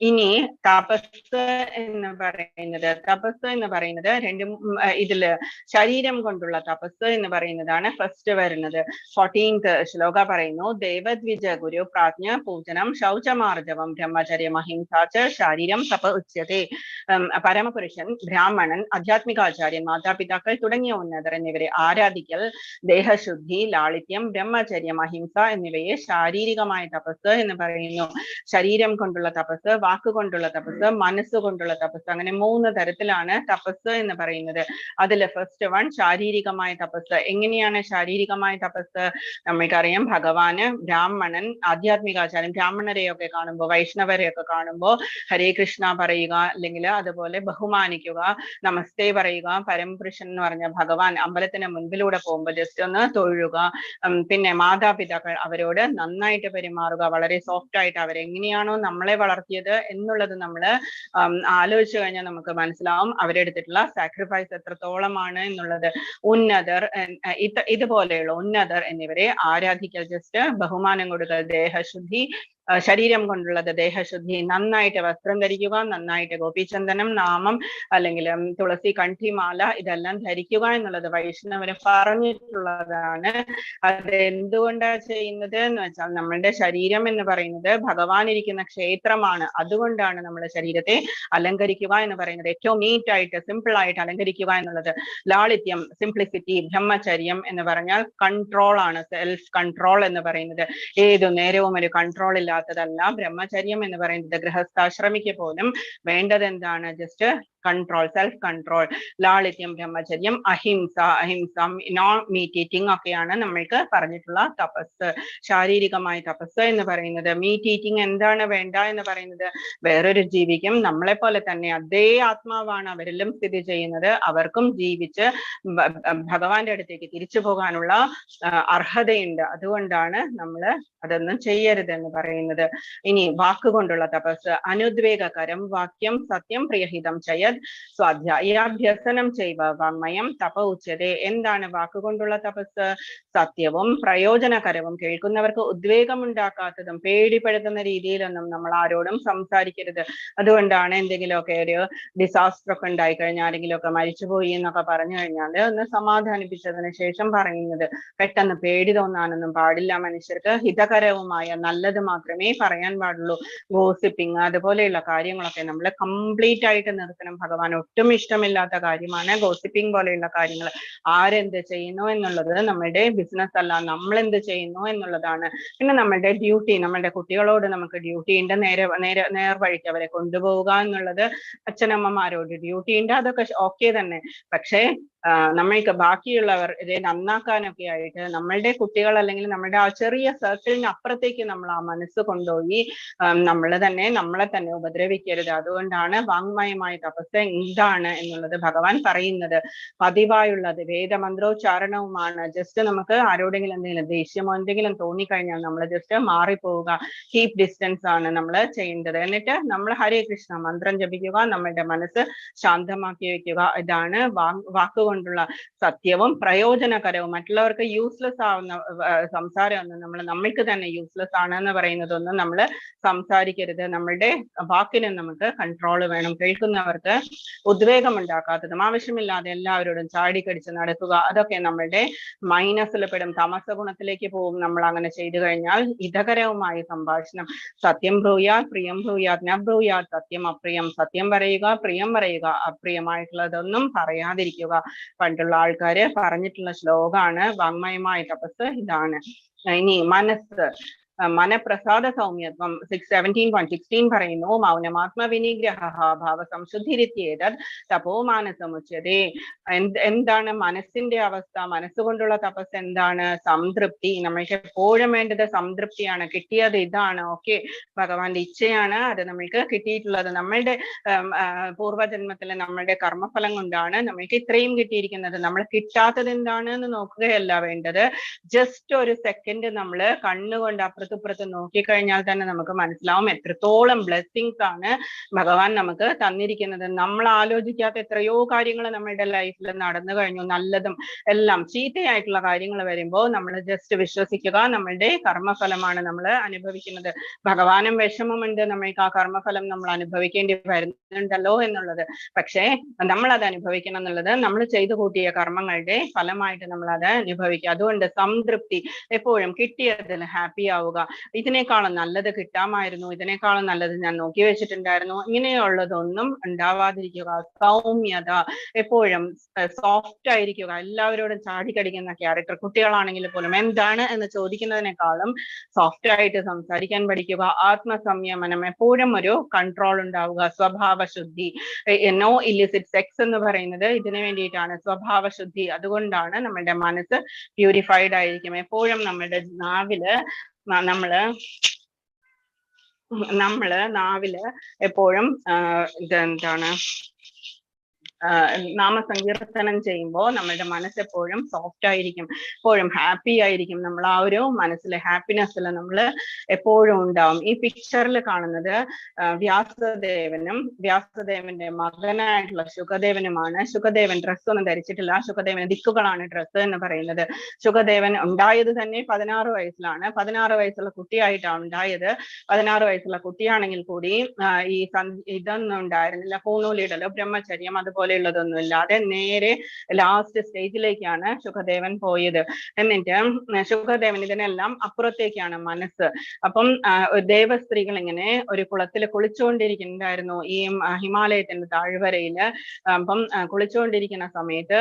A: ഇനി തപസ് എന്ന് പറയുന്നത് രണ്ടും ഇതില് ശരീരം കൊണ്ടുള്ള തപസ് എന്ന് പറയുന്നതാണ് ഫസ്റ്റ് വരുന്നത്. 14th ശ്ലോക പറയുന്നു, ദേവദ്വിജ ഗുരു പ്രാജ്ഞ പൂജനം ശൗചമാർജവം ബ്രഹ്മചര്യം അഹിംസാച ശാരീരം തപ ഉച്യത്തെ. പരമപുരുഷൻ, ബ്രാഹ്മണൻ, ആധ്യാത്മികാചാര്യൻ, മാതാപിതാക്കൾ തുടങ്ങിയ ഉന്നതർ എന്നിവരെ ആരാധിക്കൽ, ദേഹശുദ്ധി, ലാളിത്യം, ബ്രഹ്മചര്യം, അഹിംസ എന്നിവയെ ശാരീരികമായ തപസ് എന്ന് പറയുന്നു. ശരീരം കൊണ്ടുള്ള തപസ്, വാക്കുകൊണ്ടുള്ള തപസ്, മനസ്സുകൊണ്ടുള്ള തപസ്, അങ്ങനെ 3 തരത്തിലാണ് തപസ് എന്ന് പറയുന്നത്. അതിൽ ഫസ്റ്റ് വൺ ശാരീരികമായ തപസ്. എങ്ങനെയാണ് ശാരീരികമായ തപസ്? നമ്മൾക്കറിയാം, ഭഗവാന് ബ്രാഹ്മണൻ, ആധ്യാത്മികാചാര്യൻ, ബ്രാഹ്മണരെയൊക്കെ കാണുമ്പോൾ, വൈഷ്ണവരെയൊക്കെ കാണുമ്പോൾ ഹരേ കൃഷ്ണ പറയുക, അല്ലെങ്കിൽ അതുപോലെ ബഹുമാനിക്കുക, നമസ്തേ പറയുക. പരമപുരുഷൻ എന്ന് പറഞ്ഞ ഭഗവാൻ അമ്പലത്തിന് മുൻപിലൂടെ പോകുമ്പോൾ ജസ്റ്റ് ഒന്ന് തൊഴുക. പിന്നെ മാതാപിതാക്കൾ, അവരോട് നന്നായിട്ട് പെരുമാറുക, വളരെ സോഫ്റ്റ് ആയിട്ട്. അവരെങ്ങനെയാണോ നമ്മളെ വളർത്തിയത് എന്നുള്ളത് നമ്മൾ ആലോചിച്ചു കഴിഞ്ഞാൽ നമുക്ക് മനസ്സിലാവും അവരെ എടുത്തിട്ടുള്ള സാക്രിഫൈസ് എത്രത്തോളമാണ് എന്നുള്ളത്. ഉന്നതർ, ഇതുപോലെയുള്ള ഉന്നതർ എന്നിവരെ ആരാധിക്കൽ, ജസ്റ്റ് ബഹുമാനം കൊടുക്കൽ. ദേഹശുദ്ധി, ശരീരം കൊണ്ടുള്ളത് ദേഹശുദ്ധി, നന്നായിട്ട് വസ്ത്രം ധരിക്കുക, നന്നായിട്ട് ഗോപീചന്ദനം, നാമം അല്ലെങ്കിൽ തുളസി, കണ്ഠിമാല ഇതെല്ലാം ധരിക്കുക എന്നുള്ളത് വൈഷ്ണവര് പറഞ്ഞിട്ടുള്ളതാണ്. അത് എന്തുകൊണ്ടാണ് ചെയ്യുന്നത് എന്ന് വെച്ചാൽ, നമ്മളുടെ ശരീരം എന്ന് പറയുന്നത് ഭഗവാൻ ഇരിക്കുന്ന ക്ഷേത്രമാണ്. അതുകൊണ്ടാണ് നമ്മുടെ ശരീരത്തെ അലങ്കരിക്കുക എന്ന് പറയുന്നത്. ഏറ്റവും നീറ്റ് ആയിട്ട്, സിമ്പിൾ ആയിട്ട് അലങ്കരിക്കുക എന്നുള്ളത്. ലാളിത്യം, സിംപ്ലിസിറ്റി, ബ്രഹ്മചര്യം എന്ന് പറഞ്ഞാൽ കൺട്രോൾ ആണ്. സെൽഫ് കൺട്രോൾ എന്ന് പറയുന്നത് ഏതു നേരവും ഒരു കൺട്രോൾ ഇല്ലാത്തതല്ല. ബ്രഹ്മചര്യം എന്ന് പറയുന്നത് ഗൃഹസ്ഥാശ്രമിക്ക് പോലും വേണ്ടത് എന്താണ്? Just control, self control. ലാളിത്യം, ബ്രഹ്മചര്യം, അഹിംസ, നോൺ മീറ്റ് ഈറ്റിംഗ് ഒക്കെയാണ് നമ്മൾക്ക് പറഞ്ഞിട്ടുള്ള തപസ്. ശാരീരികമായ തപസ് എന്ന് പറയുന്നത്. മീറ്റ് ഈറ്റിംഗ് എന്താണ് വേണ്ട എന്ന് പറയുന്നത്? വേറൊരു ജീവിക്കും നമ്മളെ പോലെ തന്നെ അതേ ആത്മാവാണ് അവരിലും സ്ഥിതി ചെയ്യുന്നത്. അവർക്കും ജീവിച്ച് ഭഗവാന്റെ അടുത്തേക്ക് തിരിച്ചു പോകാനുള്ള അർഹതയുണ്ട്. അതുകൊണ്ടാണ് നമ്മൾ അതൊന്നും ചെയ്യരുത് എന്ന് പറയുന്നത്. ഇനി വാക്കുകൊണ്ടുള്ള തപസ്. അനുദ്വേഗകരം വാക്യം സത്യം പ്രിയഹിതം ചയത് സ്വാധ്യായാഭ്യസനം ചെയ്വ വാങ്മയം തപ ഉച്യതേ. എന്താണ് വാക്കുകൊണ്ടുള്ള തപസ്? സത്യവും പ്രയോജനകരവും, കേൾക്കുന്നവർക്ക് ഉദ്വേഗമുണ്ടാക്കാത്തതും പേടിപ്പെടുത്തുന്ന രീതിയിലൊന്നും നമ്മൾ ആരോടും സംസാരിക്കരുത്. അതുകൊണ്ടാണ് എന്തെങ്കിലുമൊക്കെ ഒരു ഡിസാസ്റ്റർ ഒക്കെ ഉണ്ടായി കഴിഞ്ഞാൽ, ആരെങ്കിലുമൊക്കെ മരിച്ചുപോയി എന്നൊക്കെ പറഞ്ഞു കഴിഞ്ഞാൽ ഒന്ന് സമാധാനിപ്പിച്ചതിന് ശേഷം പറയുന്നത്. പെട്ടെന്ന് പേടി തോന്നാനൊന്നും പാടില്ല. മനുഷ്യർക്ക് ഹിതകരവുമായ നല്ലത് മാത്രമേ പറയാൻ പാടുള്ളൂ. ഗോസിപ്പിംഗ് അതുപോലെയുള്ള കാര്യങ്ങളൊക്കെ നമ്മൾ കംപ്ലീറ്റ് ആയിട്ട് നിർത്തണം. ഭഗവാൻ ഒട്ടും ഇഷ്ടമില്ലാത്ത കാര്യമാണ് ഗോസിപ്പിംഗ് പോലെയുള്ള കാര്യങ്ങൾ. ആരെന്ത് ചെയ്യുന്നു എന്നുള്ളത് നമ്മളുടെ ബിസിനസ് അല്ല, നമ്മൾ എന്ത് ചെയ്യുന്നു എന്നുള്ളതാണ്. പിന്നെ നമ്മളുടെ ഡ്യൂട്ടി, നമ്മളുടെ കുട്ടികളോട് നമുക്ക് ഡ്യൂട്ടി ഉണ്ട്. നേർവഴിക്ക് അവരെ കൊണ്ടുപോവുക എന്നുള്ളത് അച്ഛനമ്മമാരോട് ഡ്യൂട്ടി ഉണ്ട്. അതൊക്കെ ഓക്കെ തന്നെ. പക്ഷേ നമ്മൾക്ക് ബാക്കിയുള്ളവർ ഇത് നന്നാക്കാനൊക്കെ ആയിട്ട് നമ്മളുടെ കുട്ടികൾ അല്ലെങ്കിൽ നമ്മളുടെ ആ ചെറിയ സർക്കിളിന് അപ്പുറത്തേക്ക് നമ്മൾ ആ മനസ്സ് കൊണ്ടുപോയി നമ്മളെ തന്നെ ഉപദ്രവിക്കരുത്. അതുകൊണ്ടാണ് വാങ്മയമായ തപസ് എന്താണ് എന്നുള്ളത് ഭഗവാൻ പറയുന്നത്. പതിവായുള്ളത് വേദമന്ത്രോച്ചാരണവുമാണ്. ജസ്റ്റ് നമുക്ക് ആരോടെങ്കിലും എന്തെങ്കിലും ദേഷ്യമോ എന്തെങ്കിലും തോന്നിക്കഴിഞ്ഞാൽ നമ്മൾ ജസ്റ്റ് മാറിപ്പോവുക. കീപ് ഡിസ്റ്റൻസ് ആണ് നമ്മൾ ചെയ്യേണ്ടത്. എന്നിട്ട് നമ്മൾ ഹരേ കൃഷ്ണ മന്ത്രം ജപിക്കുക, നമ്മളുടെ മനസ്സ് ശാന്തമാക്കി വെക്കുക. ഇതാണ് വാക്കുകൊണ്ടുള്ള സത്യവും പ്രയോജനകരവും. മറ്റുള്ളവർക്ക് യൂസ്ലെസ് ആവുന്ന സംസാരമൊന്നും നമ്മൾക്ക് തന്നെ യൂസ്ലെസ് ആണെന്ന് പറയുന്നതൊന്നും നമ്മൾ സംസാരിക്കരുത്. നമ്മളുടെ വാക്കിന് നമുക്ക് കൺട്രോൾ വേണം. കേൾക്കുന്നവർക്ക് ഉദ്വേഗം ഉണ്ടാക്കാത്തതും, ആവശ്യമില്ലാതെ എല്ലാവരോടും ചാടിക്കടിച്ച് നടക്കുക, അതൊക്കെ നമ്മളുടെ മൈനസിൽ പെടും. താമസ ഗുണത്തിലേക്ക് പോകും നമ്മൾ അങ്ങനെ ചെയ്തു കഴിഞ്ഞാൽ. ഹിതകരവുമായ സംഭാഷണം. സത്യം ബ്രൂയാത് പ്രിയം ബ്രൂയാത് ന ബ്രൂയാത് സത്യം അപ്രിയം. സത്യം പറയുക, പ്രിയം പറയുക, അപ്രിയമായിട്ടുള്ളതൊന്നും പറയാതിരിക്കുക. പണ്ടുള്ള ആൾക്കാര് പറഞ്ഞിട്ടുള്ള ശ്ലോകമാണ് വാങ്മയമായ തപസ് ഇതാണ്. ഇനി മനസ്സ്. മനഃപ്രസാദ സൗമ്യത്വം 17.16 പറയുന്നു മൗനമാത്മവിനിഗ്രഹ ഭാവസംശുദ്ധിരിത്യേതത് തപോമാനസമുച്യതേ. എന്താണ് മനസ്സിന്റെ അവസ്ഥ? മനസ്സുകൊണ്ടുള്ള തപസ് എന്താണ്? സംതൃപ്തി. നമ്മൾക്ക് എപ്പോഴും വേണ്ടത് സംതൃപ്തിയാണ്. കിട്ടിയത് ഇതാണ്, ഓക്കെ, ഭഗവാന്റെ ഇച്ഛയാണ് അത് നമ്മൾക്ക് കിട്ടിയിട്ടുള്ളത്. നമ്മളുടെ പൂർവ്വജന്മത്തിലെ നമ്മളുടെ കർമ്മഫലം കൊണ്ടാണ് നമ്മൾക്ക് ഇത്രയും കിട്ടിയിരിക്കുന്നത്. നമ്മൾ കിട്ടാത്തത് എന്താണ് എന്ന് നോക്കുകയല്ല വേണ്ടത്. ജസ്റ്റ് ഒരു സെക്കൻഡ് നമ്മൾ കണ്ണുകൊണ്ട് അപ്പുറത്തുപ്പുറത്ത് നോക്കിക്കഴിഞ്ഞാൽ തന്നെ നമുക്ക് മനസ്സിലാവും എത്രത്തോളം ബ്ലെസ്സിങ്സ് ആണ് ഭഗവാൻ നമുക്ക് തന്നിരിക്കുന്നത്. നമ്മൾ ആലോചിക്കാത്ത എത്രയോ കാര്യങ്ങൾ നമ്മളുടെ ലൈഫിൽ നടന്നു കഴിഞ്ഞു. നല്ലതും എല്ലാം ചീത്തയായിട്ടുള്ള കാര്യങ്ങൾ വരുമ്പോൾ നമ്മൾ ജസ്റ്റ് വിശ്വസിക്കുക നമ്മളുടെ കർമ്മഫലമാണ് നമ്മൾ അനുഭവിക്കുന്നത്. ഭഗവാനും വിഷമമുണ്ട് നമ്മൾക്ക് ആ കർമ്മഫലം നമ്മൾ അനുഭവിക്കേണ്ടി വരുന്നുണ്ടല്ലോ എന്നുള്ളത്. പക്ഷേ നമ്മൾ അത് അനുഭവിക്കണം എന്നുള്ളത് നമ്മൾ ചെയ്തു കൂട്ടിയ കർമ്മങ്ങളുടെ ഫലമായിട്ട് നമ്മൾ അത് അനുഭവിക്കുക. അതുകൊണ്ട് സംതൃപ്തി, എപ്പോഴും കിട്ടിയതിൽ ഹാപ്പി ആവുക. ഇതിനേക്കാളും നല്ലത് കിട്ടാമായിരുന്നു, ഇതിനേക്കാളും നല്ലത് ഞാൻ നോക്കി വെച്ചിട്ടുണ്ടായിരുന്നു, ഇങ്ങനെയുള്ളതൊന്നും ഉണ്ടാവാതിരിക്കുക. സൗമ്യത, എപ്പോഴും സോഫ്റ്റ് ആയിരിക്കുക. എല്ലാവരോടും ചാടിക്കടിക്കുന്ന ക്യാരക്ടർ. കുട്ടികളാണെങ്കിൽ പോലും എന്താണ് എന്ന് ചോദിക്കുന്നതിനേക്കാളും സോഫ്റ്റ് ആയിട്ട് സംസാരിക്കാൻ പഠിക്കുക. ആത്മസംയമനം, എപ്പോഴും ഒരു കൺട്രോൾ ഉണ്ടാവുക. സ്വഭാവശുദ്ധി, നോ ഇല്ലിസിറ്റ് സെക്സ് എന്ന് പറയുന്നത് ഇതിനു വേണ്ടിയിട്ടാണ്, സ്വഭാവശുദ്ധി. അതുകൊണ്ടാണ് നമ്മളുടെ മനസ്സ് പ്യൂരിഫൈഡ് ആയിരിക്കും. എപ്പോഴും നമ്മുടെ നാവില് നാവില് എപ്പോഴും ഇതെന്താണ് നാമസങ്കീർത്തനം ചെയ്യുമ്പോൾ നമ്മളുടെ മനസ്സെപ്പോഴും സോഫ്റ്റ് ആയിരിക്കും, എപ്പോഴും ഹാപ്പി ആയിരിക്കും. നമ്മൾ ആ ഒരു മനസ്സിലെ ഹാപ്പിനെസ്സിൽ നമ്മൾ എപ്പോഴും ഉണ്ടാവും. ഈ പിക്ചറിൽ കാണുന്നത് വ്യാസദേവനും വ്യാസദേവന്റെ മകനായിട്ടുള്ള ശുകദേവനുമാണ്. ശുകദേവൻ ഡ്രസ്സ് ഒന്നും ധരിച്ചിട്ടില്ല. ശുകദേവന് ദിക്കുകളാണ് ഡ്രസ്സ് എന്ന് പറയുന്നത്. ശുകദേവൻ ഉണ്ടായത് തന്നെ 16 വയസ്സിലാണ്. 16 വയസ്സുള്ള കുട്ടിയായിട്ടാണ് ഉണ്ടായത്. 16 വയസ്സുള്ള കുട്ടിയാണെങ്കിൽ കൂടി ഈ ഇതൊന്നും ഉണ്ടായിരുന്നില്ല, പൂണൂലിടലോ ബ്രഹ്മചര്യം അതുപോലെ ഉള്ളതൊന്നും ഇല്ലാതെ നേരെ ലാസ്റ്റ് സ്റ്റേജിലേക്കാണ് ശുകദേവൻ പോയത്. എന്നിട്ട് ശുകദേവൻ ഇതിനെല്ലാം അപ്പുറത്തേക്കാണ് മനസ്സ്. അപ്പം ദേവസ്ത്രീകൾ ഇങ്ങനെ ഒരു കുളത്തിൽ കുളിച്ചുകൊണ്ടിരിക്കുന്നുണ്ടായിരുന്നു ഈ ഹിമാലയത്തിന്റെ താഴ്വരയില്. അപ്പം കുളിച്ചുകൊണ്ടിരിക്കുന്ന സമയത്ത്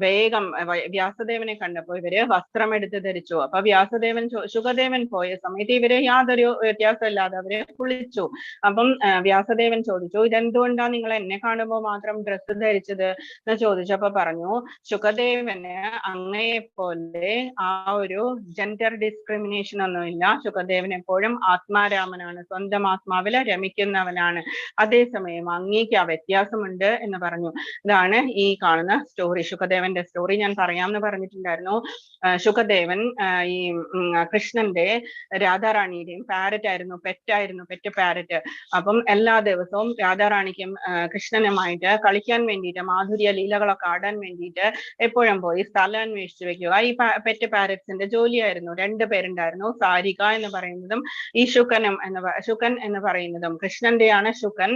A: വേഗം വ്യാസദേവനെ കണ്ടപ്പോൾ ഇവര് വസ്ത്രം എടുത്ത് ധരിച്ചു. അപ്പൊ ശുകദേവൻ പോയ സമയത്ത് ഇവര് യാതൊരു വ്യത്യാസമില്ലാതെ അവര് കുളിച്ചു. അപ്പം വ്യാസദേവൻ ചോദിച്ചു, ഇതെന്തുകൊണ്ടാ നിങ്ങൾ എന്നെ കാണുമ്പോൾ മാത്രം ഡ്രസ്സ് ധരിച്ചത് എന്ന് ചോദിച്ചപ്പോ പറഞ്ഞു, ശുകദേവന് അങ്ങയെ പോലെ ആ ഒരു ജെൻഡർ ഡിസ്ക്രിമിനേഷൻ ഒന്നുമില്ല. ശുകദേവൻ എപ്പോഴും ആത്മാരാമനാണ്, സ്വന്തം ആത്മാവില് രമിക്കുന്നവനാണ്. അതേസമയം അങ്ങേക്ക് ആ വ്യത്യാസമുണ്ട് എന്ന് പറഞ്ഞു. ഇതാണ് ഈ കാണുന്ന സ്റ്റോറി, ശുകദേവന്റെ സ്റ്റോറി. ഞാൻ പറയാമെന്ന് പറഞ്ഞിട്ടുണ്ടായിരുന്നു. ശുകദേവൻ ഈ കൃഷ്ണന്റെ രാധാറാണിയുടെയും പാരറ്റ് ആയിരുന്നു, പെറ്റ് പാരറ്റ്. അപ്പം എല്ലാ ദിവസവും രാധാറാണിക്കും കൃഷ്ണനുമായിട്ട് കളിക്കാൻ വേണ്ടിയിട്ട്, മാധുര്യ ലീലകളൊക്കെ ആടാൻ വേണ്ടിയിട്ട് എപ്പോഴും പോയി സ്ഥലം അന്വേഷിച്ചു വെക്കുക. ഈ പെറ്റ് പാരറ്റ്സിന്റെ ജോലിയായിരുന്നു. 2 പേരുണ്ടായിരുന്നു, സാരിക എന്ന് പറയുന്നതും ഈ ശുകൻ എന്ന് പറയുന്നതും. കൃഷ്ണന്റെയാണ് ശുകൻ,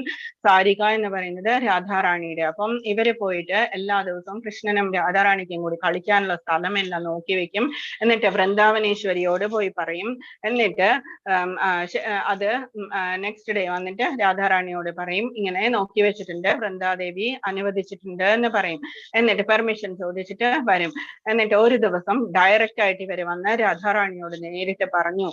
A: സാരിക എന്ന് പറയുന്നത് രാധാറാണിയുടെ. അപ്പം ഇവര് പോയിട്ട് എല്ലാ ദിവസവും കൃഷ്ണനും രാധാറാണിക്കും കൂടി കളിക്കാനുള്ള സ്ഥലമെല്ലാം നോക്കി വെക്കും. എന്നിട്ട് വൃന്ദാവനേശ്വരിയോട് പോയി പറയും. എന്നിട്ട് അത് നെക്സ്റ്റ് ഡേ വന്നിട്ട് രാധാറാണിയോട് പറയും, ഇങ്ങനെ നോക്കി വെച്ചിട്ടുണ്ട്, വൃന്ദാദേവി അനുവദിച്ചിട്ടുണ്ട് എന്ന് പറയും. എന്നിട്ട് പെർമിഷൻ ചോദിച്ചിട്ട് വരും. എന്നിട്ട് ഒരു ദിവസം ഡയറക്റ്റ് ആയിട്ട് ഇവര് വന്ന് രാധാറാണിയോട് നേരിട്ട് പറഞ്ഞു,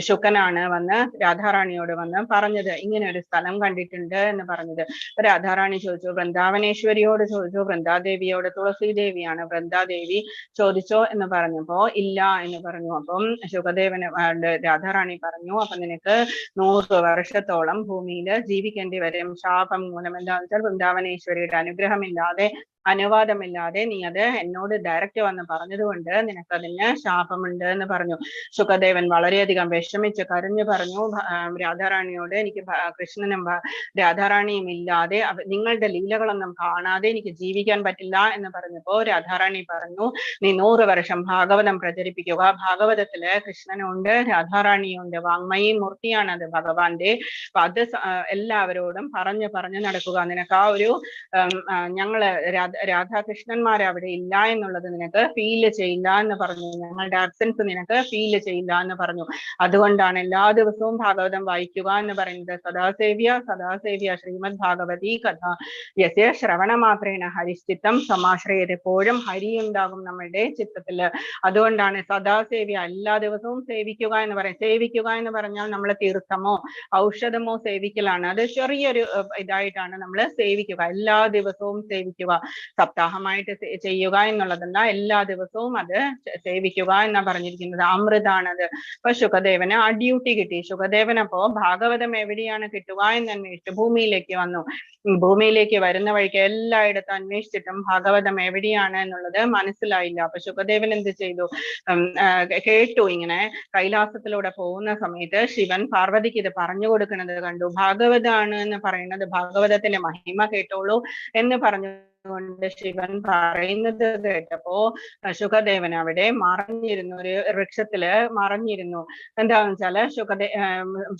A: ശുകനാണ് വന്ന് രാധാറാണിയോട് വന്ന് പറഞ്ഞത്, ഇങ്ങനെ ഒരു സ്ഥലം കണ്ടിട്ടുണ്ട് എന്ന് പറഞ്ഞത്. രാധാറാണി ചോദിച്ചു, വൃന്ദാവനേശ്വരിയോട് ചോദിച്ചു, വൃന്ദാദേവിയോട്, തുളസി ദേവിയാണ് വൃന്ദാദേവി, ചോദിച്ചോ എന്ന് പറഞ്ഞപ്പോ ഇല്ല എന്ന് പറഞ്ഞു. അപ്പം ശുകദേവന് രാധാറാണി പറഞ്ഞു, അപ്പൊ നിനക്ക് 100 വർഷത്തോളം ഭൂമിയിൽ ജീവിക്കേണ്ടി വരും, ശാപം മൂലം. എന്താണെന്ന് വെച്ചാൽ വൃന്ദാവനേശ്വരിയുടെ അനുഗ്രഹമില്ലാതെ, അനുവാദമില്ലാതെ നീ അത് എന്നോട് ഡയറക്റ്റ് വന്ന് പറഞ്ഞതുകൊണ്ട് നിനക്കതിന് ശാപമുണ്ട് എന്ന് പറഞ്ഞു. ശുകദേവൻ വളരെയധികം വിഷമിച്ച് കരഞ്ഞു പറഞ്ഞു രാധാറാണിയോട്, എനിക്ക് കൃഷ്ണനും രാധാറാണിയും ഇല്ലാതെ നിങ്ങളുടെ ലീലകളൊന്നും കാണാതെ എനിക്ക് ജീവിക്കാൻ പറ്റില്ല എന്ന് പറഞ്ഞപ്പോ രാധാറാണി പറഞ്ഞു, നീ 100 വർഷം ഭാഗവതം പ്രചരിപ്പിക്കുക. ഭാഗവതത്തില് കൃഷ്ണനുണ്ട്, രാധാറാണിയുണ്ട്, വാങ്മയി മൂർത്തിയാണ് അത് ഭഗവാന്റെ. അപ്പൊ അത് എല്ലാവരോടും പറഞ്ഞു നടക്കുക. നിനക്ക് ആ ഒരു ഞങ്ങള് രാധാകൃഷ്ണന്മാർ അവിടെ ഇല്ല എന്നുള്ളത് നിനക്ക് ഫീൽ ചെയ്യില്ല എന്ന് പറഞ്ഞു. ഞങ്ങളുടെ ആബ്സെൻസ് നിനക്ക് ഫീൽ ചെയ്യില്ല എന്ന് പറഞ്ഞു. അതുകൊണ്ടാണ് എല്ലാ ദിവസവും ഭാഗവതം വായിക്കുക എന്ന് പറയുന്നത്. സദാസേവ്യ ശ്രീമദ് ഭാഗവതി കഥ യസ്യ ശ്രവണ മാത്രേണ ഹരിശ്ചിത്തം സമാശ്രയത്. എപ്പോഴും ഹരി ഉണ്ടാകും നമ്മളുടെ ചിത്തത്തില്. അതുകൊണ്ടാണ് സദാസേവ്യ, എല്ലാ ദിവസവും സേവിക്കുക എന്ന് പറയും. സേവിക്കുക എന്ന് പറഞ്ഞാൽ നമ്മൾ തീർത്ഥമോ ഔഷധമോ സേവിക്കലാണ്. അത് ചെറിയൊരു ഇതായിട്ടാണ് നമ്മൾ സേവിക്കുക. എല്ലാ ദിവസവും സേവിക്കുക, സപ്താഹമായിട്ട് ചെയ്യുക എന്നുള്ളതല്ല, എല്ലാ ദിവസവും അത് സേവിക്കുക എന്നാ പറഞ്ഞിരിക്കുന്നത്. അമൃതാണത്. അപ്പൊ ശുകദേവന് ആ ഡ്യൂട്ടി കിട്ടി. ശുകദേവൻ അപ്പോ ഭാഗവതം എവിടെയാണ് കിട്ടുക എന്ന് അന്വേഷിച്ചു ഭൂമിയിലേക്ക് വന്നു. ഭൂമിയിലേക്ക് വരുന്ന വഴിക്ക് എല്ലായിടത്തും അന്വേഷിച്ചിട്ടും ഭാഗവതം എവിടെയാണ് എന്നുള്ളത് മനസ്സിലായില്ല. അപ്പൊ ശുകദേവൻ എന്ത് ചെയ്തു? കേട്ടു, ഇങ്ങനെ കൈലാസത്തിലൂടെ പോകുന്ന സമയത്ത് ശിവൻ പാർവതിക്ക് ഇത് പറഞ്ഞു കൊടുക്കുന്നത് കണ്ടു. ഭാഗവതാണ് എന്ന് പറയുന്നത്, ഭാഗവതത്തിന്റെ മഹിമ കേട്ടോളൂ എന്ന് പറഞ്ഞു കൊണ്ട് ശിവൻ പറയുന്നത് കേട്ടപ്പോ ശുകദേവൻ അവിടെ മറഞ്ഞിരുന്നു, ഒരു വൃക്ഷത്തില് മറഞ്ഞിരുന്നു. എന്താന്ന് വെച്ചാല്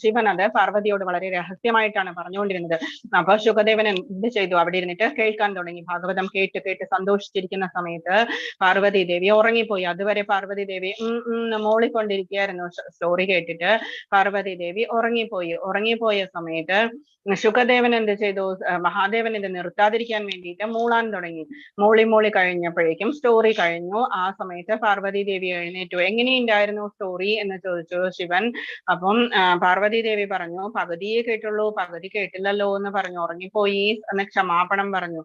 A: ശിവൻ അത് പാർവതിയോട് വളരെ രഹസ്യമായിട്ടാണ് പറഞ്ഞുകൊണ്ടിരുന്നത്. അപ്പൊ ശുകദേവൻ എന്ത് ചെയ്തു? അവിടെ ഇരുന്നിട്ട് കേൾക്കാൻ തുടങ്ങി. ഭാഗവതം കേട്ട് കേട്ട് സന്തോഷിച്ചിരിക്കുന്ന സമയത്ത് പാർവതി ദേവി ഉറങ്ങിപ്പോയി. അതുവരെ പാർവതി ദേവി മോളിക്കൊണ്ടിരിക്കുകയായിരുന്നു. സ്റ്റോറി കേട്ടിട്ട് പാർവതി ദേവി ഉറങ്ങിപ്പോയ സമയത്ത് ശുകദേവൻ എന്ത് ചെയ്തു? മഹാദേവൻ ഇത് നിർത്താതിരിക്കാൻ വേണ്ടിയിട്ട് മൂളാൻ തുടങ്ങി. മൂളി കഴിഞ്ഞപ്പോഴേക്കും സ്റ്റോറി കഴിഞ്ഞു. ആ സമയത്ത് പാർവതി ദേവി എഴുന്നേറ്റു. എങ്ങനെയുണ്ടായിരുന്നു സ്റ്റോറി എന്ന് ചോദിച്ചു ശിവൻ. അപ്പം പാർവതി ദേവി പറഞ്ഞു, പകുതിയെ കേട്ടുള്ളൂ, പകുതി കേട്ടില്ലല്ലോ എന്ന് പറഞ്ഞു. ഉറങ്ങിപ്പോയി എന്ന് ക്ഷമാപണം പറഞ്ഞു.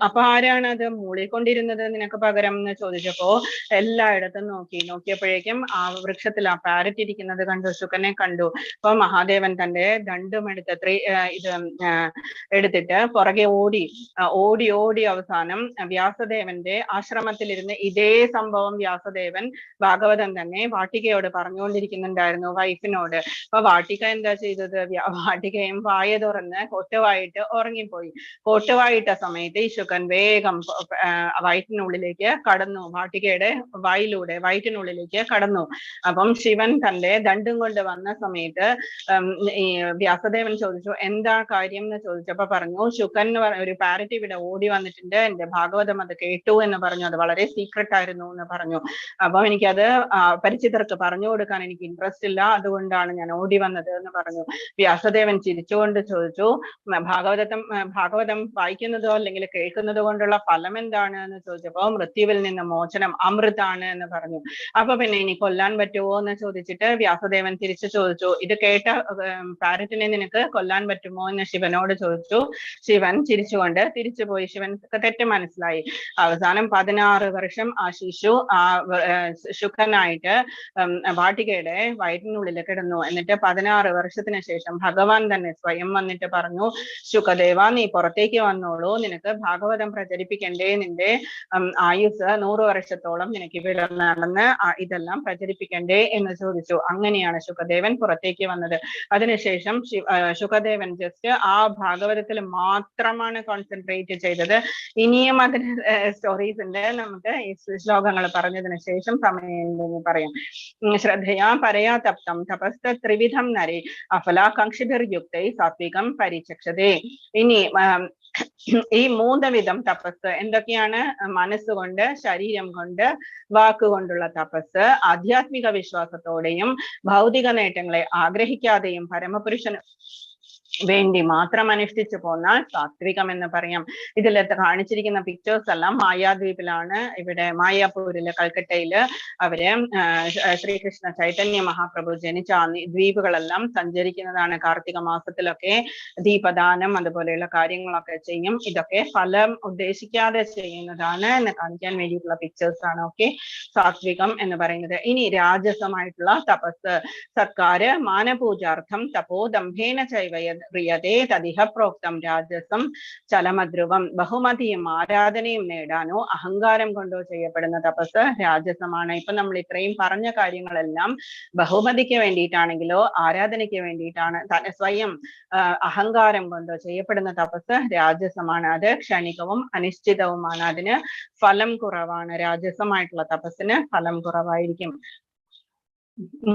A: അപ്പൊ ആരാണ് അത് മൂളിക്കൊണ്ടിരുന്നത് നിനക്ക് പകരം എന്ന് ചോദിച്ചപ്പോ എല്ലായിടത്തും നോക്കിയപ്പോഴേക്കും ആ വൃക്ഷത്തിൽ ആ പാരറ്റ് ഇരിക്കുന്നത് കണ്ടു. ശുകനെ കണ്ടു. അപ്പൊ മഹാദേവൻ തന്റെ ദണ്ഡുമെടുത്ത് ഇത് എടുത്തിട്ട് പുറകെ ഓടി അവസാനം വ്യാസദേവന്റെ ആശ്രമത്തിലിരുന്ന് ഇതേ സംഭവം വ്യാസദേവൻ ഭാഗവതം തന്നെ വാട്ടികയോട് പറഞ്ഞുകൊണ്ടിരിക്കുന്നുണ്ടായിരുന്നു, വൈഫിനോട്. അപ്പൊ വാട്ടിക എന്താ ചെയ്തത്? വാട്ടികയും വായ തുറന്ന് കൊട്ടുവായിട്ട് ഉറങ്ങിപ്പോയി. കൊട്ടുവായിട്ട സമയത്ത് ഈ ശുകൻ വേഗം വയറ്റിനുള്ളിലേക്ക് കടന്നു. വാട്ടികയുടെ വയറ്റിനുള്ളിലേക്ക് കടന്നു. അപ്പം ശിവൻ തന്റെ ദണ്ടും കൊണ്ട് വന്ന സമയത്ത് ഈ വ്യാസദേവൻ ചോദിച്ചു, എന്താ കാര്യം എന്ന് ചോദിച്ചപ്പോ പറഞ്ഞു, ശുകൻ ഒരു പാരറ്റ് ഇവിടെ ഓടി വന്നിട്ടുണ്ട്, എന്റെ ഭാഗവതം അത് കേട്ടു എന്ന് പറഞ്ഞു. അത് വളരെ സീക്രട്ട് ആയിരുന്നു എന്ന് പറഞ്ഞു. അപ്പൊ എനിക്കത് പരിചിതർക്ക് പറഞ്ഞു കൊടുക്കാൻ എനിക്ക് ഇൻട്രസ്റ്റ് ഇല്ല, അതുകൊണ്ടാണ് ഞാൻ ഓടി വന്നത് എന്ന് പറഞ്ഞു. വ്യാസദേവൻ ചിരിച്ചുകൊണ്ട് ചോദിച്ചു, ഭാഗവതം വായിക്കുന്നതോ അല്ലെങ്കിൽ കേൾക്കുന്നതോ കൊണ്ടുള്ള ഫലം എന്താണ് എന്ന് ചോദിച്ചപ്പോ മൃത്യുവിൽ നിന്ന് മോചനം, അമൃതാണ് എന്ന് പറഞ്ഞു. അപ്പൊ പിന്നെ ഇനി കൊല്ലാൻ പറ്റുമോ എന്ന് ചോദിച്ചിട്ട് വ്യാസദേവൻ തിരിച്ചു ചോദിച്ചു, ഇത് കേട്ട പാരറ്റിനെ നിനക്ക് കൊല്ലാൻ പറ്റുമോ എന്ന് ശിവനോട് ചോദിച്ചു. ശിവൻ ചിരിച്ചുകൊണ്ട് തിരിച്ചുപോയി. ശിവൻ തെറ്റ് മനസ്സിലായി. അവസാനം 16 വർഷം ആ ശിശു ശുകനായിട്ട് വാട്ടികയുടെ വയറ്റിനുള്ളിൽ കിടന്നു. എന്നിട്ട് 16 വർഷത്തിന് ശേഷം ഭഗവാൻ തന്നെ സ്വയം വന്നിട്ട് പറഞ്ഞു, ശുകദേവ നീ പുറത്തേക്ക് വന്നോളൂ, നിനക്ക് ഭാഗവതം പ്രചരിപ്പിക്കണ്ടേ, നിന്റെ ആയുസ് 100 വർഷത്തോളം നിനക്ക് ഇവിടെ നടന്ന് ഇതെല്ലാം പ്രചരിപ്പിക്കണ്ടേ എന്ന് ചോദിച്ചു. അങ്ങനെയാണ് ശുകദേവൻ പുറത്തേക്ക് വന്നത്. അതിനുശേഷം ശുകദേവൻ ജസ്റ്റ് ആ ഭാഗവതത്തിൽ മാത്രമാണ് കോൺസെൻട്രേറ്റ് ചെയ്തത്. ഇനിയും അതിന് സ്റ്റോറീസ് ഉണ്ട്, നമുക്ക് ഈ ശ്ലോകങ്ങൾ പറഞ്ഞതിന് ശേഷം സമയം പറയാം. ശ്രദ്ധയാ പരയാ തപ്തം തപസ്ത ത്രിവിധം നരേ അഫലാകാംക്ഷിഭിർയുക്തൈ സാത്വികം പരിചക്ഷതേ. ഇനി ഈ 3 വിധം തപസ് എന്തൊക്കെയാണ്? മനസ്സുകൊണ്ട്, ശരീരം കൊണ്ട്, വാക്കുകൊണ്ടുള്ള തപസ്, ആധ്യാത്മിക വിശ്വാസത്തോടെയും ഭൗതിക നേട്ടങ്ങളെ ആഗ്രഹിക്കാതെയും പരമപുരുഷന് വേണ്ടി മാത്രം അനുഷ്ഠിച്ചു പോന്നാൽ സാത്വികം എന്ന് പറയാം. ഇതിൽ കാണിച്ചിരിക്കുന്ന പിക്ചേഴ്സ് എല്ലാം മായാദ്വീപിലാണ്. ഇവിടെ മായാപൂരില്, കൽക്കട്ടയില് അവര് ശ്രീകൃഷ്ണ ചൈതന്യ മഹാപ്രഭു ജനിച്ച ദ്വീപുകളെല്ലാം സഞ്ചരിക്കുന്നതാണ്. കാർത്തിക മാസത്തിലൊക്കെ ദീപദാനം അതുപോലെയുള്ള കാര്യങ്ങളൊക്കെ ചെയ്യും. ഇതൊക്കെ ഫലം ഉദ്ദേശിക്കാതെ ചെയ്യുന്നതാണ് എന്ന് കാണിക്കാൻ വേണ്ടിയിട്ടുള്ള പിക്ചേഴ്സ് ആണ്. ഓക്കെ, സാത്വികം എന്ന് പറയുന്നത്. ഇനി രാജസമായിട്ടുള്ള തപസ്, സത്കാര് മാനപൂജാർത്ഥം തപോദംഭേന ചൈവ പ്രിയതേ തദിഹ പ്രോക്തം രാജസം ചലമധ്രുവം. ബഹുമതിയും ആരാധനയും നേടാനോ അഹങ്കാരം കൊണ്ടോ ചെയ്യപ്പെടുന്ന തപസ് രാജസമാണ്. ഇപ്പൊ നമ്മൾ ഇത്രയും പറഞ്ഞ കാര്യങ്ങളെല്ലാം ബഹുമതിക്ക് വേണ്ടിയിട്ടാണെങ്കിലോ ആരാധനയ്ക്ക് വേണ്ടിയിട്ടാണ്, സ്വയം അഹങ്കാരം കൊണ്ടോ ചെയ്യപ്പെടുന്ന തപസ് രാജസമാണ്. അത് ക്ഷണികവും അനിശ്ചിതവുമാണ്. അതിന് ഫലം കുറവാണ്. രാജസമായിട്ടുള്ള തപസ്സിന് ഫലം കുറവായിരിക്കും.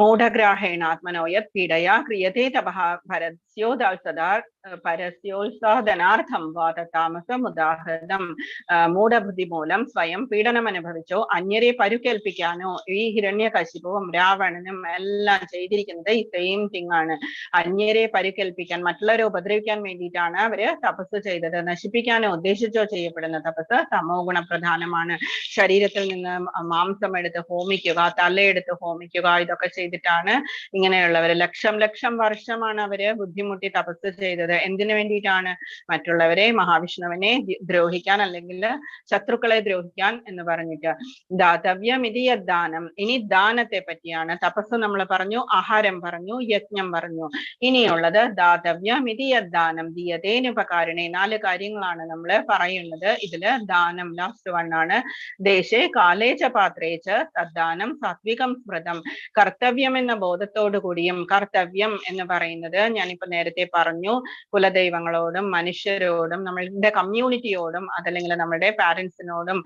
A: മൂഢഗ്രാഹേണ ആത്മനോ യത് പീഡയാ ക്രിയതേ തപഃ ഭരസ്യ പരസ്യോത്സാഹനാർത്ഥം വാത താമസമുദാഹൃതം. മൂഢബുദ്ധി മൂലം സ്വയം പീഡനം അനുഭവിച്ചോ അന്യരെ പരുക്കേൽപ്പിക്കാനോ ഈ ഹിരണ്യകശിപുവും രാവണനും എല്ലാം ചെയ്തിരിക്കുന്നത് ഈ സെയിം തിങ് ആണ്. അന്യരെ പരുക്കേൽപ്പിക്കാൻ, മറ്റുള്ളവരെ ഉപദ്രവിക്കാൻ വേണ്ടിയിട്ടാണ് അവര് തപസ് ചെയ്തത്. നശിപ്പിക്കാനോ ഉദ്ദേശിച്ചോ ചെയ്യപ്പെടുന്ന തപസ് തമോ ഗുണപ്രധാനമാണ്. ശരീരത്തിൽ നിന്ന് മാംസം എടുത്ത് ഹോമിക്കുക, തലയെടുത്ത് ഹോമിക്കുക, ഇതൊക്കെ ചെയ്തിട്ടാണ് ഇങ്ങനെയുള്ളവര് ലക്ഷം വർഷമാണ് അവര് ബുദ്ധിമുട്ടി തപസ് ചെയ്തത്. എന്തിനു വേണ്ടിയിട്ടാണ്? മറ്റുള്ളവരെ, മഹാവിഷ്ണുവിനെ ദ്രോഹിക്കാൻ, അല്ലെങ്കിൽ ശത്രുക്കളെ ദ്രോഹിക്കാൻ എന്ന് പറഞ്ഞിട്ട്. ദാതവ്യം ഇതി യദ്ദാനം. ഇനി ദാനത്തെ പറ്റിയാണ്. തപസ് നമ്മൾ പറഞ്ഞു, ആഹാരം പറഞ്ഞു, യജ്ഞം പറഞ്ഞു. ഇനിയുള്ളത് ദാതവ്യം ഇതി യദ്ദാനം ദീയതേനുപകാരിണി. 4 കാര്യങ്ങളാണ് നമ്മൾ പറയുന്നത്. ഇതില് ദാനം ലാസ്റ്റ് വൺ ആണ്. ദേശേ കാലേച പാത്രേച്ച തദ്ദാനം സാത്വികം സ്മൃതം. കർത്തവ്യം എന്ന ബോധത്തോടു കൂടിയും, കർത്തവ്യം എന്ന് പറയുന്നത് ഞാനിപ്പോ നേരത്തെ പറഞ്ഞു, കുലദൈവങ്ങളോടും മനുഷ്യരോടും നമ്മളുടെ കമ്മ്യൂണിറ്റിയോടും അതല്ലെങ്കിൽ നമ്മുടെ പാരന്റ്സിനോടും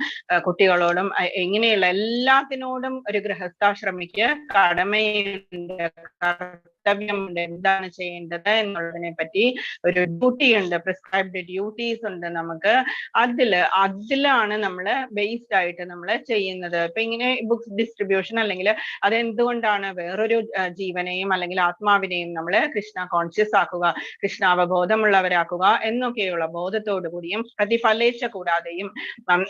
A: കുട്ടികളോടും ഇങ്ങനെയുള്ള എല്ലാത്തിനോടും ഒരു ഗൃഹസ്ഥാശ്രമിക്ക് കടമയുണ്ട്, കർത്തവ്യമുണ്ട്. എന്താണ് ചെയ്യേണ്ടത് എന്നുള്ളതിനെ പറ്റി ഒരു ഡ്യൂട്ടി ഉണ്ട്, പ്രിസ്ക്രൈബ്ഡ് ഡ്യൂട്ടീസ് ഉണ്ട് നമുക്ക്. അതിലാണ് നമ്മൾ ബേസ്ഡ് ആയിട്ട് നമ്മൾ ചെയ്യുന്നത്. ഇപ്പൊ ഇങ്ങനെ ബുക്സ് ഡിസ്ട്രിബ്യൂഷൻ അല്ലെങ്കിൽ അതെന്തുകൊണ്ടാണ് വേറൊരു ജീവനെയും അല്ലെങ്കിൽ ആത്മാവിനെയും നമ്മൾ കൃഷ്ണ കോൺഷ്യസ് ആക്കുക, കൃഷ്ണ അവബോധമുള്ളവരാക്കുക എന്നൊക്കെയുള്ള ബോധത്തോടു കൂടിയും പ്രതിഫലേച്ഛ കൂടാതെയും.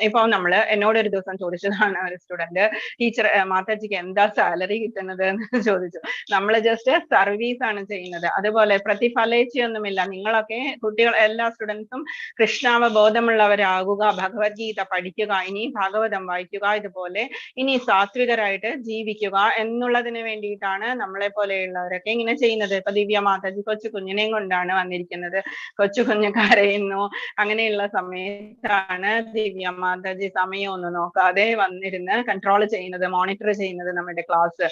A: ഇപ്പൊ എന്നോട് ഒരു ദിവസം ചോദിച്ചതാണ് ഒരു സ്റ്റുഡന്റ്, ടീച്ചർ മാതാജിക്ക് എന്താ സാലറി കിട്ടുന്നത് എന്ന് ചോദിച്ചു. നമ്മൾ ജസ്റ്റ് സർവീസ് ആണ് ചെയ്യുന്നത്. അതുപോലെ പ്രതിഫലേച്ഛയൊന്നുമില്ല. നിങ്ങളൊക്കെ കുട്ടികൾ എല്ലാ സ്റ്റുഡൻസും കൃഷ്ണാവബോധമുള്ളവരാകുക, ഭഗവത്ഗീത പഠിക്കുക, ഇനി ഭാഗവതം വായിക്കുക, ഇതുപോലെ ഇനി സാത്വികരായിട്ട് ജീവിക്കുക എന്നുള്ളതിന് വേണ്ടിയിട്ടാണ് നമ്മളെ പോലെയുള്ളവരൊക്കെ ഇങ്ങനെ ചെയ്യുന്നത്. ഇപ്പൊ ദിവ്യ മാതാജി കൊച്ചു കുഞ്ഞിനെയും കൊണ്ടാണ് വന്നിരിക്കുന്നത്. കൊച്ചു കുഞ്ഞ് കരയുന്നു, അങ്ങനെയുള്ള സമയത്താണ് ദിവ്യ മാതാജി സമയമൊന്നും നോക്കാതെ വന്നിരുന്ന് കൺട്രോൾ ചെയ്യുന്നത്, മോണിറ്റർ ചെയ്യുന്നത് നമ്മുടെ ക്ലാസ്.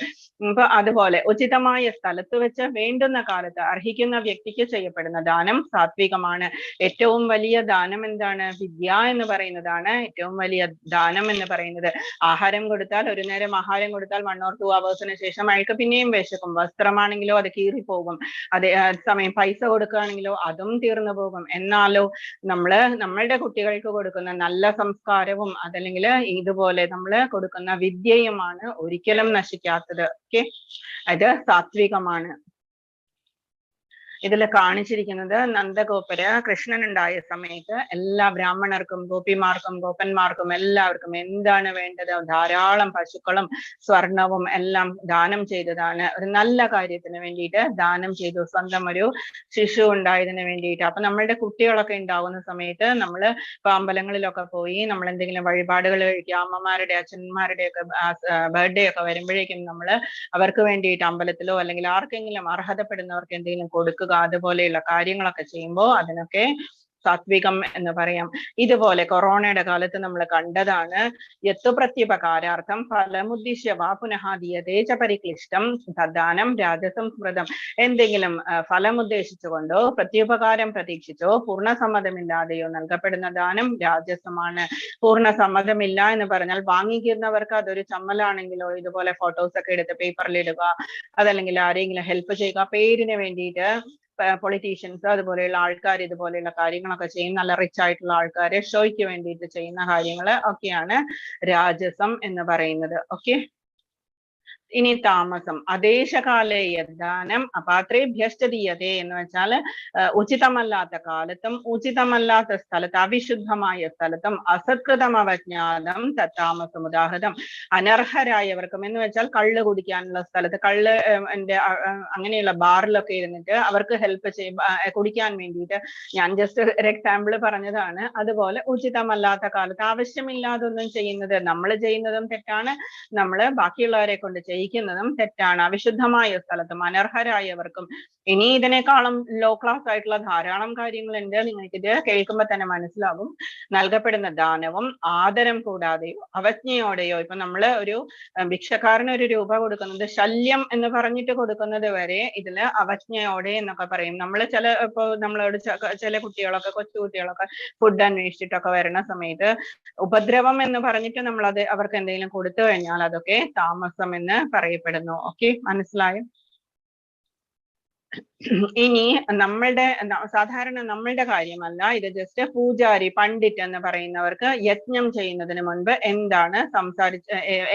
A: ഇപ്പൊ അതുപോലെ ഉചിതമായ സ്ഥലത്ത് വെച്ച് വേണ്ടുന്ന കാലത്ത് അർഹിക്കുന്ന വ്യക്തിക്ക് ചെയ്യപ്പെടുന്ന ദാനം സാത്വികമാണ്. ഏറ്റവും വലിയ ദാനം എന്താണ്? വിദ്യ എന്ന് പറയുന്നതാണ് ഏറ്റവും വലിയ ദാനം എന്ന് പറയുന്നത്. ആഹാരം കൊടുത്താൽ, ഒരു നേരം ആഹാരം കൊടുത്താൽ 1 or 2 hours ശേഷം അയാൾക്ക് പിന്നെയും വിശക്കും. വസ്ത്രമാണെങ്കിലോ അത് കീറിപ്പോകും. അതേ സമയം പൈസ കൊടുക്കുകയാണെങ്കിലോ അതും തീർന്നു പോകും. എന്നാലോ നമ്മളുടെ കുട്ടികൾക്ക് കൊടുക്കുന്ന നല്ല സംസ്കാരവും അതല്ലെങ്കിൽ ഇതുപോലെ നമ്മൾ കൊടുക്കുന്ന വിദ്യയുമാണ് ഒരിക്കലും നശിക്കാത്തത്. ഓക്കെ, അത് സാത്വികമാണ്. ഇതിൽ കാണിച്ചിരിക്കുന്നത് നന്ദഗോപര് കൃഷ്ണൻ ഉണ്ടായ സമയത്ത് എല്ലാ ബ്രാഹ്മണർക്കും ഗോപിമാർക്കും ഗോപന്മാർക്കും എല്ലാവർക്കും എന്താണ് വേണ്ടത്? ധാരാളം പശുക്കളും സ്വർണവും എല്ലാം ദാനം ചെയ്തതാണ്. ഒരു നല്ല കാര്യത്തിന് വേണ്ടിയിട്ട് ദാനം ചെയ്തു, സ്വന്തം ഒരു ശിശു ഉണ്ടായതിന് വേണ്ടിയിട്ട്. അപ്പൊ നമ്മളുടെ കുട്ടികളൊക്കെ ഉണ്ടാവുന്ന സമയത്ത് നമ്മൾ ഇപ്പൊ അമ്പലങ്ങളിലൊക്കെ പോയി നമ്മൾ എന്തെങ്കിലും വഴിപാടുകൾ കഴിക്കുക, അമ്മമാരുടെ അച്ഛന്മാരുടെ ഒക്കെ ബർത്ത്ഡേ ഒക്കെ വരുമ്പോഴേക്കും നമ്മൾ അവർക്ക് വേണ്ടിയിട്ട് അമ്പലത്തിലോ അല്ലെങ്കിൽ ആർക്കെങ്കിലും അർഹതപ്പെടുന്നവർക്ക് എന്തെങ്കിലും കൊടുക്കുക, അതുപോലെയുള്ള കാര്യങ്ങളൊക്കെ ചെയ്യുമ്പോൾ അതിനൊക്കെ സാത്വികം എന്ന് പറയാം. ഇതുപോലെ കൊറോണയുടെ കാലത്ത് നമ്മൾ കണ്ടതാണ്. യത്തു പ്രത്യുപകാരാർത്ഥം ഫലമുദ്ദിശ്യ വാ പുനഃ ദീയതേച പരിക്ലിഷ്ടം തദ്ദാനം രാജസം സ്മൃതം. എന്തെങ്കിലും ഫലം ഉദ്ദേശിച്ചുകൊണ്ടോ പ്രത്യുപകാരം പ്രതീക്ഷിച്ചോ പൂർണ്ണസമ്മതമില്ലാതെയോ നൽകപ്പെടുന്ന ദാനം രാജസമാണ്. പൂർണ്ണസമ്മതമില്ല എന്ന് പറഞ്ഞാൽ വാങ്ങിക്കുന്നവർക്ക് അതൊരു ചമ്മലാണെങ്കിലോ ഇതുപോലെ ഫോട്ടോസ് ഒക്കെ എടുത്ത് പേപ്പറിൽ ഇടുക, അതല്ലെങ്കിൽ ആരെങ്കിലും ഹെൽപ്പ് ചെയ്യുക, പേരിന് വേണ്ടിയിട്ട് പൊളിറ്റീഷ്യൻസ് അതുപോലെയുള്ള ആൾക്കാർ ഇതുപോലെയുള്ള കാര്യങ്ങളൊക്കെ ചെയ്യും. നല്ല റിച്ച് ആയിട്ടുള്ള ആൾക്കാര് ഷോയ്ക്ക് വേണ്ടിയിട്ട് ചെയ്യുന്ന കാര്യങ്ങൾ ഒക്കെയാണ് രാജസം എന്ന് പറയുന്നത്. ഓക്കെ, ഇനി താമസം. അദേശകാലേ യദ്ദാനം അപാത്രേഭ്യശ്ച ദീയതേ എന്ന് വെച്ചാൽ ഉചിതമല്ലാത്ത കാലത്തും ഉചിതമല്ലാത്ത സ്ഥലത്ത് അവിശുദ്ധമായ സ്ഥലത്തും അസത്കൃതം അവജ്ഞാതം തത്താമസം ഉദാഹൃതം. അനർഹരായവർക്കും എന്ന് വെച്ചാൽ കള്ള് കുടിക്കാനുള്ള സ്ഥലത്ത്, കള്ള് അങ്ങനെയുള്ള ബാറിലൊക്കെ ഇരുന്നിട്ട് അവർക്ക് ഹെൽപ്പ് കുടിക്കാൻ വേണ്ടിയിട്ട്, ഞാൻ ജസ്റ്റ് ഒരു എക്സാമ്പിൾ പറഞ്ഞതാണ്. അതുപോലെ ഉചിതമല്ലാത്ത കാലത്ത് ആവശ്യമില്ലാതൊന്നും ചെയ്യുന്നത്, നമ്മൾ ചെയ്യുന്നതും തെറ്റാണ്, നമ്മൾ ബാക്കിയുള്ളവരെ കൊണ്ട് ചെയ്യിക്കുന്നതും തെറ്റാണ്. അവിശുദ്ധമായ സ്ഥലത്തും അനർഹരായവർക്കും. ഇനി ഇതിനേക്കാളും ലോ ക്ലാസ് ആയിട്ടുള്ള ധാരാളം കാര്യങ്ങളുണ്ട്. നിങ്ങൾക്ക് ഇത് കേൾക്കുമ്പോൾ തന്നെ മനസ്സിലാകും. നൽകപ്പെടുന്ന ദാനവും ആദരം കൂടാതെയോ അവജ്ഞയോടെയോ, ഇപ്പൊ നമ്മൾ ഒരു ഭിക്ഷക്കാരന് 1 രൂപ കൊടുക്കുന്നത് ശല്യം എന്ന് പറഞ്ഞിട്ട് കൊടുക്കുന്നത് വരെ ഇതില് അവജ്ഞയോടെ എന്നൊക്കെ പറയും. നമ്മൾ ഇപ്പൊ നമ്മളോട് ചില കുട്ടികളൊക്കെ, കൊച്ചു കുട്ടികളൊക്കെ ഫുഡ് അന്വേഷിച്ചിട്ടൊക്കെ വരുന്ന സമയത്ത് ഉപദ്രവം എന്ന് പറഞ്ഞിട്ട് നമ്മൾ അവർക്ക് എന്തെങ്കിലും കൊടുത്തു കഴിഞ്ഞാൽ അതൊക്കെ താമസം എന്ന് പറയപ്പെടുന്നു. ഓക്കെ, മനസ്സിലായോ? ഇനി നമ്മളുടെ സാധാരണ നമ്മളുടെ കാര്യമല്ല, ഇത് ജസ്റ്റ് പൂജാരി പണ്ഡിറ്റ് എന്ന് പറയുന്നവർക്ക് യജ്ഞം ചെയ്യുന്നതിന് മുൻപ് എന്താണ്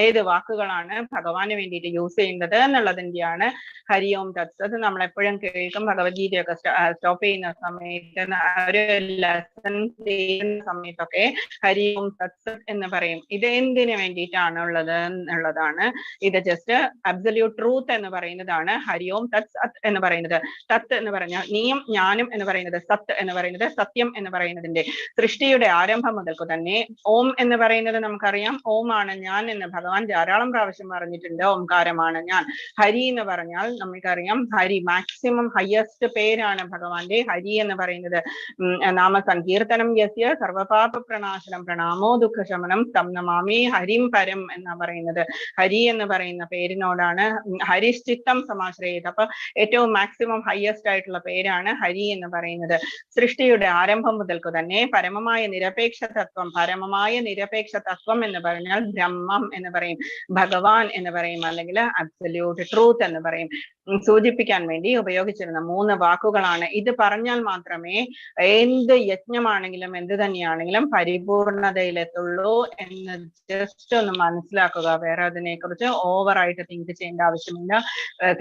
A: ഏത് വാക്കുകളാണ് ഭഗവാന് വേണ്ടിയിട്ട് യൂസ് ചെയ്യേണ്ടത് എന്നുള്ളതിന്റെയാണ് ഹരി ഓം തത്സത്. നമ്മൾ എപ്പോഴും കേൾക്കും, ഭഗവത്ഗീതയൊക്കെ സ്റ്റോപ്പ് ചെയ്യുന്ന സമയത്ത്, ഒരു ലെസൺ ചെയ്യുന്ന സമയത്തൊക്കെ ഹരി ഓം തത്സത് എന്ന് പറയും. ഇത് എന്തിനു വേണ്ടിയിട്ടാണുള്ളത് എന്നുള്ളതാണ്. ഇത് ജസ്റ്റ് അബ്സല്യൂട്ട് ട്രൂത്ത് എന്ന് പറയുന്നതാണ് ഹരി ഓം തത്സത് എന്ന് പറയുന്നത്. തത്ത് എന്ന് പറഞ്ഞാൽ നീയും ഞാനും എന്ന് പറയുന്നത്, സത്ത് എന്ന് പറയുന്നത് സത്യം എന്ന് പറയുന്നതിന്റെ സൃഷ്ടിയുടെ ആരംഭം മുതൽക്ക് തന്നെ ഓം എന്ന് പറയുന്നത് നമുക്കറിയാം. ഓം ആണ് ഞാൻ എന്ന് ഭഗവാൻ ധാരാളം പ്രാവശ്യം പറഞ്ഞിട്ടുണ്ട്. ഓംകാരമാണ് ഞാൻ. ഹരി എന്ന് പറഞ്ഞാൽ നമുക്കറിയാം, ഹരി മാക്സിമം ഹയസ്റ്റ് പേരാണ് ഭഗവാന്റെ. ഹരി എന്ന് പറയുന്നത് നാമസങ്കീർത്തനം യസ്യ സർവപാപ പ്രണാശനം പ്രണാമോ ദുഃഖശമനം തം നമാമി ഹരിം പരം എന്നാ പറയുന്നത്. ഹരി എന്ന് പറയുന്ന പേരിനോടാണ് ഹരിശ്ചിത്തം സമാശ്രയത്. അപ്പൊ ഏറ്റവും മാക്സിമം ഹയസ്റ്റ് ആയിട്ടുള്ള പേരാണ് ഹരി എന്ന് പറയുന്നത്. സൃഷ്ടിയുടെ ആരംഭം മുതൽക്ക് തന്നെ പരമമായ നിരപേക്ഷ തത്വം എന്ന് പറഞ്ഞാൽ ബ്രഹ്മം എന്ന് പറയും, ഭഗവാൻ എന്ന് പറയും, അല്ലെങ്കിൽ അബ്സല്യൂട്ട് ട്രൂത്ത് എന്ന് പറയും. സൂചിപ്പിക്കാൻ വേണ്ടി ഉപയോഗിച്ചിരുന്ന 3 വാക്കുകളാണ്. ഇത് പറഞ്ഞാൽ മാത്രമേ എന്ത് യജ്ഞമാണെങ്കിലും എന്ത് തന്നെയാണെങ്കിലും പരിപൂർണതയിലെത്തുള്ളൂ എന്ന് ജസ്റ്റ് ഒന്ന് മനസ്സിലാക്കുക. വേറെ അതിനെക്കുറിച്ച് ഓവറായിട്ട് തിങ്ക് ചെയ്യേണ്ട ആവശ്യമില്ല.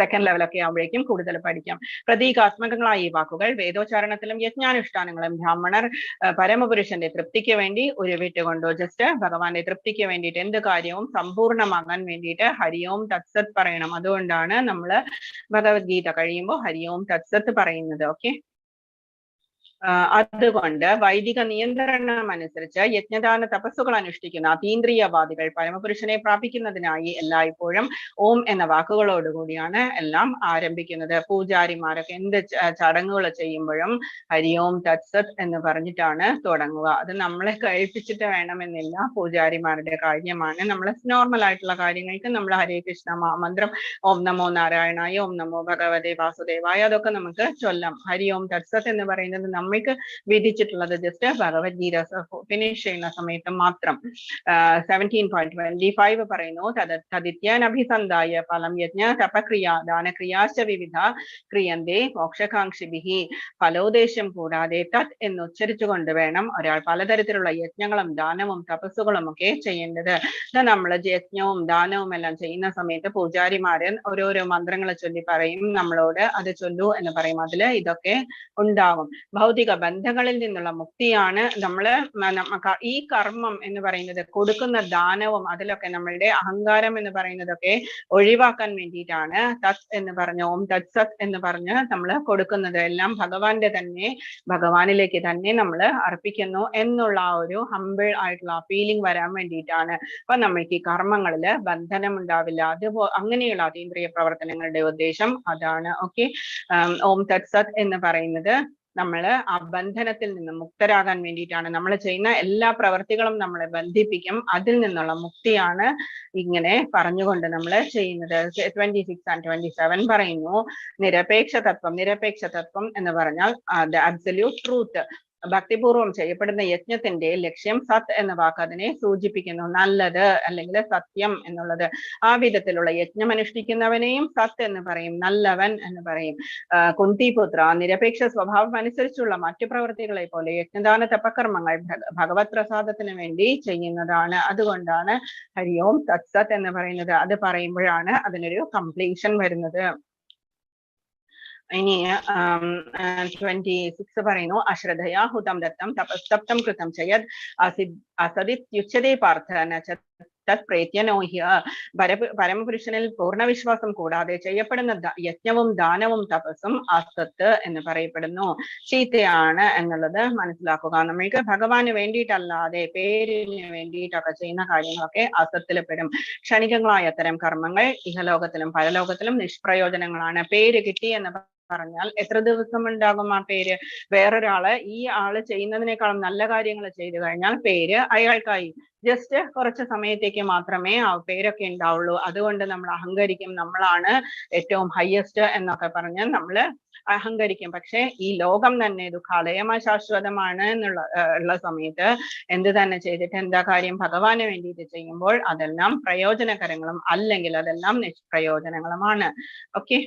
A: സെക്കൻഡ് ലെവലൊക്കെ ആവുമ്പോഴേക്കും കൂടുതൽ പഠിക്കാം. പ്രതീകാത്മകങ്ങളായ ഈ വാക്കുകൾ വേദോച്ചാരണത്തിലും യജ്ഞാനുഷ്ഠാനങ്ങളും ബ്രാഹ്മണർ പരമപുരുഷന്റെ തൃപ്തിക്ക് വേണ്ടി ഉരുവിട്ടുകൊണ്ടു. ജസ്റ്റ് ഭഗവാന്റെ തൃപ്തിക്ക് വേണ്ടിയിട്ട് എന്ത് കാര്യവും സമ്പൂർണ്ണമാകാൻ വേണ്ടിയിട്ട് ഹരി ഓം തത്സത് പറയണം. അതുകൊണ്ടാണ് നമ്മള് ഭഗവത്ഗീത കഴിയുമ്പോൾ ഹരി ഓം തത്സത്ത് പറയുന്നത്. ഓക്കെ, അതുകൊണ്ട് വൈദിക നിയന്ത്രണം അനുസരിച്ച് യജ്ഞദാന തപസ്സുകൾ അനുഷ്ഠിക്കുന്ന അതീന്ദ്രിയവാദികൾ പരമപുരുഷനെ പ്രാപിക്കുന്നതിനായി എല്ലായ്പ്പോഴും ഓം എന്ന വാക്കുകളോടുകൂടിയാണ് എല്ലാം ആരംഭിക്കുന്നത്. പൂജാരിമാരൊക്കെ എന്ത് ചടങ്ങുകൾ ചെയ്യുമ്പോഴും ഹരി ഓം തത്സത് എന്ന് പറഞ്ഞിട്ടാണ് തുടങ്ങുക. അത് നമ്മളെ കേൾപ്പിച്ചിട്ട് വേണമെന്നില്ല, പൂജാരിമാരുടെ കാര്യമാണ്. നമ്മൾ നോർമൽ ആയിട്ടുള്ള കാര്യങ്ങൾക്ക് നമ്മൾ ഹരേ കൃഷ്ണ മന്ത്രം, ഓം നമോ നാരായണായ, ഓം നമോ ഭഗവതേ വാസുദേവായ, അതൊക്കെ നമുക്ക് ചൊല്ലാം. ഹരി ഓം തത്സത് എന്ന് പറയുന്നത് നമ്മൾക്ക് വിധിച്ചിട്ടുള്ളത് ജസ്റ്റ് ഭഗവത്ഗീത ഫിനിഷ് ചെയ്യുന്ന സമയത്ത് മാത്രം. 17.25 പറയുന്നു, തദിത്യനഭിസന്ധായ ഫലം യജ്ഞ തപക്രിയ ദാനക്രിയാശ്ച വിവിധ ക്രിയന്തേ മോക്ഷകാംക്ഷിഭിഹി. ഫലോദ്ദേശം കൂടാതെ തത് എന്ന് ഉച്ചരിച്ചുകൊണ്ട് വേണം ഒരാൾ പലതരത്തിലുള്ള യജ്ഞങ്ങളും ദാനവും തപസ്സുകളും ഒക്കെ ചെയ്യേണ്ടത്. നമ്മൾ യജ്ഞവും ദാനവും എല്ലാം ചെയ്യുന്ന സമയത്ത് പൂജാരിമാര് ഓരോരോ മന്ത്രങ്ങൾ ചൊല്ലി പറയും നമ്മളോട്, അത് ചൊല്ലൂ എന്ന് പറയും. അതില് ഇതൊക്കെ ഉണ്ടാകും. ഭൗതിക ബന്ധങ്ങളിൽ നിന്നുള്ള മുക്തിയാണ് ഈ കർമ്മം എന്ന് പറയുന്നത്. കൊടുക്കുന്ന ദാനവും അതിലൊക്കെ നമ്മളുടെ അഹങ്കാരം എന്ന് പറയുന്നതൊക്കെ ഒഴിവാക്കാൻ വേണ്ടിയിട്ടാണ് തത് എന്ന് പറഞ്ഞ് ഓം തത്സത് എന്ന് പറഞ്ഞ് നമ്മൾ കൊടുക്കുന്നത്. എല്ലാം ഭഗവാനിലേക്ക് തന്നെ നമ്മൾ അർപ്പിക്കുന്നു എന്നുള്ള ആ ഒരു ഹംബിൾ ആയിട്ടുള്ള ഫീലിംഗ് വരാൻ വേണ്ടിയിട്ടാണ്. അപ്പൊ നമ്മൾക്ക് ഈ കർമ്മങ്ങളില് ബന്ധനം ഉണ്ടാവില്ല. അങ്ങനെയുള്ള അതീന്ദ്രിയ പ്രവർത്തനങ്ങളുടെ ഉദ്ദേശം അതാണ്. ഓക്കെ, ഓം തത്സത് എന്ന് പറയുന്നത് നമ്മള് ആ ബന്ധനത്തിൽ നിന്ന് മുക്തരാകാൻ വേണ്ടിയിട്ടാണ്. നമ്മൾ ചെയ്യുന്ന എല്ലാ പ്രവർത്തികളും നമ്മളെ ബന്ധിപ്പിക്കും. അതിൽ നിന്നുള്ള മുക്തിയാണ് ഇങ്ങനെ പറഞ്ഞുകൊണ്ട് നമ്മൾ ചെയ്യുന്നത്. 26 and 27 പറയുന്നു, നിരപേക്ഷ തത്വം എന്ന് പറഞ്ഞാൽ അബ്സല്യൂട്ട് ട്രൂത്ത്. ഭക്തിപൂർവം ചെയ്യപ്പെടുന്ന യജ്ഞത്തിന്റെ ലക്ഷ്യം സത് എന്ന വാക്ക് അതിനെ സൂചിപ്പിക്കുന്നു, നല്ലത് അല്ലെങ്കിൽ സത്യം എന്നുള്ളത്. ആ വിധത്തിലുള്ള യജ്ഞം അനുഷ്ഠിക്കുന്നവനെയും സത് എന്ന് പറയും, നല്ലവൻ എന്ന് പറയും. കുന്തിപുത്ര, നിരപേക്ഷ സ്വഭാവം അനുസരിച്ചുള്ള മറ്റു പ്രവൃത്തികളെ പോലെ യജ്ഞദാന തപകർമ്മങ്ങൾ ഭഗവത് പ്രസാദത്തിന് വേണ്ടി ചെയ്യുന്നതാണ്. അതുകൊണ്ടാണ് ഹരി ഓം തത്സത് എന്ന് പറയുന്നത്. അത് പറയുമ്പോഴാണ് അതിനൊരു കംപ്ലീഷൻ വരുന്നത്. ഇനി 26 പറയുന്നു, അശ്രദ്ധയാ ഹുതം ദത്തം തപസ്തപ്തം കൃതം ചയത് അസദിത്യുച്യതേ പാർത്ഥ തത് പ്രേത്യനോഹ്യ. പരമപുരുഷനിൽ പൂർണ്ണ വിശ്വാസം കൂടാതെ ചെയ്യപ്പെടുന്ന യജ്ഞവും ദാനവും തപസ്സും അസത്ത് എന്ന് പറയപ്പെടുന്നു, ചീത്തയാണ് എന്നുള്ളത് മനസ്സിലാക്കുക. നമ്മൾക്ക് ഭഗവാന് വേണ്ടിയിട്ടല്ലാതെ പേരിന് വേണ്ടിയിട്ടൊക്കെ ചെയ്യുന്ന കാര്യങ്ങളൊക്കെ അസത്തിൽ പെടും. ക്ഷണികങ്ങളായ അത്തരം കർമ്മങ്ങൾ ഇഹലോകത്തിലും പരലോകത്തിലും നിഷ്പ്രയോജനങ്ങളാണ്. പേര് കിട്ടി എന്ന് പറഞ്ഞാൽ എത്ര ദിവസം ഉണ്ടാകും ആ പേര്? വേറൊരാള് ഈ ആള് ചെയ്യുന്നതിനേക്കാളും നല്ല കാര്യങ്ങൾ ചെയ്തു കഴിഞ്ഞാൽ പേര് അയാൾക്കായി. ജസ്റ്റ് കുറച്ച് സമയത്തേക്ക് മാത്രമേ ആ പേരൊക്കെ ഉണ്ടാവുള്ളൂ. അതുകൊണ്ട് നമ്മൾ അഹങ്കരിക്കും, നമ്മളാണ് ഏറ്റവും ഹയസ്റ്റ് എന്നൊക്കെ പറഞ്ഞ് നമ്മൾ അഹങ്കരിക്കും. പക്ഷെ ഈ ലോകം തന്നെ ദുഃഖാലയമായ ശാശ്വതമാണ് ഉള്ള സമയത്ത് എന്ത് തന്നെ ചെയ്തിട്ട് എന്താ കാര്യം? ഭഗവാന് വേണ്ടിയിട്ട് ചെയ്യുമ്പോൾ അതെല്ലാം പ്രയോജനകരങ്ങളും അല്ലെങ്കിൽ അതെല്ലാം നിഷ്പ്രയോജനങ്ങളുമാണ്. ഓക്കെ,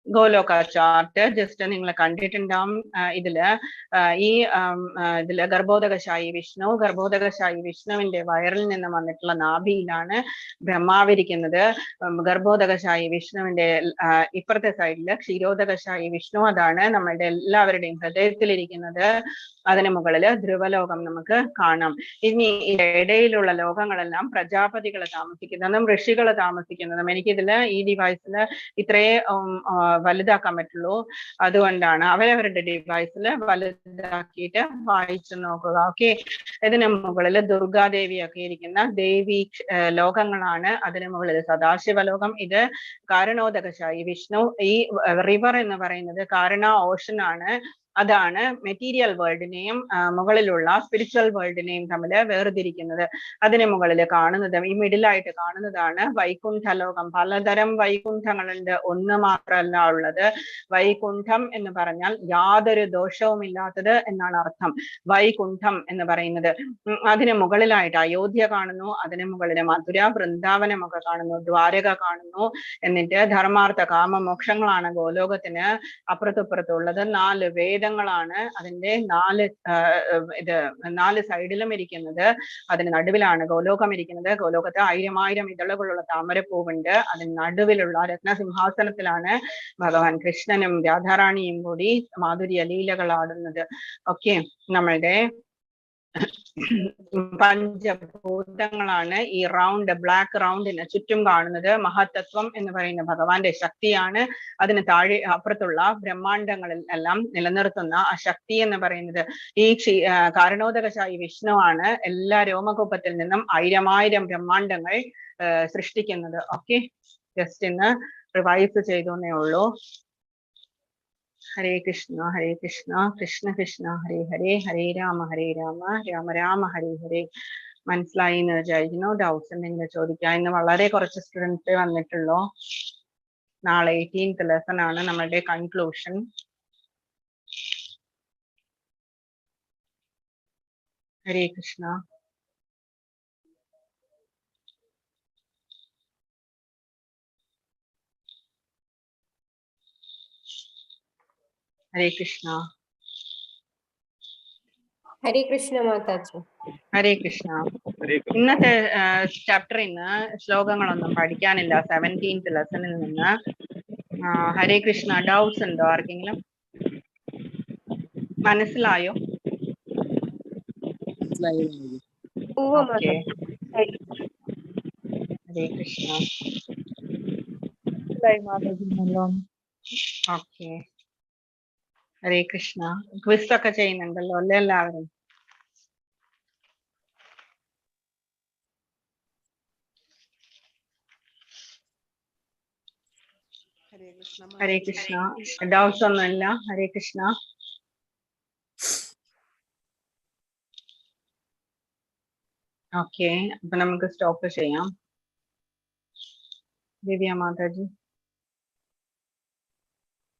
A: ഗോലോക ചാർട്ട് ജസ്റ്റ് നിങ്ങൾ കണ്ടിട്ടുണ്ടാവും. ഇതില് ഇതില് ഗർഭോദകശായി വിഷ്ണുവിന്റെ വയറിൽ നിന്ന് വന്നിട്ടുള്ള നാഭിയിലാണ് ബ്രഹ്മാവിരിക്കുന്നത്. ഗർഭോദകശായി വിഷ്ണുവിന്റെ ഇപ്പുറത്തെ സൈഡില് ക്ഷീരോദകശായി വിഷ്ണു, അതാണ് നമ്മളുടെ എല്ലാവരുടെയും ഹൃദയത്തിലിരിക്കുന്നത്. അതിന് മുകളില് ധ്രുവലോകം നമുക്ക് കാണാം. ഇനി ഇടയിലുള്ള ലോകങ്ങളെല്ലാം പ്രജാപതികൾ താമസിക്കുന്നതും ഋഷികൾ താമസിക്കുന്നതും. എനിക്കിതില് ഈ ഡിവൈസില് ഇത്രയേ വലുതാക്കാൻ പറ്റുള്ളൂ, അതുകൊണ്ടാണ് അവരവരുടെ ഡിവൈസിൽ വലുതാക്കിയിട്ട് വായിച്ചു നോക്കുക. ഓക്കെ, ഇതിന് മുകളിൽ ദുർഗാദേവിയൊക്കെ ഇരിക്കുന്ന ദേവി ലോകങ്ങളാണ്. അതിന് മുകളിൽ സദാശിവലോകം, ഇത് കാരണോദകശായി വിഷ്ണു. ഈ റിവർ എന്ന് പറയുന്നത് കാരണ ഓഷൻ ആണ്. അതാണ് മെറ്റീരിയൽ വേൾഡിനെയും മുകളിലുള്ള സ്പിരിച്വൽ വേൾഡിനെയും തമ്മിൽ വേർതിരിക്കുന്നത്. അതിന് മുകളിൽ കാണുന്നത്, ഈ മിഡിലായിട്ട് കാണുന്നതാണ് വൈകുണ്ഠലോകം. പലതരം വൈകുണ്ഠങ്ങളുണ്ട്, ഒന്ന് മാത്രമല്ല ഉള്ളത്. വൈകുണ്ഠം എന്ന് പറഞ്ഞാൽ യാതൊരു ദോഷവും ഇല്ലാത്തത് എന്നാണ് അർത്ഥം. വൈകുണ്ഠം എന്ന് പറയുന്നത്. അതിന് മുകളിലായിട്ട് അയോധ്യ കാണുന്നു, അതിന് മുകളിൽ മധുര വൃന്ദാവനമൊക്കെ കാണുന്നു, ദ്വാരക കാണുന്നു. എന്നിട്ട് ധർമാർത്ഥ കാമ മോക്ഷങ്ങളാണ് ഗോലോകത്തിന് അപ്പുറത്തുള്ളത്. 4 വേദങ്ങളാണ് അതിന്റെ 4 സൈഡിലും ഇരിക്കുന്നത്. അതിന് നടുവിലാണ് ഗോലോകം ഇരിക്കുന്നത്. ഗോലോകത്ത് 1000 ഇതളുകളുള്ള താമരപ്പൂവുണ്ട്. അതിന് നടുവിലുള്ള രത്നസിംഹാസനത്തിലാണ് ഭഗവാൻ കൃഷ്ണനും രാധാറാണിയും കൂടി മാധുര്യ ലീലകൾ ആടുന്നത്. ഓക്കെ, നമ്മളുടെ പഞ്ചഭൂതങ്ങളാണ് ഈ റൗണ്ട്, ബ്ലാക്ക് റൗണ്ടിന് ചുറ്റും കാണുന്നത്. മഹത്തത്വം എന്ന് പറയുന്ന ഭഗവാന്റെ ശക്തിയാണ്. അതിന് താഴെ അപ്പുറത്തുള്ള ബ്രഹ്മാണ്ടങ്ങളിൽ എല്ലാം നിലനിർത്തുന്ന ആ ശക്തി എന്ന് പറയുന്നത് ഈ കാരണോദകശായി വിഷ്ണുവാണ്. എല്ലാ രോമകൂപത്തിൽ നിന്നും 1000 ബ്രഹ്മാണ്ടങ്ങൾ സൃഷ്ടിക്കുന്നത്. ഓക്കെ, ജസ്റ്റ് ഇന്ന് റിവൈസ് ചെയ്തേ ഉള്ളൂ. ഹരേ കൃഷ്ണ കൃഷ്ണ കൃഷ്ണ ഹരേ ഹരേ, ഹരേ രാമ രാമ രാമ ഹരേ ഹരേ. മനസ്സിലായി എന്ന് വിചാരിക്കുന്നു. ഡൗട്ട്സ് എന്തെങ്കിലും ചോദിക്കാം. ഇന്ന് വളരെ കുറച്ച് സ്റ്റുഡൻസ് വന്നിട്ടുള്ളൂ. നാളെ 18th ലെസൺ ആണ് നമ്മളുടെ കൺക്ലൂഷൻ. ഹരേ കൃഷ്ണ. ഹരേ കൃഷ്ണ.
E: ഹരേ കൃഷ്ണ മാതാജി.
A: ഹരേ കൃഷ്ണ. ഇന്നത്തെ ചാപ്റ്ററിൽ നിന്ന് ശ്ലോകങ്ങളൊന്നും പഠിക്കാനില്ല 17th ലെസണിൽ നിന്ന്. ഹരേ കൃഷ്ണ. ഡൗട്ട്സ് ഉണ്ടോ ആർക്കെങ്കിലും? മനസ്സിലായോ? ഓക്കെ, ഹരേ കൃഷ്ണ. ഓക്കെ, ഹരേ കൃഷ്ണ. ക്വിസ് ഒക്കെ ചെയ്യുന്നുണ്ടല്ലോ അല്ലേ എല്ലാവരും? ഹരേ കൃഷ്ണ. ഡൗട്ട്സ് ഒന്നുമില്ല. ഹരേ കൃഷ്ണ. ഓക്കെ, അപ്പൊ നമുക്ക് സ്റ്റോപ്പ് ചെയ്യാം. ദിവ്യ മാതാജി.